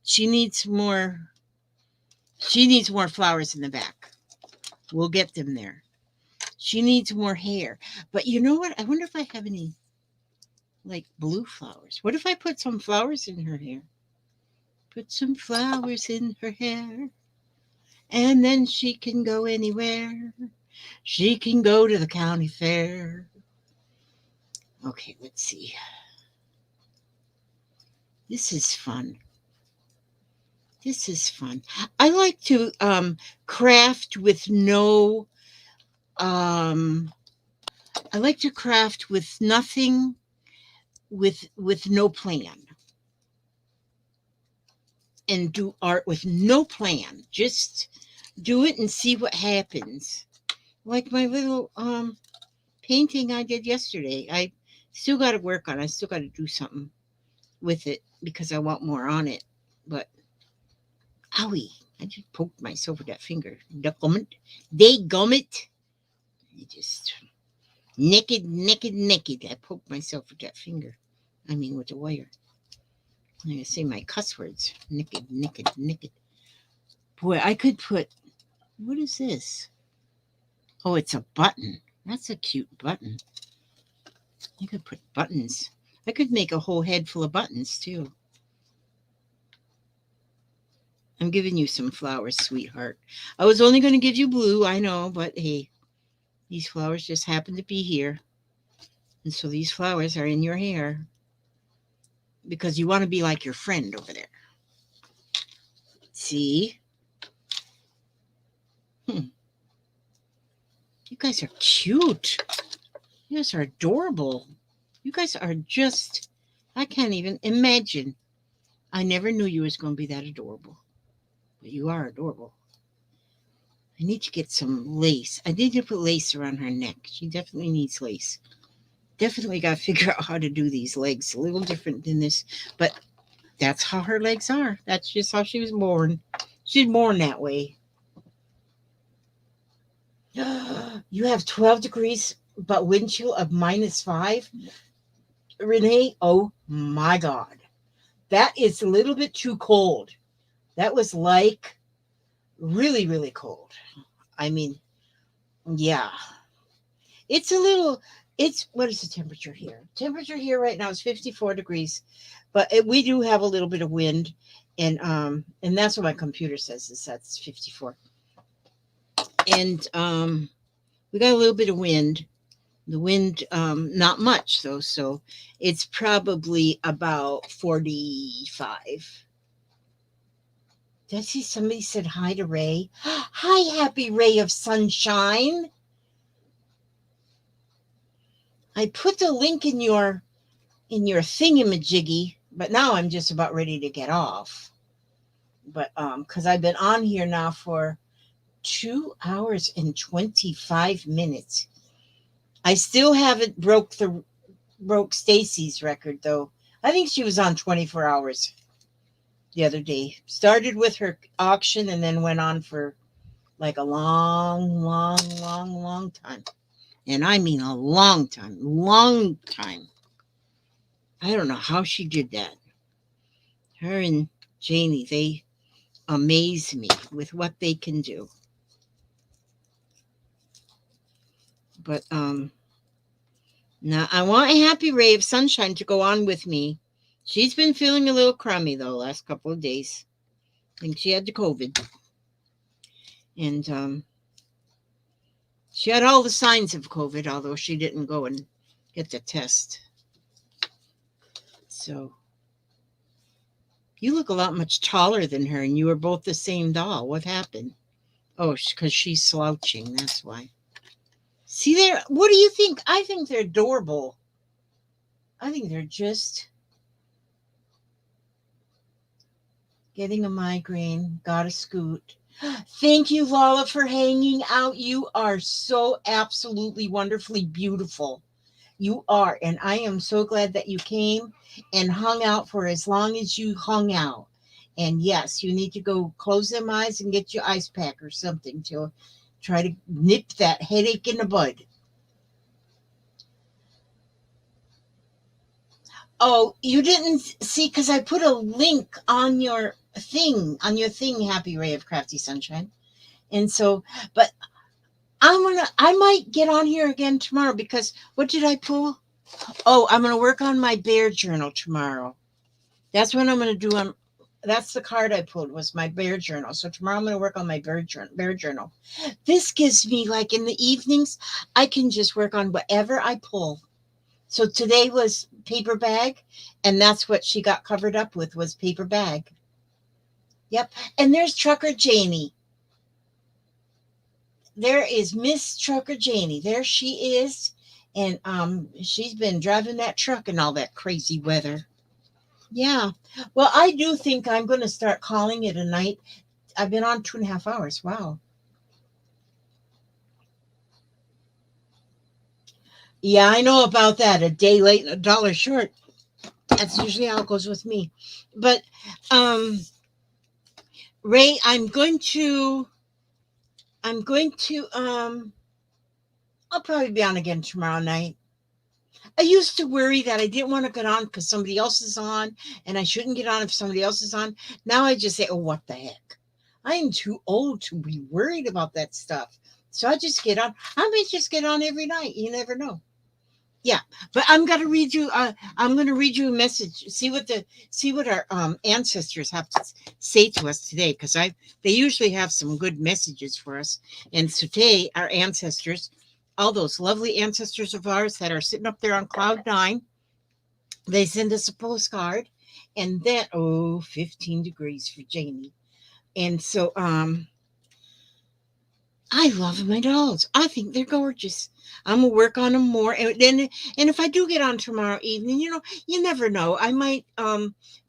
she needs more flowers in the back. We'll get them there. She needs more hair. But you know what? I wonder if I have any like blue flowers. What if I put some flowers in her hair? Put some flowers in her hair. And then she can go anywhere. She can go to the county fair. Okay, let's see. This is fun. This is fun. I like to craft with no I like to craft with nothing, with no plan, and do art with no plan. Just do it and see what happens. Like my little painting I did yesterday. I still got to work on it. I still got to do something with it because I want more on it. But owie, I just poked myself with that finger. They gummit. I just naked. I poked myself with that finger. I mean, with the wire. I'm going to say my cuss words. Naked. Boy, I could put, what is this? Oh, it's a button. That's a cute button. I could put buttons. I could make a whole head full of buttons, too. I'm giving you some flowers, sweetheart. I was only going to give you blue, I know, but hey, these flowers just happen to be here. And so these flowers are in your hair because you want to be like your friend over there. See? You guys are cute. You guys are adorable. You guys are just, I can't even imagine. I never knew you was going to be that adorable. But you are adorable. I need to get some lace. I need to put lace around her neck. She definitely needs lace. Definitely got to figure out how to do these legs. A little different than this. But that's how her legs are. That's just how she was born. She's born that way. You have 12 degrees, but wind chill of -5. Renee, oh my God. That is a little bit too cold. That was like really, really cold. I mean, yeah. It's a little, what is the temperature here? Temperature here right now is 54 degrees, but we do have a little bit of wind, and that's what my computer says is that's 54. And we got a little bit of wind, The wind, not much though, so it's probably about 45. Did I see somebody said hi to Ray? Hi, happy ray of sunshine. I put the link in your thingamajiggy, but now I'm just about ready to get off. But because I've been on here now for 2 hours and 25 minutes. I still haven't broke Stacy's record though. I think she was on 24 hours the other day. Started with her auction and then went on for like a long, long, long, long time. And I mean a long time, long time. I don't know how she did that. Her and Janie, they amaze me with what they can do. But now I want a happy ray of sunshine to go on with me. She's been feeling a little crummy though last couple of days. I think she had the COVID. And she had all the signs of COVID, although she didn't go and get the test. So you look a lot much taller than her, and you were both the same doll. What happened? Oh, because she's slouching. That's why. See there? What do you think? I think they're adorable. I think they're just getting a migraine. Got to scoot. Thank you, Lala, for hanging out. You are so absolutely wonderfully beautiful. You are. And I am so glad that you came and hung out for as long as you hung out. And yes, you need to go close them eyes and get your ice pack or something to try to nip that headache in the bud. Oh, you didn't see because I put a link on your thing, Happy Ray of Crafty Sunshine. And so, but I might get on here again tomorrow because what did I pull? Oh, I'm going to work on my bear journal tomorrow. That's what I'm going to do. That's the card I pulled was my bear journal. So tomorrow I'm going to work on my bear journal. This gives me like in the evenings, I can just work on whatever I pull. So today was paper bag, and that's what she got covered up with was paper bag. Yep. And there's Trucker Janie. There is Miss Trucker Janie. There she is. And she's been driving that truck in all that crazy weather. Yeah. Well, I do think I'm going to start calling it a night. I've been on 2.5 hours. Wow. Yeah, I know about that. A day late and a dollar short. That's usually how it goes with me. But Ray, I'll probably be on again tomorrow night. I used to worry that I didn't want to get on because somebody else is on and I shouldn't get on if somebody else is on. Now I just say, oh, what the heck? I am too old to be worried about that stuff. So I just get on. I may just get on every night. You never know. Yeah, but I'm gonna read you. I'm gonna read you a message. See what our ancestors have to say to us today, because they usually have some good messages for us. And today, our ancestors, all those lovely ancestors of ours that are sitting up there on cloud nine, they send us a postcard, and then 15 degrees for Jamie, and so I love my dolls. I think they're gorgeous. I'm gonna work on them more, and if I do get on tomorrow evening, you never know. I might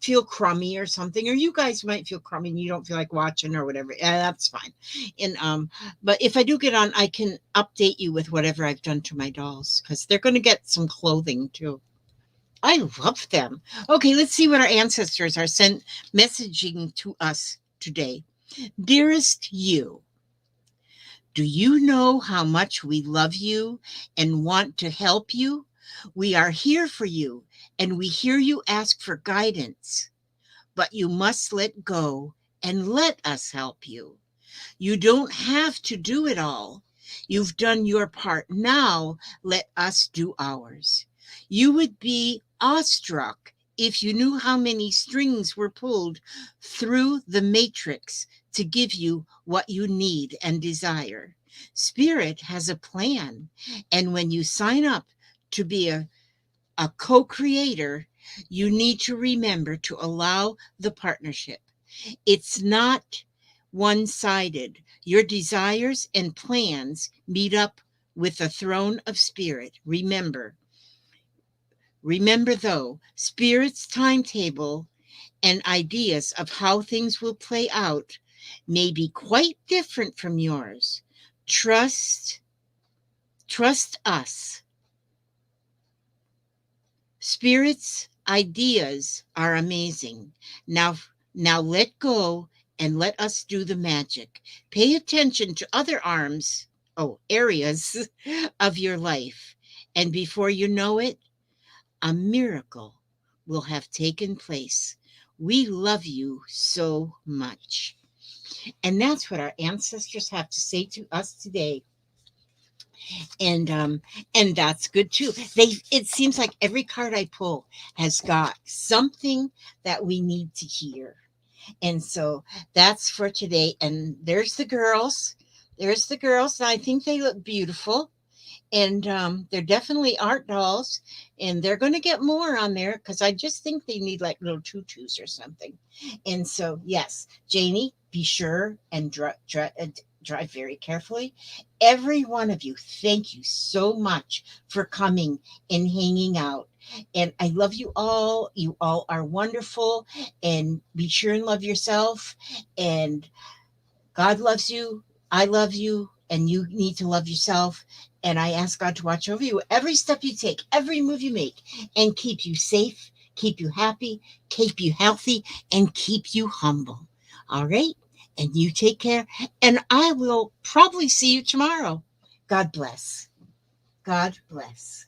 feel crummy or something, or you guys might feel crummy and you don't feel like watching or whatever. Yeah, that's fine. And but if I do get on, I can update you with whatever I've done to my dolls because they're gonna get some clothing too. I love them. Okay, let's see what our ancestors are messaging to us today. Dearest you. Do you know how much we love you and want to help you? We are here for you and we hear you ask for guidance, but you must let go and let us help you. You don't have to do it all. You've done your part. Now let us do ours. You would be awestruck if you knew how many strings were pulled through the matrix to give you what you need and desire. Spirit has a plan. And when you sign up to be a co-creator, you need to remember to allow the partnership. It's not one-sided. Your desires and plans meet up with the throne of Spirit. Remember though, Spirit's timetable and ideas of how things will play out may be quite different from yours. Trust us. Spirit's ideas are amazing. Now let go and let us do the magic. Pay attention to other areas of your life. And before you know it, a miracle will have taken place. We love you so much. And that's what our ancestors have to say to us today. And that's good too. It seems like every card I pull has got something that we need to hear. And so that's for today. And there's the girls. I think they look beautiful. And they're definitely art dolls, and they're going to get more on there because I just think they need like little tutus or something. And so, yes, Janie, be sure and drive very carefully. Every one of you, thank you so much for coming and hanging out. And I love you all. You all are wonderful. And be sure and love yourself. And God loves you. I love you. And you need to love yourself. And I ask God to watch over you every step you take, every move you make, and keep you safe, keep you happy, keep you healthy, and keep you humble. All right? And you take care. And I will probably see you tomorrow. God bless. God bless.